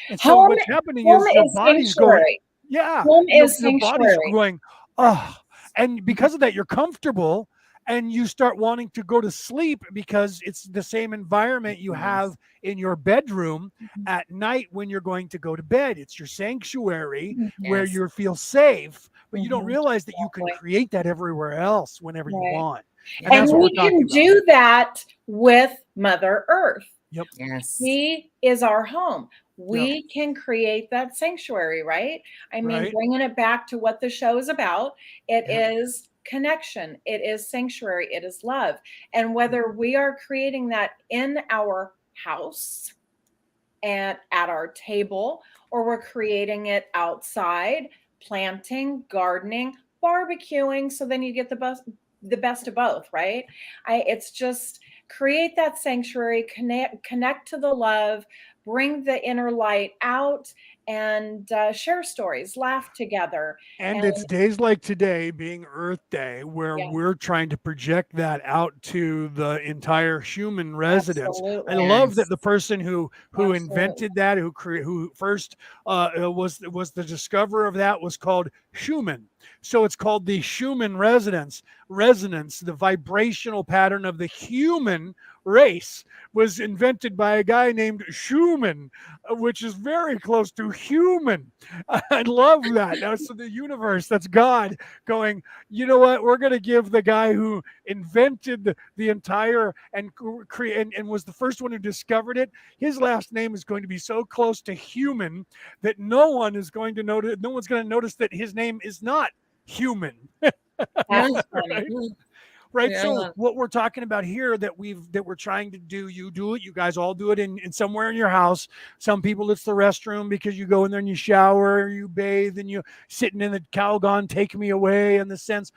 And so what's happening is the body's going, the body's going, oh, and because of that, you're comfortable, and you start wanting to go to sleep because it's the same environment you have in your bedroom at night when you're going to go to bed. It's your sanctuary where you feel safe, but you don't realize that you can create that everywhere else whenever you want. And that's what we can do that with Mother Earth. Yep. Yes. She is our home. We can create that sanctuary, right? I mean, bringing it back to what the show is about, it is connection, it is sanctuary, it is love. And whether we are creating that in our house and at our table, or we're creating it outside, planting, gardening, barbecuing, so then you get the best of both, right? It's just create that sanctuary, connect to the love, bring the inner light out, and share stories, laugh together. And it's days like today, being Earth Day, where we're trying to project that out to the entire human residence. Absolutely. I love that the person who invented that, who first was the discoverer of that, was called Schumann. So it's called the Schumann resonance. The vibrational pattern of the human race was invented by a guy named Schumann, which is very close to human. I love that. Now, so the universe, that's God going, you know what? We're going to give the guy who invented the entire and was the first one who discovered it. His last name is going to be so close to human that no one is going to notice. No one's going to notice that his name is not human. That's funny. Right? Right. Yeah. So what we're talking about here that we're trying to do, you do it, you guys all do it in somewhere in your house. Some people it's the restroom because you go in there and you shower, you bathe, and you sitting in the Calgon, take me away in the sense.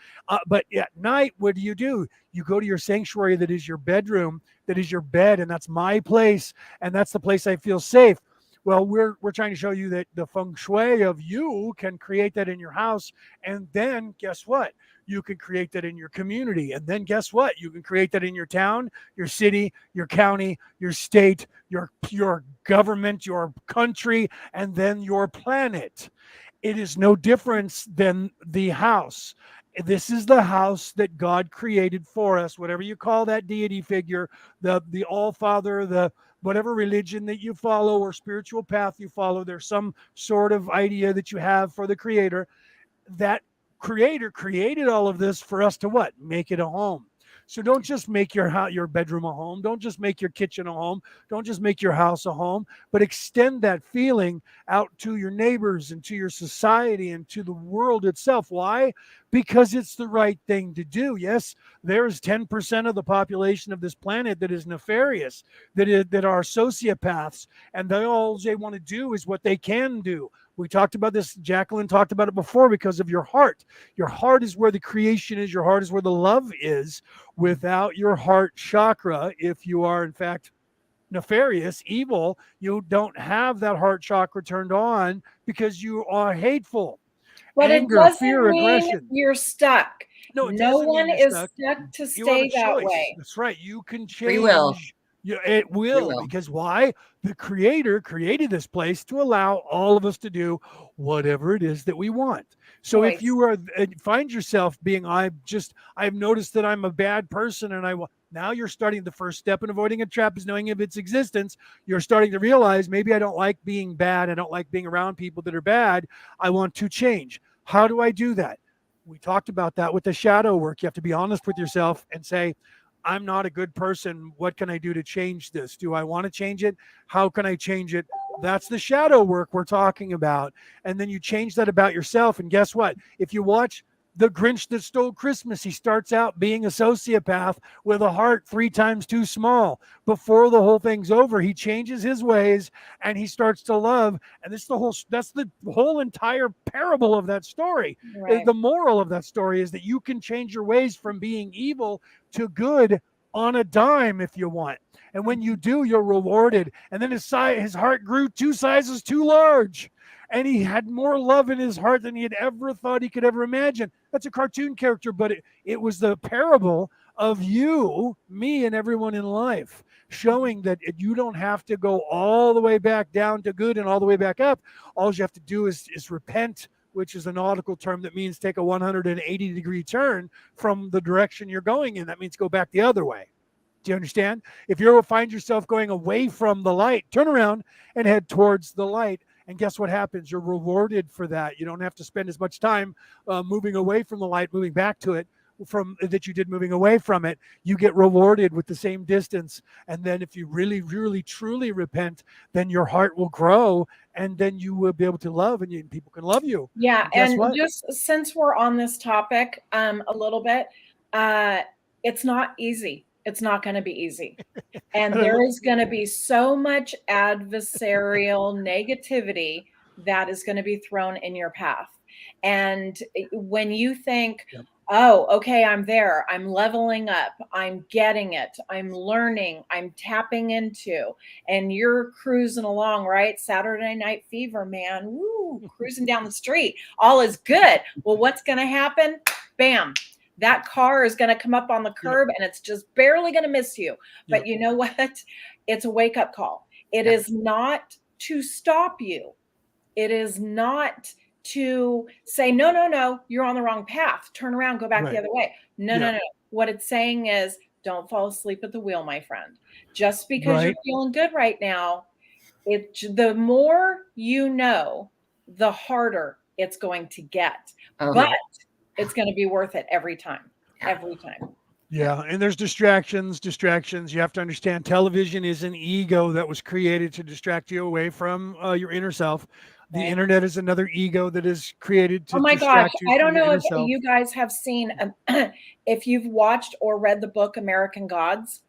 But at night, what do? You go to your sanctuary that is your bedroom, that is your bed, and that's my place, and that's the place I feel safe. Well, we're trying to show you that the feng shui of you can create that in your house, and then guess what? You can create that in your community. And then guess what? You can create that in your town, your city, your county, your state, your government, your country, and then your planet. It is no difference than the house. This is the house that God created for us, whatever you call that deity figure, the all father, the whatever religion that you follow or spiritual path you follow, there's some sort of idea that you have for the creator. That creator created all of this for us to what? Make it a home. So don't just make your bedroom a home. Don't just make your kitchen a home. Don't just make your house a home, but extend that feeling out to your neighbors and to your society and to the world itself. Why? Because it's the right thing to do. Yes, there's 10% of the population of this planet that is nefarious, that are sociopaths, and all they want to do is what they can do. We talked about this. Jacqueline talked about it before because of your heart. Your heart is where the creation is. Your heart is where the love is. Without your heart chakra, if you are in fact nefarious, evil, you don't have that heart chakra turned on because you are hateful. But it Anger, doesn't fear, mean aggression. you're stuck. No, it No doesn't mean one you're is stuck. stuck to You have a stay that choice. way. That's right. You can Free will. change. It Free will, will. because why? The creator created this place to allow all of us to do whatever it is that we want. So if Choice. you are find yourself being, I've noticed that I'm a bad person, and now you're starting, the first step in avoiding a trap is knowing of its existence. You're starting to realize maybe I don't like being bad. I don't like being around people that are bad. I want to change. How do I do that? We talked about that with the shadow work. You have to be honest with yourself and say, I'm not a good person. What can I do to change this? Do I want to change it? How can I change it? That's the shadow work we're talking about. And then you change that about yourself. And guess what? If you watch The Grinch That Stole Christmas, he starts out being a sociopath with a heart 3 times too small. Before the whole thing's over, he changes his ways and he starts to love. And that's the whole entire parable of that story. Right. The moral of that story is that you can change your ways from being evil to good on a dime if you want. And when you do, you're rewarded. And then his heart grew 2 sizes too large. And he had more love in his heart than he had ever thought he could ever imagine. That's a cartoon character, but it was the parable of you, me, and everyone in life, showing that you don't have to go all the way back down to good and all the way back up. All you have to do is repent, which is a nautical term that means take a 180-degree turn from the direction you're going in. That means go back the other way. Do you understand? If you ever find yourself going away from the light, turn around and head towards the light. And guess what happens? You're rewarded for that. You don't have to spend as much time moving away from the light, moving back to it from that you did moving away from it. You get rewarded with the same distance. And then if you really, really, truly repent, then your heart will grow, and then you will be able to love, and people can love you. Yeah, guess and what? just since we're on this topic a little bit, it's not easy. It's not going to be easy. And there is going to be so much adversarial negativity that is going to be thrown in your path. And when you think, Yep. oh, okay, I'm there, I'm leveling up, I'm getting it, I'm learning, I'm tapping into, and you're cruising along, right? Saturday Night Fever, man, woo, cruising down the street, all is good. Well, what's going to happen? Bam. That car is going to come up on the curb and it's just barely going to miss you. But you know what? It's a wake-up call. It is not to stop you. It is not to say, no, no, no, you're on the wrong path. Turn around, go back the Right. other way. No, Yeah. no, no. What it's saying is, don't fall asleep at the wheel, my friend. Just because Right. you're feeling good right now, the more you know, the harder it's going to get. Oh, But it's going to be worth it every time. Yeah. Every time. Yeah, and there's distractions. You have to understand television is an ego that was created to distract you away from your inner self. The Right. internet is another ego that is created to Oh my gosh, distract you I from don't your know inner if self. you guys have seen, if you've watched or read the book American Gods.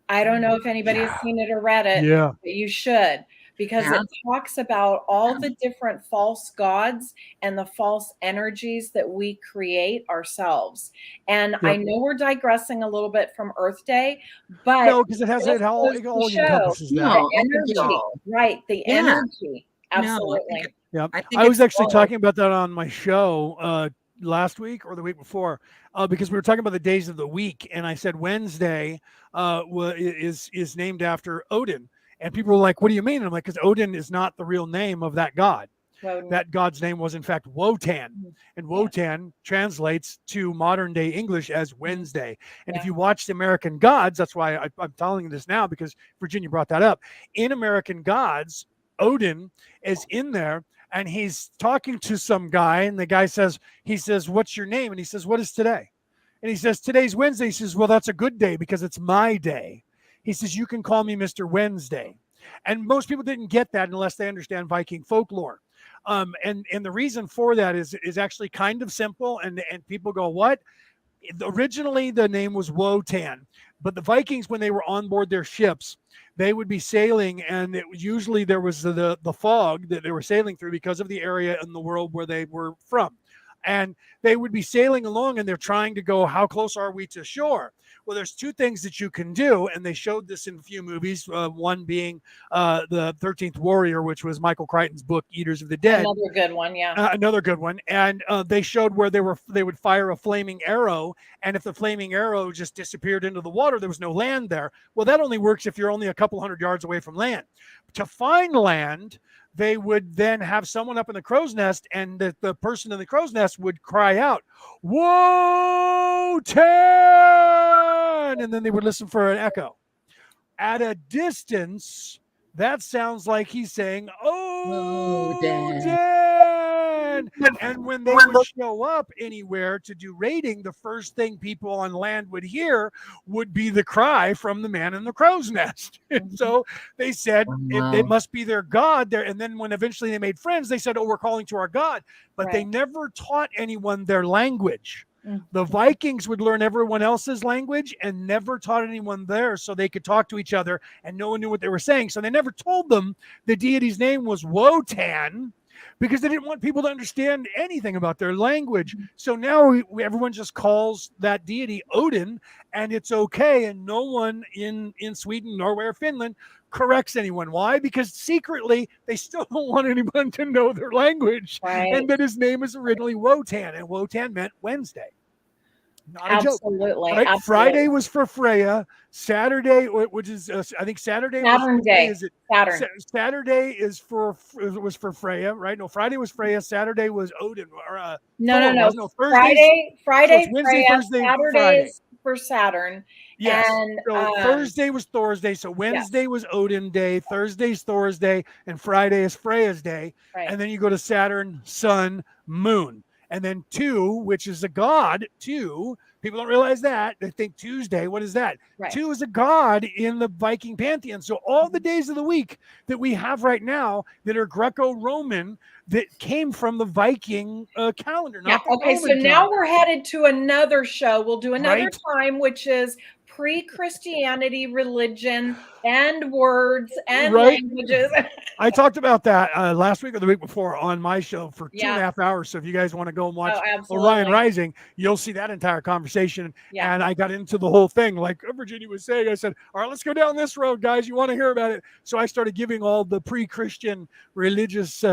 I don't know if anybody has seen it or read it, Yeah. but you should, because Yeah. it talks about all the different false gods and the false energies that we create ourselves. And I Yep. know we're digressing a little bit from Earth Day, but No, because it just all, goes it to all show encompasses that. No, the I think it energy, all. right? The Yeah. energy, No, absolutely. Yeah, I think I was it's actually all. talking about that on my show last week or the week before, because we were talking about the days of the week, and I said Wednesday is named after Odin, and people were like, "What do you mean?" And I'm like, "Because Odin is not the real name of that god. Woden. That god's name was in fact Wotan, and Yeah. Wotan translates to modern day English as Wednesday. And if Yeah. you watch the American Gods, that's why I'm telling you this now because Virginia brought that up. In American Gods, Odin is in there and he's talking to some guy, and the guy says, "What's your name?" And he says, "What is today?" And he says, "Today's Wednesday." He says, "Well, that's a good day because it's my day." He says, "You can call me Mr. Wednesday." And most people didn't get that unless they understand Viking folklore. And the reason for that is actually kind of simple, and people go, "What?" Originally the name was Wotan, but the Vikings, when they were on board their ships, they would be sailing, and it was usually there was the fog that they were sailing through because of the area in the world where they were from. And they would be sailing along and they're trying to go, how close are we to shore? Well, there's two things that you can do, and they showed this in a few movies, one being the 13th Warrior, which was Michael Crichton's book Eaters of the Dead. Another good one, yeah. Another good one. And they showed where they would fire a flaming arrow, and if the flaming arrow just disappeared into the water, there was no land there. Well, that only works if you're only a couple hundred yards away from land. To find land, they would then have someone up in the crow's nest, and the person in the crow's nest would cry out, "Whoa, Tan!" And then they would listen for an echo. At a distance, that sounds like he's saying, "Oh, Dan." And when they would show up anywhere to do raiding, the first thing people on land would hear would be the cry from the man in the crow's nest. So they said it must be their god there. And then when eventually they made friends, they said, "Oh, we're calling to our god." But they never taught anyone their language. The Vikings would learn everyone else's language and never taught anyone theirs so they could talk to each other and no one knew what they were saying. So they never told them the deity's name was Wotan because they didn't want people to understand anything about their language. So now everyone just calls that deity Odin, and it's okay. And no one in Sweden, Norway, or Finland corrects anyone. Why? Because secretly they still don't want anyone to know their language. Right. And that his name is originally Wotan, and Wotan meant Wednesday. Not a joke. Absolutely. Right? Absolutely. Friday was for Freya. Saturday, which is I think Saturday Saturn was day. is it Saturn. Saturday was for Freya, right? No, Friday was Freya. Saturday was Odin. Or No. Thursday, Friday, so Wednesday, Freya, Thursday, Saturday Friday. is for Saturn. Yes. And So Thursday was Thursday. So Wednesday was Odin Day. Thursday's Thursday, and Friday is Freya's day. Right. And then you go to Saturn, Sun, Moon. And then 2, which is a god, 2. People don't realize that. They think Tuesday. What is that? Right. 2 is a god in the Viking pantheon. So all the days of the week that we have right now that are Greco-Roman that came from the Viking calendar. Yeah. Okay. So now we're headed to another show. We'll do another time, which is pre-Christianity religion and words and languages. I talked about that last week or the week before on my show for 2.5 hours. So if you guys want to go and watch Orion Rising, you'll see that entire conversation. Yeah. And I got into the whole thing. Like Virginia was saying, I said, all right, let's go down this road, guys. You want to hear about it? So I started giving all the pre-Christian religious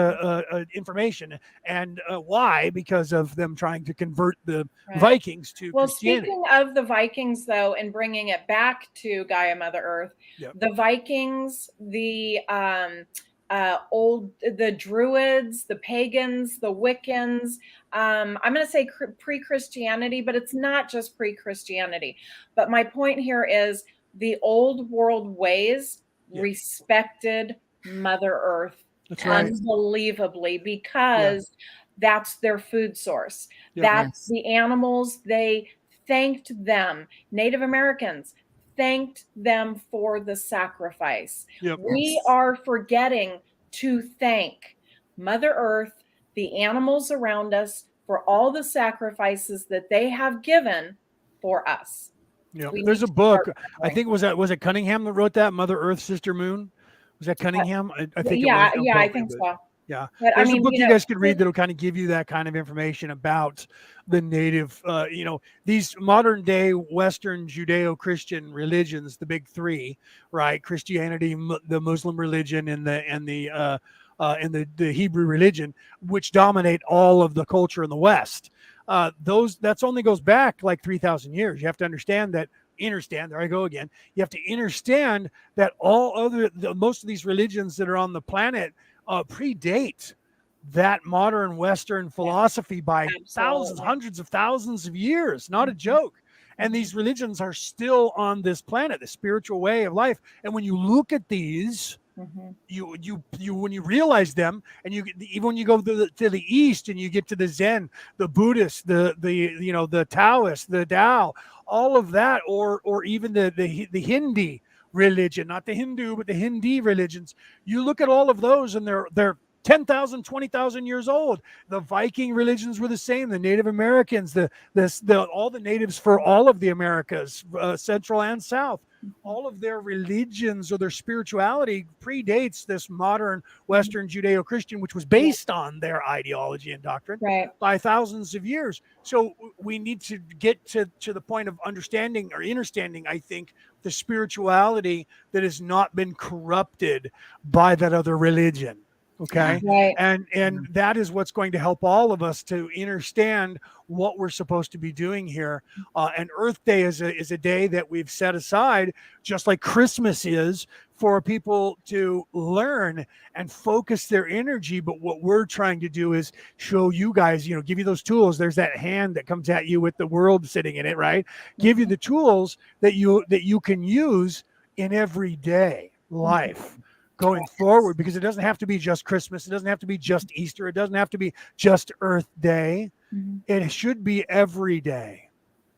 information. And why? Because of them trying to convert the Vikings to Christianity. Speaking of the Vikings, though, and bringing it back to Gaia Mother Earth, the Vikings, the the Druids, the pagans, the Wiccans. I'm going to say pre-Christianity, but it's not just pre-Christianity. But my point here is the old world ways respected Mother Earth unbelievably because that's their food source. That's the animals. They thanked them. Native Americans thanked them for the sacrifice. We are forgetting to thank Mother Earth, the animals around us, for all the sacrifices that they have given for us. Yeah, there's a book. I think was it Cunningham that wrote that, Mother Earth, Sister Moon? Was that Cunningham? I think it was. Yeah, I think so. Yeah, but there's a book you guys could read that'll kind of give you that kind of information about the native, these modern day Western Judeo-Christian religions, the big three, right? Christianity, the Muslim religion, and the Hebrew religion, which dominate all of the culture in the West. That's only goes back like 3,000 years. You have to understand that. There I go again. You have to understand that most of these religions that are on the planet predate that modern Western philosophy by thousands, hundreds of thousands of years. Not a joke. And these religions are still on this planet, the spiritual way of life. And when you look at these, you when you realize them, and even when you go to the East and you get to the Zen, the Buddhist, the Taoist, the Tao, all of that, or even the Hindi religion, not the Hindu, but the Hindi religions. You look at all of those, and they're 10,000, 20,000 years old. The Viking religions were the same. The Native Americans, all the natives for all of the Americas, Central and South, all of their religions or their spirituality predates this modern Western Judeo-Christian, which was based on their ideology and doctrine by thousands of years. So we need to get to the point of understanding or understanding, I think, the spirituality that has not been corrupted by that other religion. Okay. And that is what's going to help all of us to understand what we're supposed to be doing here. And Earth Day is a day that we've set aside, just like Christmas is, for people to learn and focus their energy. But what we're trying to do is show you guys, give you those tools. There's that hand that comes at you with the world sitting in it, right? Give you the tools that you can use in everyday life going forward, because it doesn't have to be just Christmas. It doesn't have to be just Easter. It doesn't have to be just Earth Day. It should be every day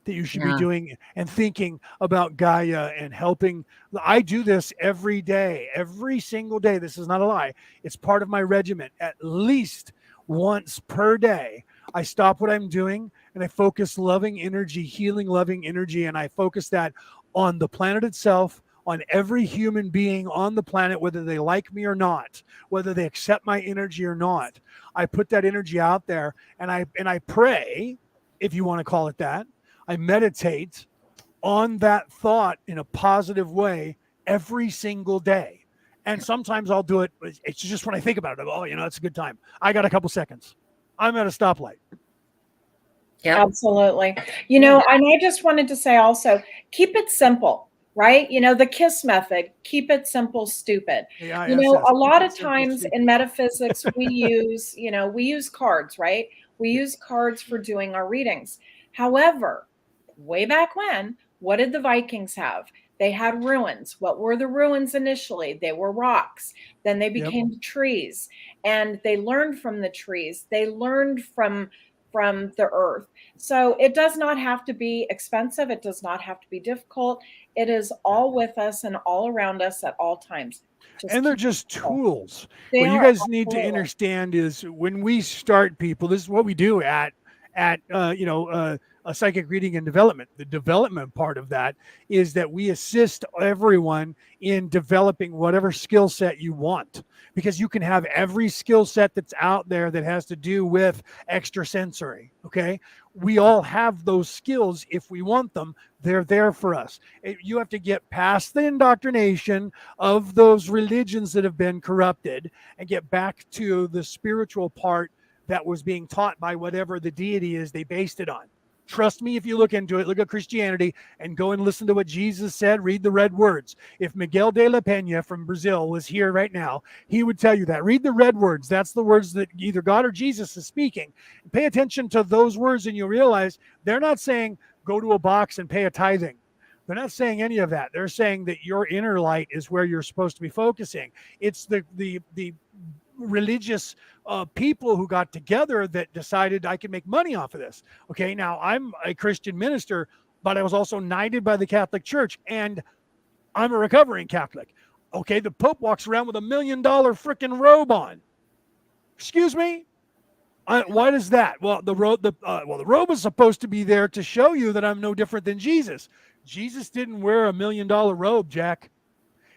that you should be doing and thinking about Gaia and helping. I do this every day, every single day. This is not a lie. It's part of my regimen. At least once per day, I stop what I'm doing and I focus loving energy, healing loving energy, and I focus that on the planet itself, on every human being on the planet, whether they like me or not, whether they accept my energy or not. I put that energy out there, and I pray, if you want to call it that. I meditate on that thought in a positive way every single day. And sometimes I'll do it. It's just when I think about it. Oh, it's a good time. I got a couple seconds. I'm at a stoplight. Yeah, absolutely. And I just wanted to say also, keep it simple. Right? The KISS method, keep it simple, stupid. A lot of times in metaphysics, we use cards, right? We use cards for doing our readings. However, way back when, what did the Vikings have? They had ruins. What were the ruins initially? They were rocks. Then they became trees, and they learned from the trees. They learned from the earth. So it does not have to be expensive. It does not have to be difficult. It is all with us and all around us at all times. And they're just tools. What you guys need to understand is when we start people, this is what we do at a psychic reading and development. The development part of that is that we assist everyone in developing whatever skill set you want, because you can have every skill set that's out there that has to do with extrasensory. Okay. We all have those skills. If we want them, they're there for us. You have to get past the indoctrination of those religions that have been corrupted and get back to the spiritual part that was being taught by whatever the deity is they based it on. Trust me, if you look into it, look at Christianity and go and listen to what Jesus said, read the red words. If Miguel de la Peña from Brazil was here right now, he would tell you that. Read the red words. That's the words that either God or Jesus is speaking. Pay attention to those words and you'll realize they're not saying go to a box and pay a tithing. They're not saying any of that. They're saying that your inner light is where you're supposed to be focusing. It's the religious people who got together that decided I can make money off of this. Okay, now I'm a Christian minister, but I was also knighted by the Catholic Church, and I'm a recovering Catholic. Okay, the Pope walks around with $1 million freaking robe on. Excuse me? Why does that? Well, the robe is supposed to be there to show you that I'm no different than Jesus. Jesus didn't wear $1 million robe, Jack.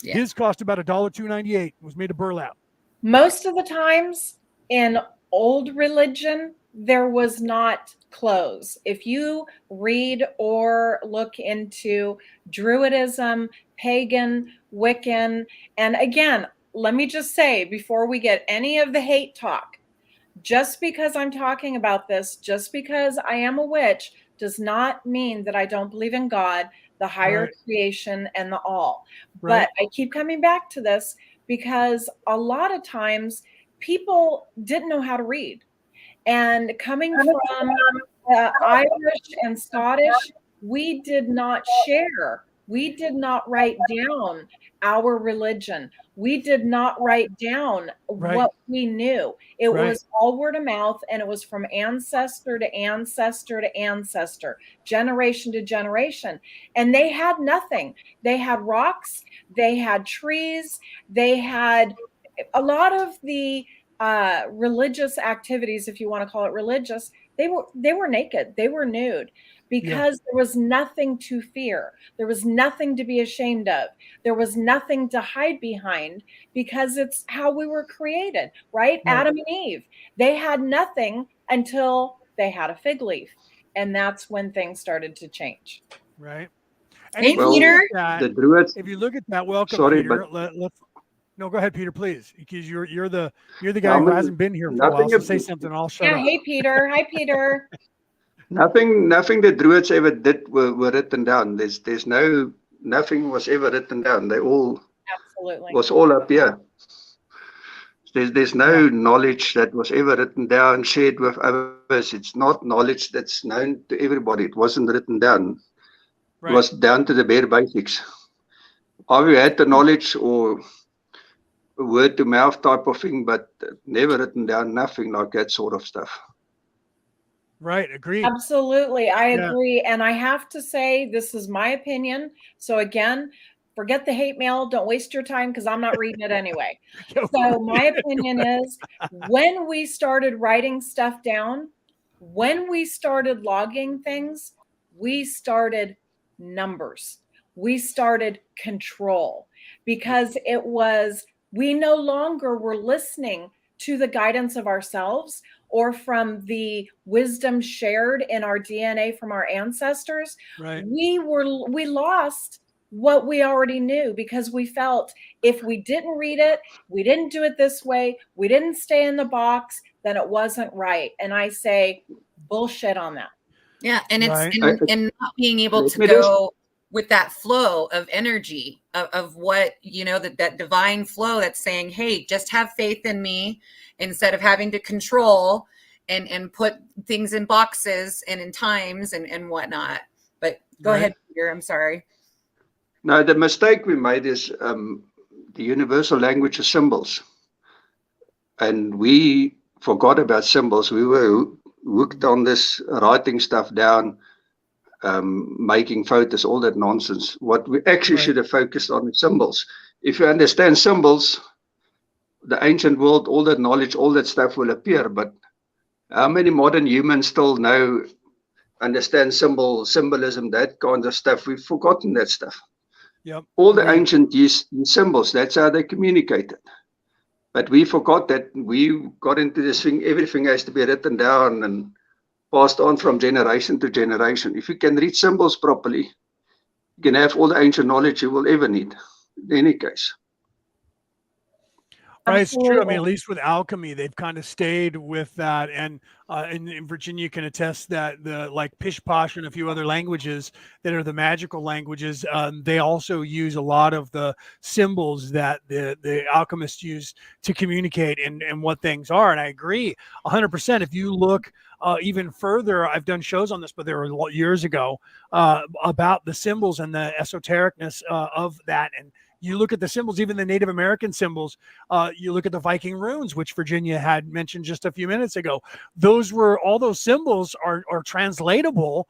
Yeah. His cost about $2.98. It was made of burlap. Most of the times in old religion, there was not clothes. If you read or look into Druidism, pagan, Wiccan, and again, let me just say before we get any of the hate talk, just because I'm talking about this, just because I am a witch, does not mean that I don't believe in God, the higher creation, and the all. But I keep coming back to this because a lot of times people didn't know how to read. And coming from Irish and Scottish, we did not share. We did not write down our religion. We did not write down what we knew. It was all word of mouth, and it was from ancestor to ancestor to ancestor, generation to generation. And they had nothing. They had rocks, they had trees, they had a lot of the religious activities, if you want to call it religious, they were naked, they were nude. Because there was nothing to fear. There was nothing to be ashamed of. There was nothing to hide behind because it's how we were created, right? Adam and Eve, they had nothing until they had a fig leaf. And that's when things started to change. Right. And Peter, the Druids, if you look at that, welcome, sorry, Peter. No, go ahead, Peter, please, because you're the guy who hasn't been here for a while. So say something. I'll shut up. Hey, Peter. Hi, Peter. Nothing the Druids ever did were written down. Nothing was ever written down. They all was all up here. There's no knowledge that was ever written down, shared with others. It's not knowledge that's known to everybody. It wasn't written down. It was down to the bare basics. Either you had the knowledge or a word to mouth type of thing, but never written down, nothing like that sort of stuff. Right. Agreed. Absolutely. I agree. And I have to say, this is my opinion. So again, forget the hate mail. Don't waste your time because I'm not reading it anyway. So my opinion is when we started writing stuff down, when we started logging things, we started numbers. We started control because it was, we no longer were listening to the guidance of ourselves or from the wisdom shared in our DNA from our ancestors. We lost what we already knew because we felt if we didn't read it, we didn't do it this way, we didn't stay in the box, then it wasn't right. And I say bullshit on that. Yeah, and it's and not being able to go with that flow of energy of what, that divine flow that's saying, hey, just have faith in me instead of having to control and put things in boxes and in times and whatnot. But go ahead, Peter, I'm sorry. No, the mistake we made is the universal language of symbols. And we forgot about symbols. We were hooked on this writing stuff down, making photos, all that nonsense. What we actually should have focused on is symbols. If you understand symbols, the ancient world, all that knowledge, all that stuff will appear. But how many modern humans still understand symbolism, that kind of stuff? We've forgotten that stuff. Yep. All the ancient used symbols. That's how they communicated. But we forgot that. We got into this thing, everything has to be written down and passed on from generation to generation. If you can read symbols properly, you can have all the ancient knowledge you will ever need, in any case. Right, it's true. I mean, Absolutely. at least with alchemy, they've kind of stayed with that, and in Virginia, you can attest that the like Pish Posh and a few other languages that are the magical languages, they also use a lot of the symbols that the alchemists use to communicate and what things are. And I agree 100%. If you look even further, I've done shows on this, but there were years ago about the symbols and the esotericness of that, and you look at the symbols, even the Native American symbols. You look at the Viking runes, which Virginia had mentioned just a few minutes ago. Those were all those symbols are translatable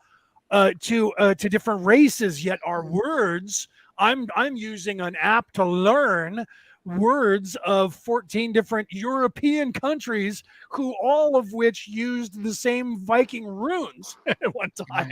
to different races. Yet our words, I'm using an app to learn words of 14 different European countries, who all of which used the same Viking runes at one time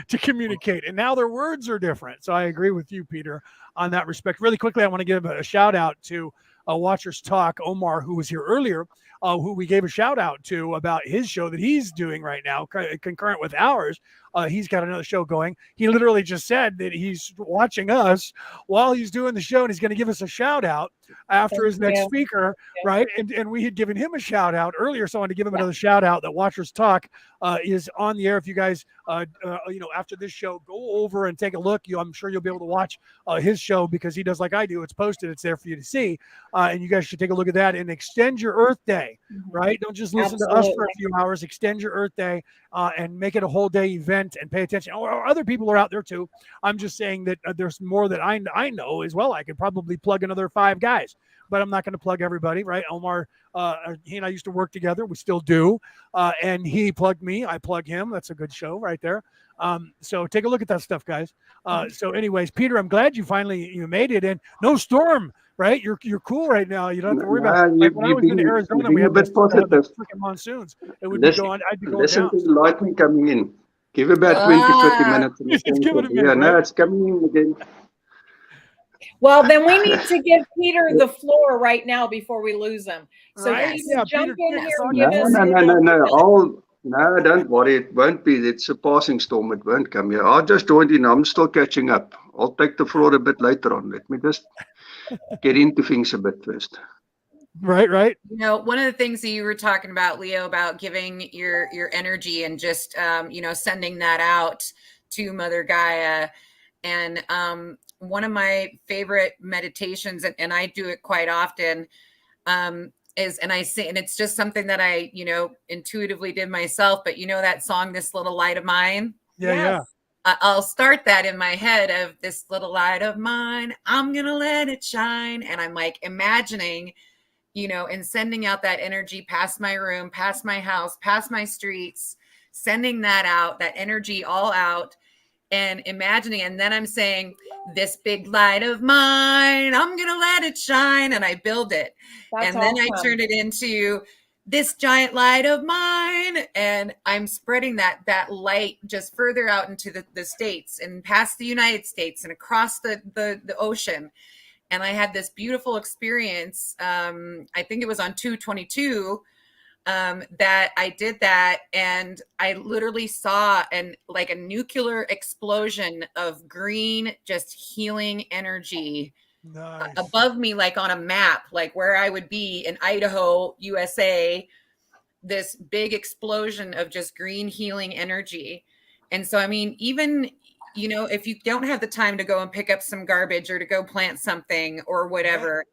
to communicate, and now their words are different. So I agree with you, Peter, on that respect. Really quickly, I want to give a shout out to Watchers Talk, Omar, who was here earlier, who we gave a shout out to about his show that he's doing right now, concurrent with ours. He's got another show going. He literally just said that he's watching us while he's doing the show, and he's going to give us a shout out after his next speaker, right? And we had given him a shout out earlier, so I wanted to give him another shout out that Watchers Talk is on the air. If you guys, after this show, go over and take a look. I'm sure you'll be able to watch his show, because he does like I do. It's posted. It's there for you to see. And you guys should take a look at that and extend your Earth Day, right? Don't just listen to us for a few hours. Extend your Earth Day and make it a whole day event and pay attention. Or other people are out there too. I'm just saying that there's more that I know as well. I could probably plug another 5 guys, but I'm not going to plug everybody, right? Omar, he and I used to work together. We still do. And he plugged me. I plug him. That's a good show right there. So take a look at that stuff, guys. So anyways, Peter, I'm glad you made it. And no storm, right? You're cool right now. You don't have to worry about it. Like when I was in Arizona, we had the freaking monsoons. It would be going, I'd be going listen down. to the lightning coming in. Give about 20-30 minutes. Just give it a minute, yeah, no, right? it's coming in again. Well, then we need to give Peter the floor right now before we lose him. So Right? Peter, jump Peter, in here so and give us. No, don't worry. It won't be. It's a passing storm. It won't come here. I just joined in. I'm still catching up. I'll take the floor a bit later on. Let me just get into things a bit first. Right. You know, one of the things that you were talking about, Leo, about giving your energy and just sending that out to Mother Gaia. And one of my favorite meditations, and I do it quite often, is, and I say, and it's just something that I, intuitively did myself, but that song, This Little Light of Mine. Yeah. I'll start that in my head of this little light of mine. I'm going to let it shine. And I'm like imagining, and sending out that energy past my room, past my house, past my streets, sending that out, that energy all out. And imagining, and then I'm saying, this big light of mine, I'm going to let it shine. And I build it. That's and then awesome. I turn it into this giant light of mine. And I'm spreading that light just further out into the States and past the United States and across the ocean. And I had this beautiful experience. I think it was on 2/22. That I did that, and I literally saw like a nuclear explosion of green, just healing energy above me, like on a map, like where I would be in Idaho, USA, this big explosion of just green healing energy. And so, I mean, even, if you don't have the time to go and pick up some garbage or to go plant something or whatever,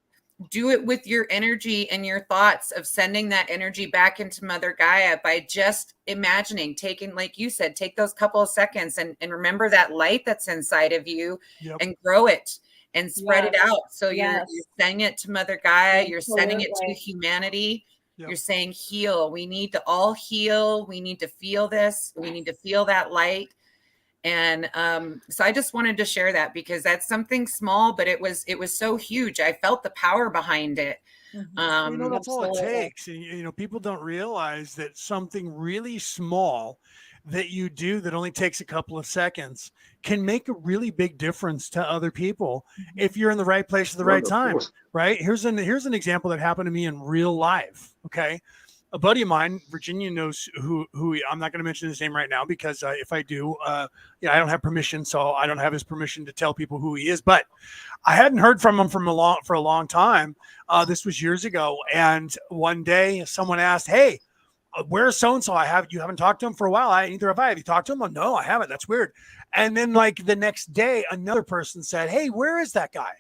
do it with your energy and your thoughts of sending that energy back into Mother Gaia by just imagining, taking, like you said, take those couple of seconds and remember that light that's inside of you and grow it and spread it out. So you're sending it to Mother Gaia. You're sending it to humanity. You're saying heal. We need to all heal. We need to feel this. We need to feel that light. And so I just wanted to share that because that's something small, but it was so huge. I felt the power behind it. That's all it takes. And, people don't realize that something really small that you do that only takes a couple of seconds can make a really big difference to other people if you're in the right place at the right time. Right. Here's an example that happened to me in real life. Okay. a buddy of mine, Virginia knows who I'm not going to mention his name right now because if I do, I don't have permission, so I don't have his permission to tell people who he is. But I hadn't heard from him for a long time. This was years ago, and one day someone asked, "Hey, where's so and so? You haven't talked to him for a while. Neither have I. Have you talked to him?" "Oh, no, I haven't. That's weird." And then like the next day, another person said, "Hey, where is that guy?"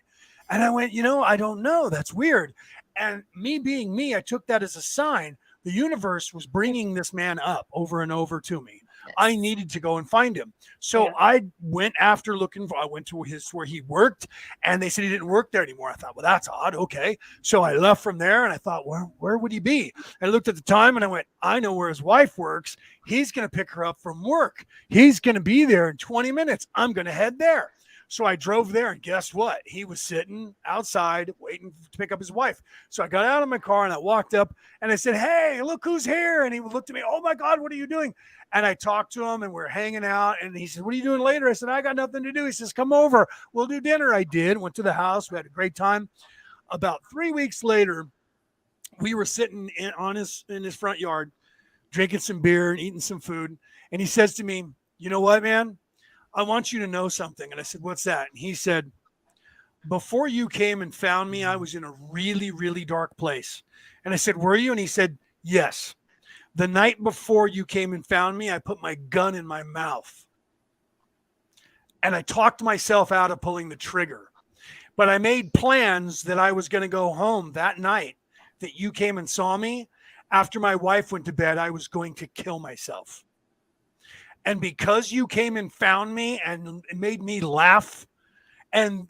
And I went, I don't know. That's weird. And me being me, I took that as a sign. The universe was bringing this man up over and over to me. Yes. I needed to go and find him. So I went after I went to where he worked, and they said he didn't work there anymore. I thought, well, that's odd. Okay. So I left from there, and I thought, where would he be? I looked at the time, and I went, I know where his wife works. He's going to pick her up from work. He's going to be there in 20 minutes. I'm going to head there. So I drove there, and guess what? He was sitting outside waiting to pick up his wife. So I got out of my car, and I walked up, and I said, "Hey, look who's here." And he looked at me, "Oh, my God, what are you doing?" And I talked to him, and we're hanging out. And he said, "What are you doing later?" I said, "I got nothing to do." He says, "Come over. We'll do dinner." I did. Went to the house. We had a great time. About 3 weeks later, we were sitting in his front yard, drinking some beer and eating some food. And he says to me, "You know what, man? I want you to know something." And I said, "What's that?" And he said, "Before you came and found me, I was in a really, really dark place." And I said, "Were you?" And he said, "Yes. The night before you came and found me, I put my gun in my mouth. And I talked myself out of pulling the trigger. But I made plans that I was going to go home that night that you came and saw me. After my wife went to bed, I was going to kill myself. And because you came and found me and made me laugh and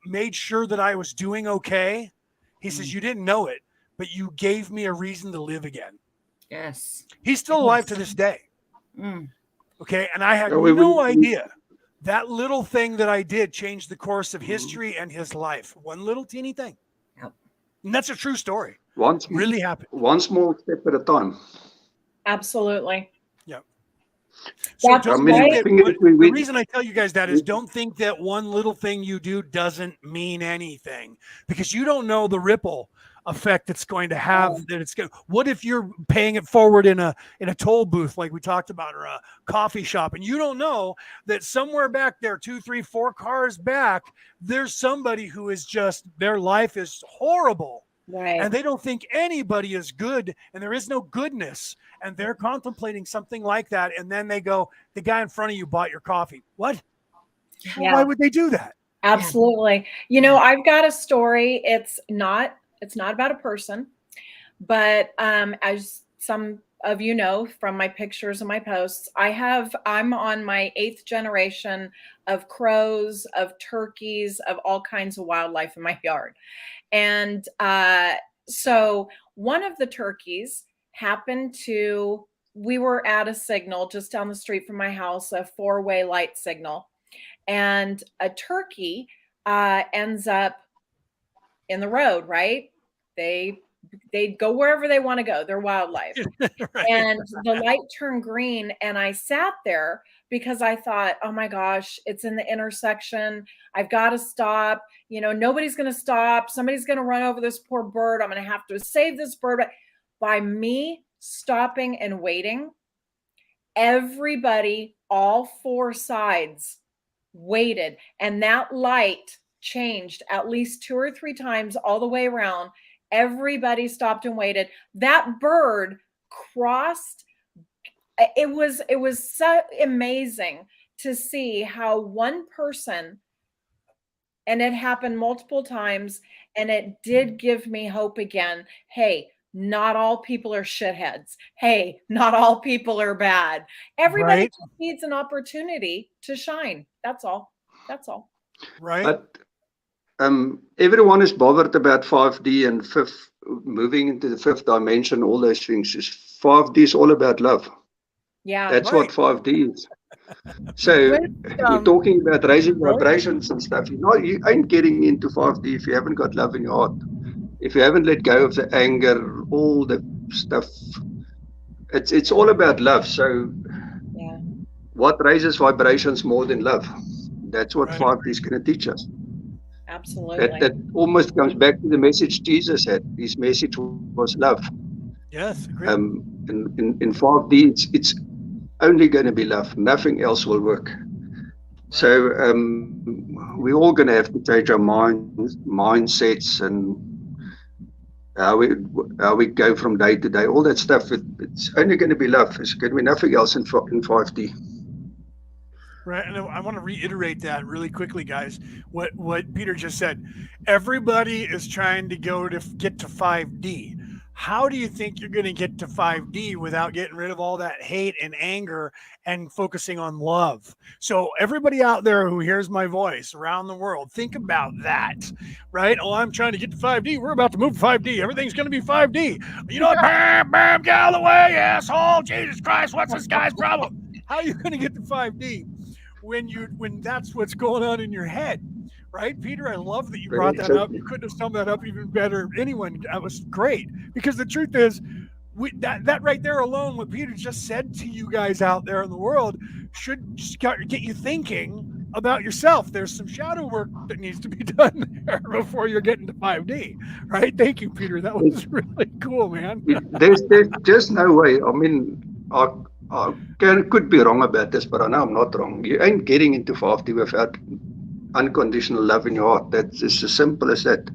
made sure that I was doing okay," he says, "you didn't know it, but you gave me a reason to live again." Yes. He's still alive to this day. Okay. And I had Yeah, we- no idea that little thing that I did changed the course of history and his life. One little teeny thing. Yep. And that's a true story. Once, Really happened. one small step at a time. Absolutely. Yeah. So That's don't right. think that, we- the reason I tell you guys that is don't think that one little thing you do doesn't mean anything, because you don't know the ripple effect it's going to have. That it's going. What if you're paying it forward in a toll booth like we talked about, or a coffee shop, and you don't know that somewhere back there, 2, 3, 4 cars back, there's somebody who is just, their life is horrible. Right. And they don't think anybody is good, and there is no goodness, and they're contemplating something like that, and then they go, "The guy in front of you bought your coffee." What? Yeah. Why would they do that? Absolutely. I've got a story. It's not about a person, but as some of you know from my pictures and my posts, I'm on my 8th generation of crows, of turkeys, of all kinds of wildlife in my yard. And so one of the turkeys we were at a signal just down the street from my house, a 4-way light signal. And a turkey ends up in the road, right? They go wherever they want to go. They're wildlife. Right. And the light turned green, and I sat there because I thought, oh my gosh, it's in the intersection. I've got to stop. Nobody's going to stop. Somebody's going to run over this poor bird. I'm going to have to save this bird. But by me stopping and waiting, everybody, all 4 sides, waited, and that light changed at least 2 or 3 times all the way around. Everybody stopped and waited. That bird crossed. It was so amazing to see how one person, and it happened multiple times, and it did give me hope again. Hey, not all people are shitheads. Hey, not all people are bad. Everybody Right. just needs an opportunity to shine. That's all. Right. But everyone is bothered about 5D and moving into the 5th dimension, all those things. 5D is all about love. Yeah. That's Right. what 5D is. So we're talking about raising Right. vibrations and stuff. You ain't getting into 5D if you haven't got love in your heart. If you haven't let go of the anger, all the stuff. It's all about love. So Yeah. what raises vibrations more than love? That's what Right. 5D is going to teach us. Absolutely. That almost comes back to the message Jesus had. His message was love. Yes, agreed. In 5D, it's only going to be love. Nothing else will work. Right. So we're all going to have to change our mindsets and how we how we go from day to day. All that stuff. It's only going to be love. It's going to be nothing else in 5D. Right, and I want to reiterate that really quickly, guys. What Peter just said. Everybody is trying to get to 5D. How do you think you're going to get to 5D without getting rid of all that hate and anger and focusing on love? So everybody out there who hears my voice around the world, think about that, right? Oh, I'm trying to get to 5D. We're about to move to 5D. Everything's going to be 5D. You know what? Bam, bam, Galloway, asshole. Jesus Christ, what's this guy's problem? How are you going to get to 5D? When that's what's going on in your head, right, Peter? I love that you brought that up. Exactly. You couldn't have summed that up even better. Anyone, that was great. Because the truth is, that right there alone, what Peter just said to you guys out there in the world, should get you thinking about yourself. There's some shadow work that needs to be done there before you're getting to 5D, right? Thank you, Peter. That was really cool, man. There's just no way. I mean, could be wrong about this, but I know I'm not wrong. You ain't getting into 5D without unconditional love in your heart. That's just as simple as that.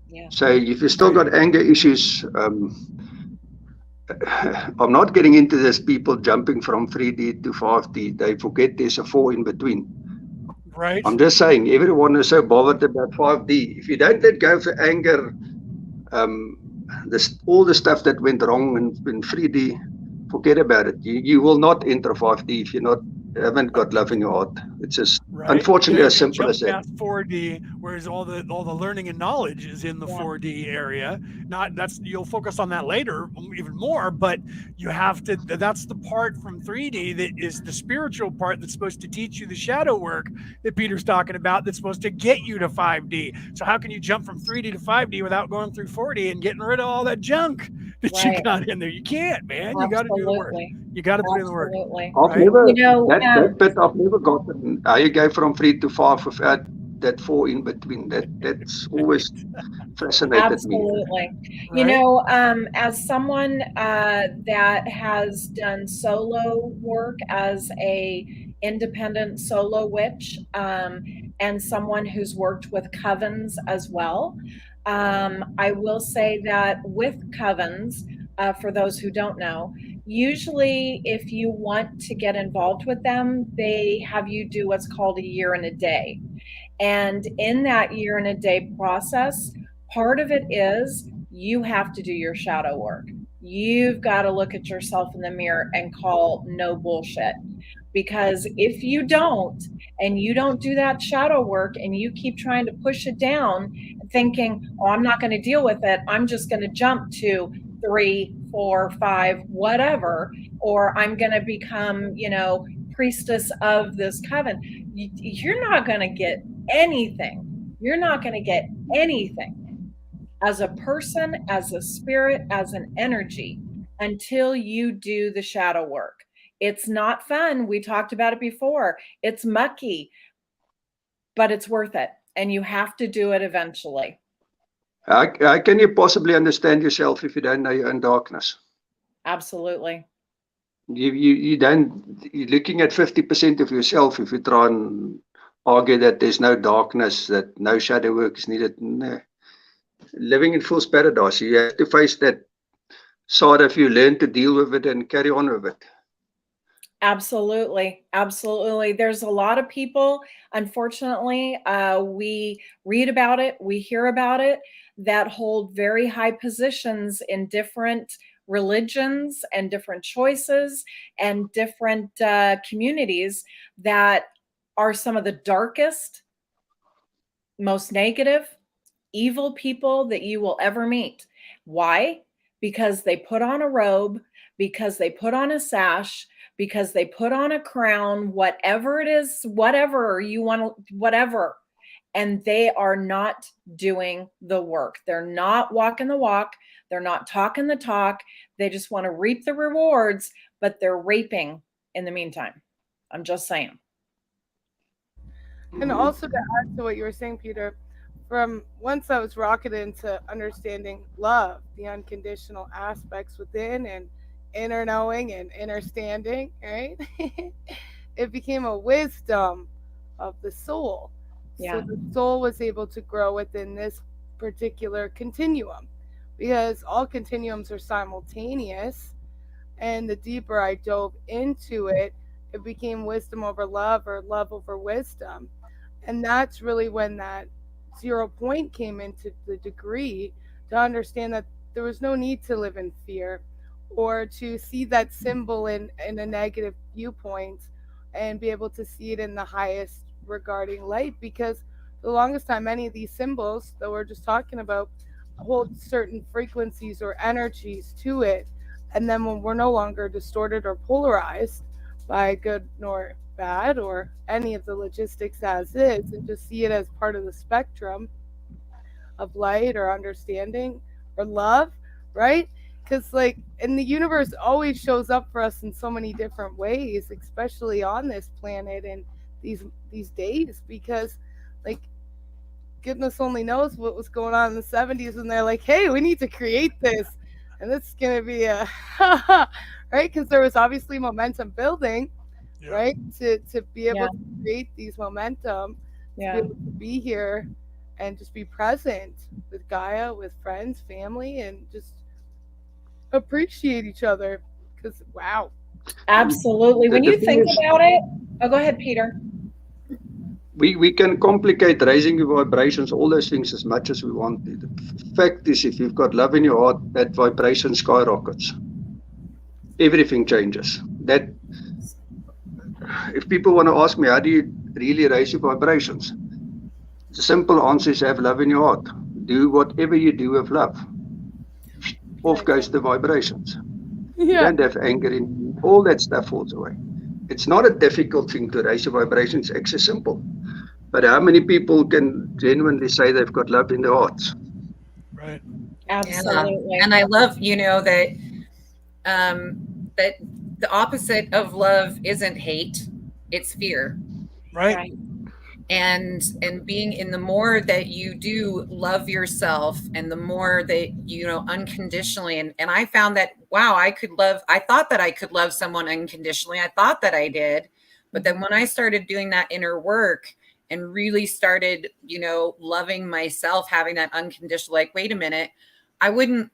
Yeah. So if you still got anger issues, I'm not getting into this. People jumping from 3D to 5D, they forget there's a 4 in between. Right. I'm just saying, everyone is so bothered about 5D. If you don't let go of anger, all the stuff that went wrong in 3D, forget about it. You will not enter 5D if you haven't got love in your heart. It's just unfortunately as simple as that. Past 4D, whereas all the learning and knowledge is in the 4D area. You'll focus on that later even more, but you have to. That's the part from 3D that is the spiritual part that's supposed to teach you the shadow work that Peter's talking about. That's supposed to get you to 5D. So how can you jump from 3D to 5D without going through 4D and getting rid of all that junk that you got in there? You can't, man. You got to do the work. You got to put in the work. I've never that bit I've never gotten. How you go from 3 to 5 without that 4 in between. That's always fascinated me. Absolutely. You know, as someone that has done solo work as a independent solo witch, and someone who's worked with covens as well, I will say that with covens, for those who don't know, usually if you want to get involved with them, they have you do what's called a year and a day. And in that year and a day process, part of it is you have to do your shadow work. You've got to look at yourself in the mirror and call no bullshit. Because if you don't, and you don't do that shadow work and you keep trying to push it down, thinking, oh, I'm not going to deal with it, I'm just going to jump to 3, 4, 5, whatever, or I'm going to become, priestess of this coven. You're not going to get anything. You're not going to get anything as a person, as a spirit, as an energy until you do the shadow work. It's not fun. We talked about it before. It's mucky, but it's worth it. And you have to do it eventually. How can you possibly understand yourself if you don't know your own darkness? Absolutely. You don't. You're looking at 50% of yourself if you try and argue that there's no darkness, that no shadow work is needed. No. Living in fool's paradise, you have to face that side of you, learn to deal with it and carry on with it. Absolutely. Absolutely. There's a lot of people, unfortunately, we read about it, we hear about it, that hold very high positions in different religions and different choices and different communities that are some of the darkest, most negative, evil people that you will ever meet. Why? Because they put on a robe, because they put on a sash, because they put on a crown, whatever it is, whatever you want, whatever. And they are not doing the work. They're not walking the walk. They're not talking the talk. They just want to reap the rewards, but they're raping in the meantime. I'm just saying. And also to add to what you were saying, Peter, from once I was rocketed into understanding love, the unconditional aspects within, and inner knowing and inner standing, right? It became a wisdom of the soul. So Yeah. the soul was able to grow within this particular continuum, because all continuums are simultaneous. And the deeper I dove into it, it became wisdom over love, or love over wisdom. And that's really when that 0 point came into the degree, to understand that there was no need to live in fear, or to see that symbol in a negative viewpoint, and be able to see it in the highest regarding light. Because for the longest time, many of these symbols that we're just talking about hold certain frequencies or energies to it. And then when we're no longer distorted or polarized by good nor bad, or any of the logistics as is, and just see it as part of the spectrum of light or understanding or love, right? Because, like, and the universe always shows up for us in so many different ways, especially on this planet and these days. Because, like, goodness only knows what was going on in the 70s, and they're like, hey, we need to create this, and this is going to be a right, because there was obviously momentum building, Yeah. right, to be able Yeah. to create these momentum, to be Yeah. able to be here and just be present with Gaia, with friends, family, and just appreciate each other. Because wow. Absolutely. When The you thing think is, about it, oh, go ahead, Peter. we can complicate raising your vibrations, all those things, as much as we want. The fact is, if you've got love in your heart, that vibration skyrockets. Everything changes. That, if people want to ask me, how do you really raise your vibrations? The simple answer is, have love in your heart. Do whatever you do with love. Off goes the vibrations. You Yeah. don't have anger in, all that stuff falls away. It's not a difficult thing to raise your vibrations. It's actually simple. But how many people can genuinely say they've got love in their hearts? Right. Absolutely. And I love, that that the opposite of love isn't hate, it's fear. Right. Right. And being in, the more that you do love yourself, and the more that unconditionally, and I found that, wow, I thought that I could love someone unconditionally. I thought that I did. But then when I started doing that inner work and really started loving myself, having that unconditional, like, wait a minute, I wouldn't,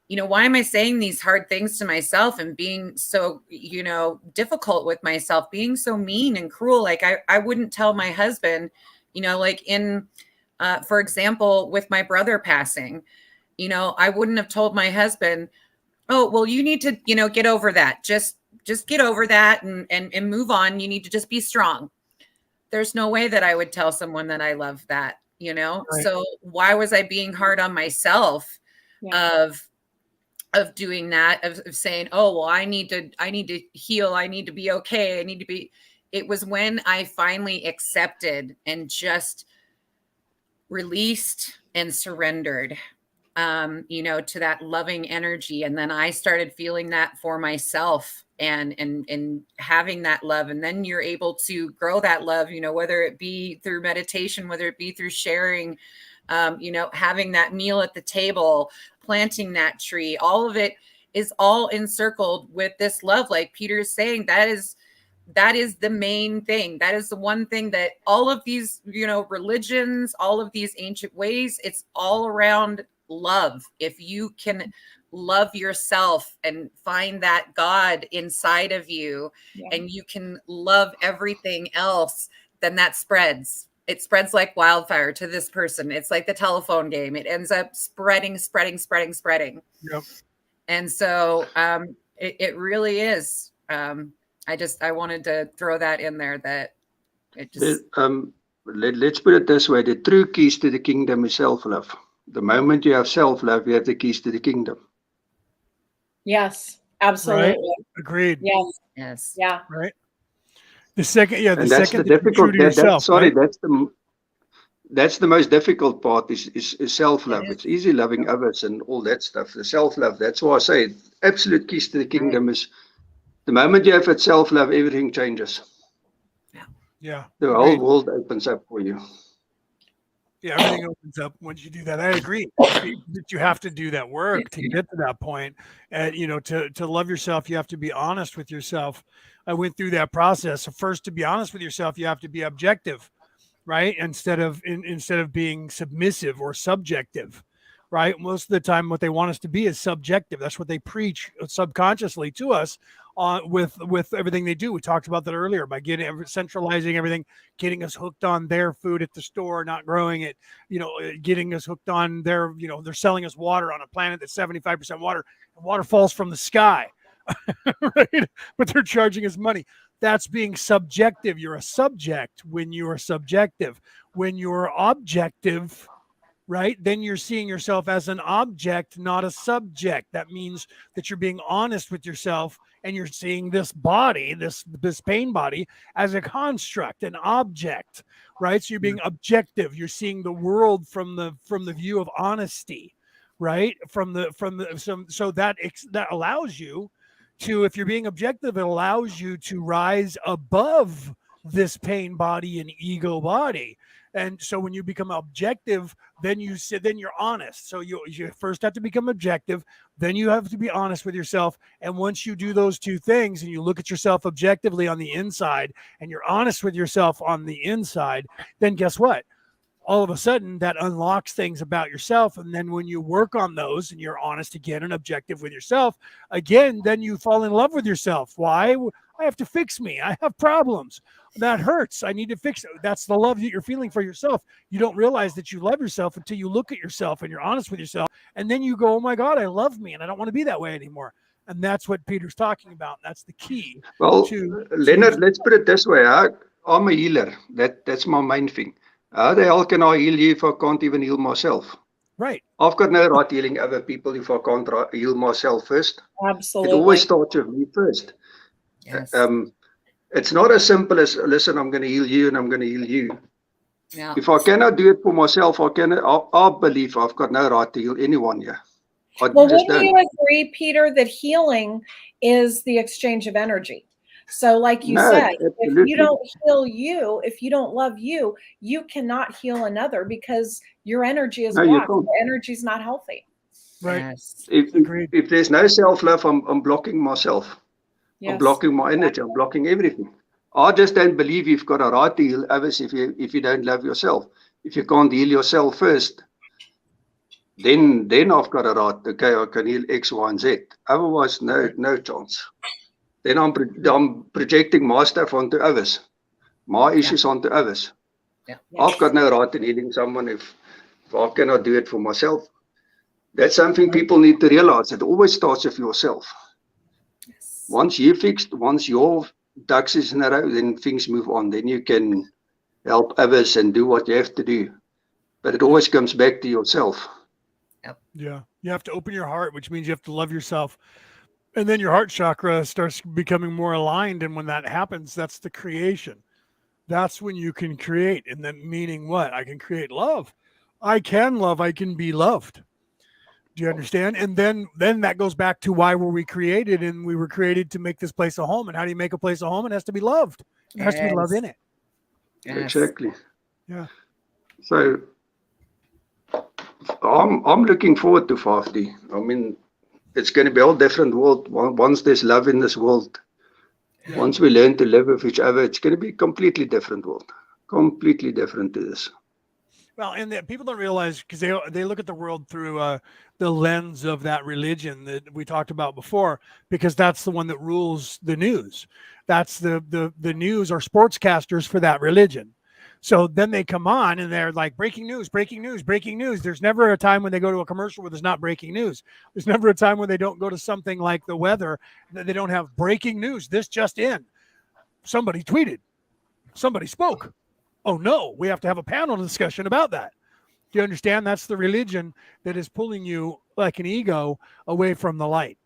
why am I saying these hard things to myself and being so, difficult with myself, being so mean and cruel? Like, I wouldn't tell my husband, like for example, with my brother passing, I wouldn't have told my husband, oh, well, you need to, get over that. Just get over that and move on. You need to just be strong. There's no way that I would tell someone that I love that, Right. So why was I being hard on myself of doing that, of saying, oh, well, I need to heal. I need to be okay. It was when I finally accepted and just released and surrendered, to that loving energy. And then I started feeling that for myself, and having that love. And then you're able to grow that love, whether it be through meditation, whether it be through sharing, having that meal at the table, planting that tree. All of it is all encircled with this love. Like Peter's saying, that is the main thing. That is the one thing that all of these, religions, all of these ancient ways, it's all around love. If you can love yourself and find that God inside of you, and you can love everything else, then that spreads. It spreads like wildfire to this person. It's like the telephone game. It ends up spreading. Yep. And so it really is. I wanted to throw that in there, that it just... Let's put it this way. The true keys to the kingdom is self-love. The moment you have self-love, you have the keys to the kingdom. Yes, absolutely. Right. Agreed. Yes. Yes. Yeah. Right. The second, yeah, And that's the difficult. That's the most difficult part is self-love. It's easy loving others and all that stuff. The self-love. That's why I say absolute keys to the kingdom is the moment you have that self-love, everything changes. Yeah. The whole world opens up for you. Yeah, everything opens up once you do that. I agree that you have to do that work to get to that point. And to love yourself, you have to be honest with yourself. I went through that process. So first, to be honest with yourself, you have to be objective, right? Instead of being submissive or subjective, right? Most of the time, what they want us to be is subjective. That's what they preach subconsciously to us with everything they do. We talked about that earlier by centralizing everything, getting us hooked on their food at the store, not growing it, getting us hooked on their, they're selling us water on a planet that's 75% water, and water falls from the sky, right? But they're charging us money. That's being subjective. You're a subject when you are subjective. When you're objective, right, then you're seeing yourself as an object, not a subject. That means that you're being honest with yourself, and you're seeing this body, this pain body, as a construct, an object, right? So you're being objective. You're seeing the world from the view of honesty, right? So that allows you to, if you're being objective, it allows you to rise above this pain body and ego body. And so when you become objective, then you're honest. So you first have to become objective, then you have to be honest with yourself. And once you do those two things and you look at yourself objectively on the inside, and you're honest with yourself on the inside, then guess what? All of a sudden that unlocks things about yourself. And then when you work on those and you're honest again and objective with yourself again, then you fall in love with yourself. Why? I have to fix me. I have problems. That hurts. I need to fix it. That's the love that you're feeling for yourself. You don't realize that you love yourself until you look at yourself and you're honest with yourself. And then you go, oh my God, I love me and I don't want to be that way anymore. And that's what Peter's talking about. That's the key. Well, Leonard, let's put it this way. I'm a healer. That's my main thing. How the hell can I heal you if I can't even heal myself? Right. I've got no right healing other people if I can't heal myself first. Absolutely. It always starts with me first. Yes. It's not as simple as, listen, I'm going to heal you and I'm going to heal you. Yeah. If I cannot do it for myself, I believe I've got no right to heal anyone here. Well, wouldn't you agree, Peter, that healing is the exchange of energy? So like you said, if you don't heal you, if you don't love you, you cannot heal another because your energy is blocked. Your energy is not healthy. Right. Yes. If there's no self-love, I'm blocking myself. Yes. I'm blocking my energy. I'm blocking everything. I just don't believe you've got a right to heal others if you don't love yourself. If you can't heal yourself first, then I've got a right. Okay, I can heal X, Y, and Z. Otherwise, no chance. Then I'm projecting my stuff onto others, my issues onto others. Yeah. I've got no right in healing someone if I cannot do it for myself. That's something people need to realize. It always starts with yourself. Yes. Once you're fixed, once your ducks is in a row, then things move on. Then you can help others and do what you have to do. But it always comes back to yourself. Yeah. You have to open your heart, which means you have to love yourself. And then your heart chakra starts becoming more aligned. And when that happens, that's the creation. That's when you can create. And then meaning what? I can create love. I can love. I can be loved. Do you understand? And then that goes back to why were we created? And we were created to make this place a home. And how do you make a place a home? It has to be loved. There has to be love in it. Yes. Exactly. Yeah. So I'm looking forward to 5D. I mean, it's going to be a whole different world once there's love in this world. Yeah. Once we learn to live with each other, it's going to be a completely different world. Completely different to this. Well, and people don't realize because they look at the world through the lens of that religion that we talked about before, because that's the one that rules the news. That's the news or sportscasters for that religion. So then they come on and they're like, breaking news, breaking news, breaking news. There's never a time when they go to a commercial where there's not breaking news. There's never a time when they don't go to something like the weather that they don't have breaking news. This just in. Somebody tweeted. Somebody spoke. Oh no, we have to have a panel discussion about that. Do you understand? That's the religion that is pulling you like an ego away from the light.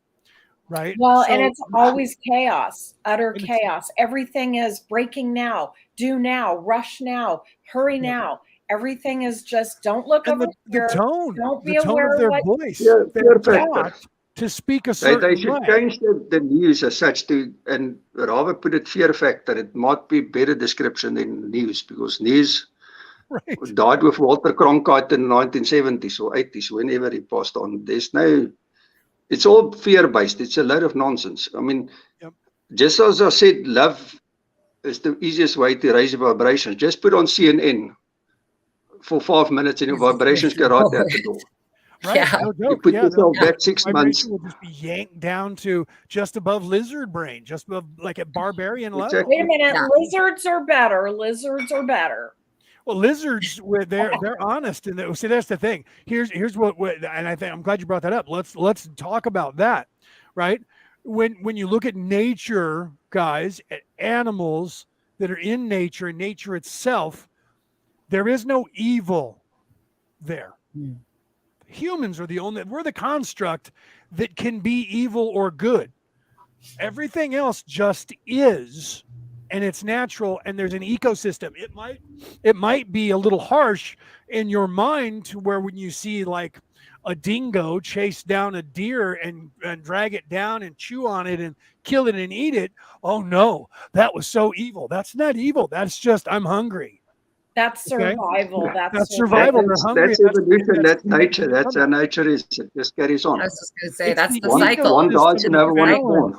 Right. Well, and it's always chaos, utter chaos. Everything is breaking now, do now, rush now, hurry now. Everything is just don't look over here. The tone, don't be the tone aware of their what voice. Yeah, They're perfect. taught to speak a certain They should way. change the news as such to, and rather put it fear factor. It might be better description than news, because news Right. died with Walter Cronkite in the 1970s or 80s, whenever he passed on. It's all fear-based. It's a load of nonsense. I mean, Yep. just as I said, love is the easiest way to raise vibrations. Just put on CNN for 5 minutes and your vibrations get right out the door. Right. Yeah. No You joke. put Yeah, yourself no, back 6 months. vibration will just be yanked down to just above lizard brain, just above like at barbarian level. Exactly. Wait a minute. Yeah. Lizards are better. Lizards are better. Well, lizards, they're honest, and see that's the thing. Here's what, and I'm glad you brought that up. Let's talk about that, right? When you look at nature, guys, at animals that are in nature and nature itself, there is no evil there. Humans are we're the construct that can be evil or good. Everything else just is, and it's natural, and there's an ecosystem. It might be a little harsh in your mind to where when you see like a dingo chase down a deer and drag it down and chew on it and kill it and eat it, oh no, that was so evil. That's not evil. That's just I'm hungry. That's survival. That's survival. They're hungry. That's evolution. That's nature. That's how nature is. It just carries on. I was just going to say, It's that's the One cycle. dies, another one is born.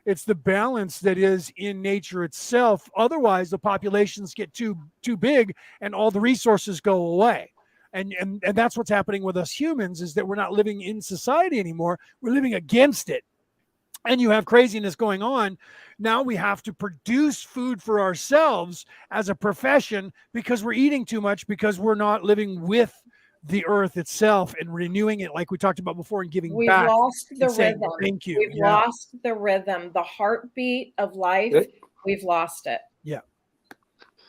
It's the balance that is in nature itself. Otherwise, the populations get too big and all the resources go away. And that's what's happening with us humans, is that we're not living in society anymore. We're living against it. And you have craziness going on. Now we have to produce food for ourselves as a profession because we're eating too much, because we're not living with the earth itself and renewing it like we talked about before and giving We've back. lost the saying, rhythm. Thank you. We've lost the rhythm, the heartbeat of life. We've lost it. Yeah.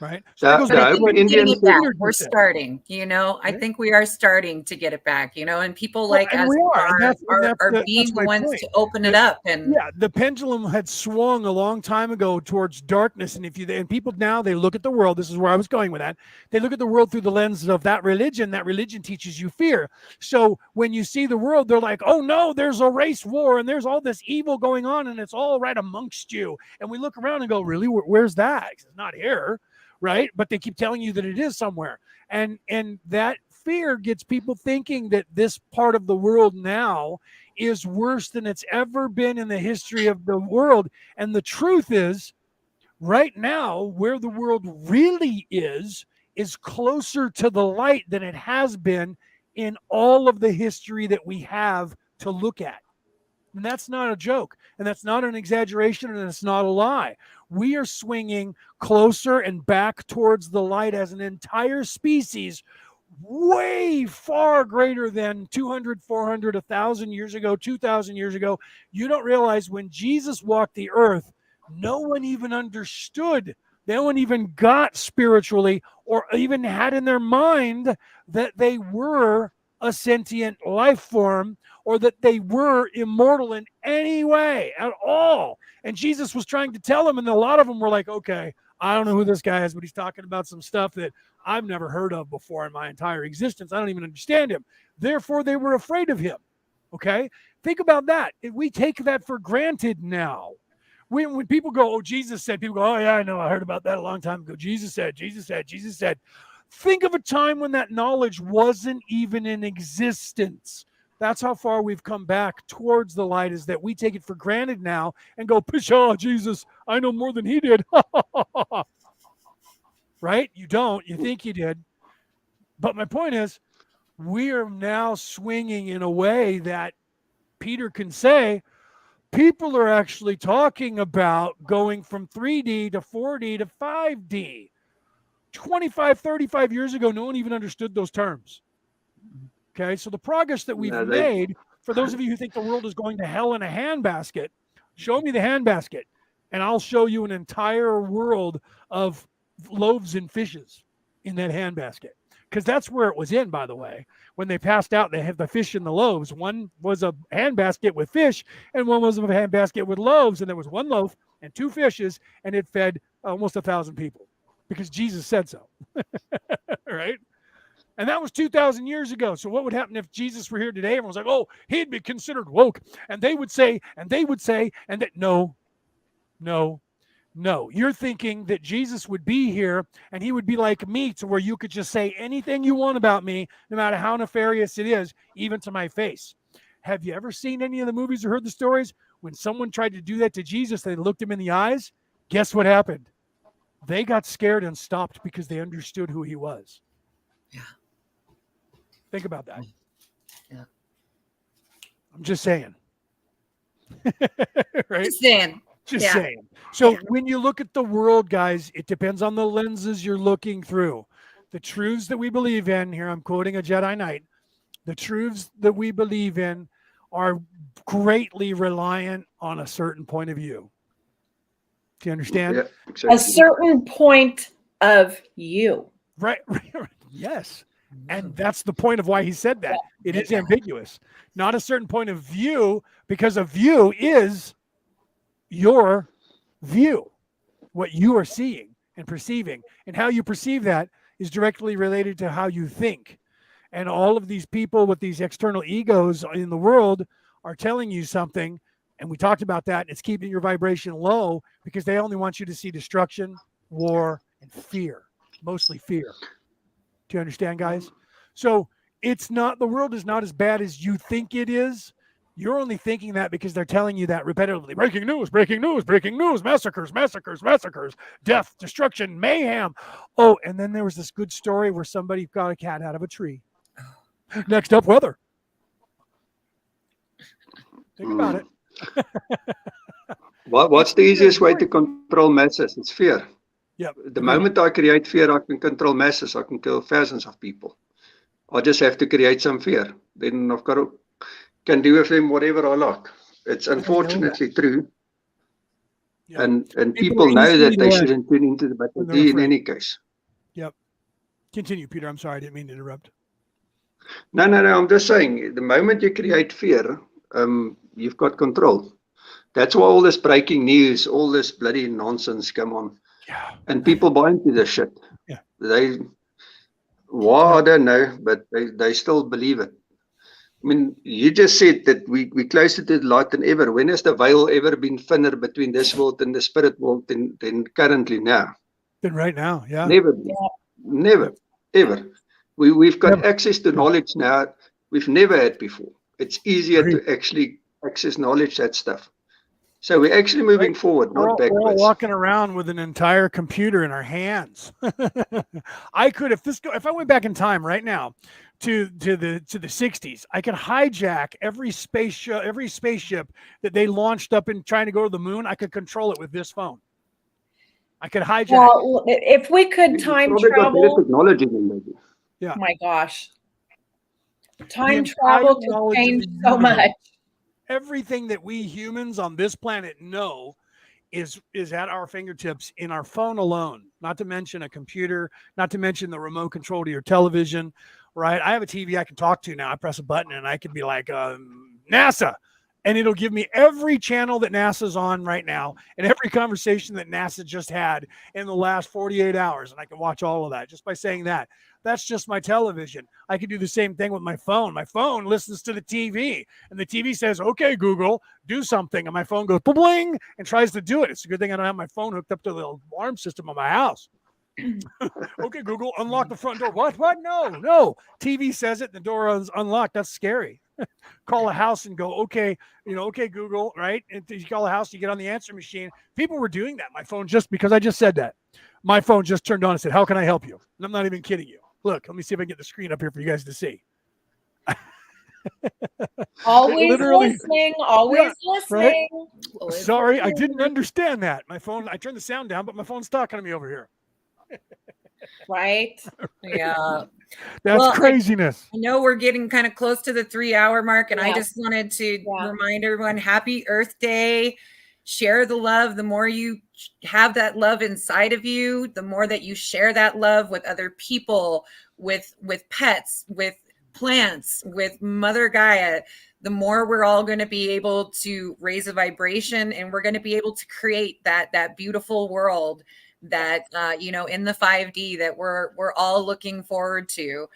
Right. So that goes the back to Hopi what Indians Peter Back. just We're said. starting, I think we are starting to get it back, and people Well, like and us we are, and that's being the my ones point. to open it up. And Yeah, the pendulum had swung a long time ago towards darkness, and people now they look at the world. This is where I was going with that. They look at the world through the lens of that religion. That religion teaches you fear. So when you see the world, they're like, "Oh no, there's a race war, and there's all this evil going on, and it's all right amongst you." And we look around and go, "Really? Where's that? It's not here." Right? But they keep telling you that it is somewhere. And that fear gets people thinking that this part of the world now is worse than it's ever been in the history of the world. And the truth is, right now, where the world really is closer to the light than it has been in all of the history that we have to look at. And that's not a joke, and that's not an exaggeration, and it's not a lie. We are swinging closer and back towards the light as an entire species, way far greater than 200, 400, 1,000 years ago, 2,000 years ago. You don't realize when Jesus walked the earth, no one even understood. No one even got spiritually or even had in their mind that they were a sentient life form or that they were immortal in any way at all. And Jesus was trying to tell them, and a lot of them were like, okay, I don't know who this guy is, but he's talking about some stuff that I've never heard of before in my entire existence. I don't even understand him. Therefore, they were afraid of him. Okay? Think about that. We take that for granted now. When people go, oh, Jesus said, people go, oh, yeah, I know. I heard about that a long time ago. Jesus said, Jesus said, Jesus said. Think of a time when that knowledge wasn't even in existence. That's how far we've come back towards the light, is that we take it for granted now and go, pshaw, Jesus, I know more than he did. Right? You don't. You think you did. But my point is, we are now swinging in a way that Peter can say, people are actually talking about going from 3D to 4D to 5D. 25, 35 years ago, no one even understood those terms. Okay, so the progress that we've made, for those of you who think the world is going to hell in a handbasket, show me the handbasket, and I'll show you an entire world of loaves and fishes in that handbasket. Because that's where it was in, by the way. When they passed out, they had the fish and the loaves. One was a handbasket with fish, and one was a handbasket with loaves, and there was one loaf and two fishes, and it fed almost 1,000 people. Because Jesus said so, right? And that was 2,000 years ago. So what would happen if Jesus were here today? Everyone's like, oh, he'd be considered woke. And they would say, and that, no. No, you're thinking that Jesus would be here and he would be like me, to where you could just say anything you want about me, no matter how nefarious it is, even to my face. Have you ever seen any of the movies or heard the stories? When someone tried to do that to Jesus, they looked him in the eyes. Guess what happened? They got scared and stopped because they understood who he was. Yeah. Think about that. Yeah. I'm just saying. Right? Just saying. Just Yeah. saying. So when you look at the world, guys, it depends on the lenses you're looking through. The truths that we believe in, here I'm quoting a Jedi Knight, the truths that we believe in are greatly reliant on a certain point of view. Do you understand? Yeah, A exactly. certain point of you. Right. Yes. And that's the point of why he said that. It is ambiguous. Not a certain point of view, because a view is your view, what you are seeing and perceiving. And how you perceive that is directly related to how you think. And all of these people with these external egos in the world are telling you something. And we talked about that. It's keeping your vibration low because they only want you to see destruction, war, and fear, mostly fear. Do you understand, guys? So it's not, the world is not as bad as you think it is. You're only thinking that because they're telling you that repetitively. Breaking news, breaking news, breaking news, massacres, massacres, massacres, death, destruction, mayhem. Oh, and then there was this good story where somebody got a cat out of a tree. Next up, weather. Think about it. What's the easiest way to control masses? It's fear. Yep. The moment I create fear, I can control masses. I can kill thousands of people. I just have to create some fear. Then I've got to can do with them whatever I like. It's unfortunately true. Yep. And people know that they shouldn't tune into the, but they do in any case. Yep. Continue, Peter. I'm sorry, I didn't mean to interrupt. No. I'm just saying, the moment you create fear, you've got control. That's why all this breaking news, all this bloody nonsense come on. Yeah. And people buy into this shit. Yeah. I don't know, but they still believe it. I mean, you just said that we closer to the light than ever. When has the veil ever been thinner between this world and the spirit world than currently now? Than right now, yeah. Never, ever. We've got access to knowledge now we've never had before. It's easier to actually access knowledge, that stuff. So we're actually moving forward, not backwards. We're all walking around with an entire computer in our hands. I could, if I went back in time right now to the 60s, I could hijack every spaceship that they launched up in trying to go to the moon. I could control it with this phone. I could hijack. Well, if we could time travel, technology than maybe. Yeah. My gosh, time travel could change so much. Everything that we humans on this planet know is at our fingertips in our phone alone, not to mention a computer, not to mention the remote control to your television, right? I have a TV I can talk to now. I press a button and I can be like, NASA, and it'll give me every channel that NASA's on right now and every conversation that NASA just had in the last 48 hours. And I can watch all of that just by saying that. That's just my television. I can do the same thing with my phone. My phone listens to the TV, and the TV says, okay, Google, do something. And my phone goes, bling, and tries to do it. It's a good thing I don't have my phone hooked up to the alarm system of my house. Okay, Google, unlock the front door. What? No. TV says it, the door is unlocked. That's scary. Call a house and go, okay, okay, Google, right? And you call a house, you get on the answer machine. People were doing that. My phone, just because I just said that, my phone just turned on and said, how can I help you? And I'm not even kidding you. Look, let me see if I can get the screen up here for you guys to see. Always listening. Right? Sorry, I didn't understand that. My phone, I turned the sound down, but my phone's talking to me over here. Right? Yeah. That's craziness. I know we're getting kind of close to the 3-hour mark, and I just wanted to remind everyone, happy Earth Day. Share the love. The more you have that love inside of you, the more that you share that love with other people, with pets, with plants, with Mother Gaia, the more we're all going to be able to raise a vibration, and we're going to be able to create that beautiful world that in the 5D that we're all looking forward to,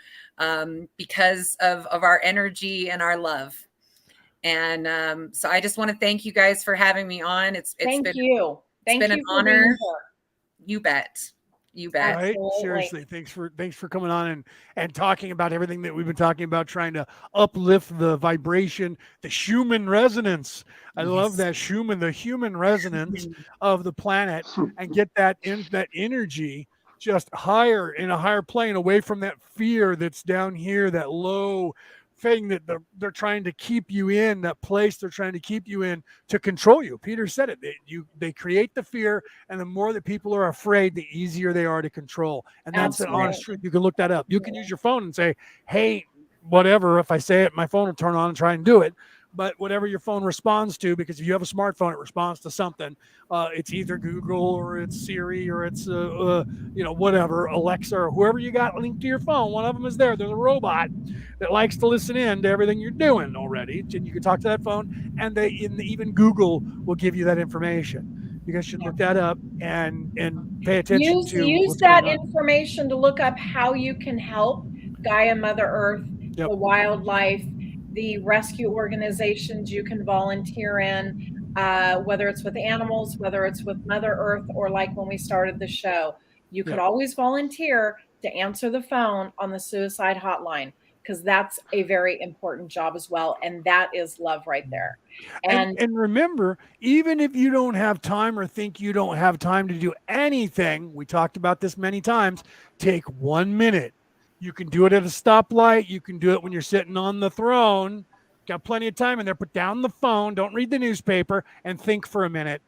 because of our energy and our love. And so I just want to thank you guys for having me on. It's thank been you. Thank been an you for honor. being here. You bet. You bet. Right? Absolutely. Seriously, thanks for coming on and talking about everything that we've been talking about, trying to uplift the vibration, the human resonance. I love that the human resonance of the planet, and get that energy just higher, in a higher plane, away from that fear that's down here, that low thing that they're trying to keep you in, that place they're trying to keep you in to control you. Peter said it. They create the fear, and the more that people are afraid, the easier they are to control. And that's an honest truth. You can look that up. You can use your phone and say, hey, whatever. If I say it, my phone will turn on and try and do it. But whatever your phone responds to, because if you have a smartphone, it responds to something. It's either Google or it's Siri or it's whatever, Alexa or whoever you got linked to your phone. One of them is there. There's a robot that likes to listen in to everything you're doing already, and you can talk to that phone. And even Google will give you that information. You guys should look that up and pay attention to use what's that going on. information to look up how you can help Gaia, Mother Earth, the wildlife, the rescue organizations you can volunteer in, whether it's with animals, whether it's with Mother Earth, or like when we started the show, you could always volunteer to answer the phone on the suicide hotline, because that's a very important job as well. And that is love right there. And remember, even if you don't have time or think you don't have time to do anything, we talked about this many times, take 1 minute. You can do it at a stoplight. You can do it when you're sitting on the throne. Got plenty of time in there. Put down the phone. Don't read the newspaper, and think for a minute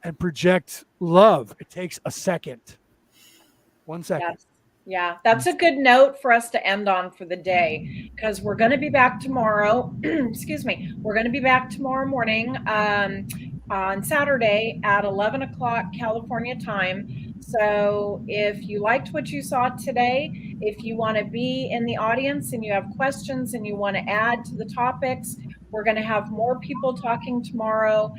and project love. It takes a second. 1 second. Yes. Yeah, that's a good note for us to end on for the day, because we're going to be back tomorrow. Excuse me. We're going to be back tomorrow morning on Saturday at 11 o'clock California time. So if you liked what you saw today, if you want to be in the audience and you have questions and you want to add to the topics, we're going to have more people talking tomorrow.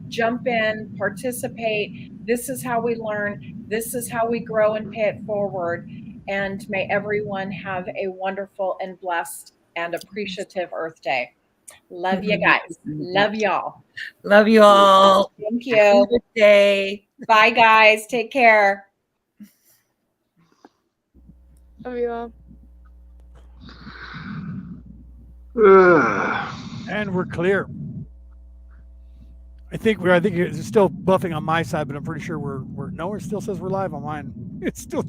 Jump in, participate. This is how we learn. This is how we grow and pay it forward. And may everyone have a wonderful and blessed and appreciative Earth Day. Love you guys. Love y'all. Love you all. Thank you. Good day. Bye, guys. Take care. Love you all. And we're clear. I think it's still buffing on my side, but I'm pretty sure it still says we're live on mine. It's still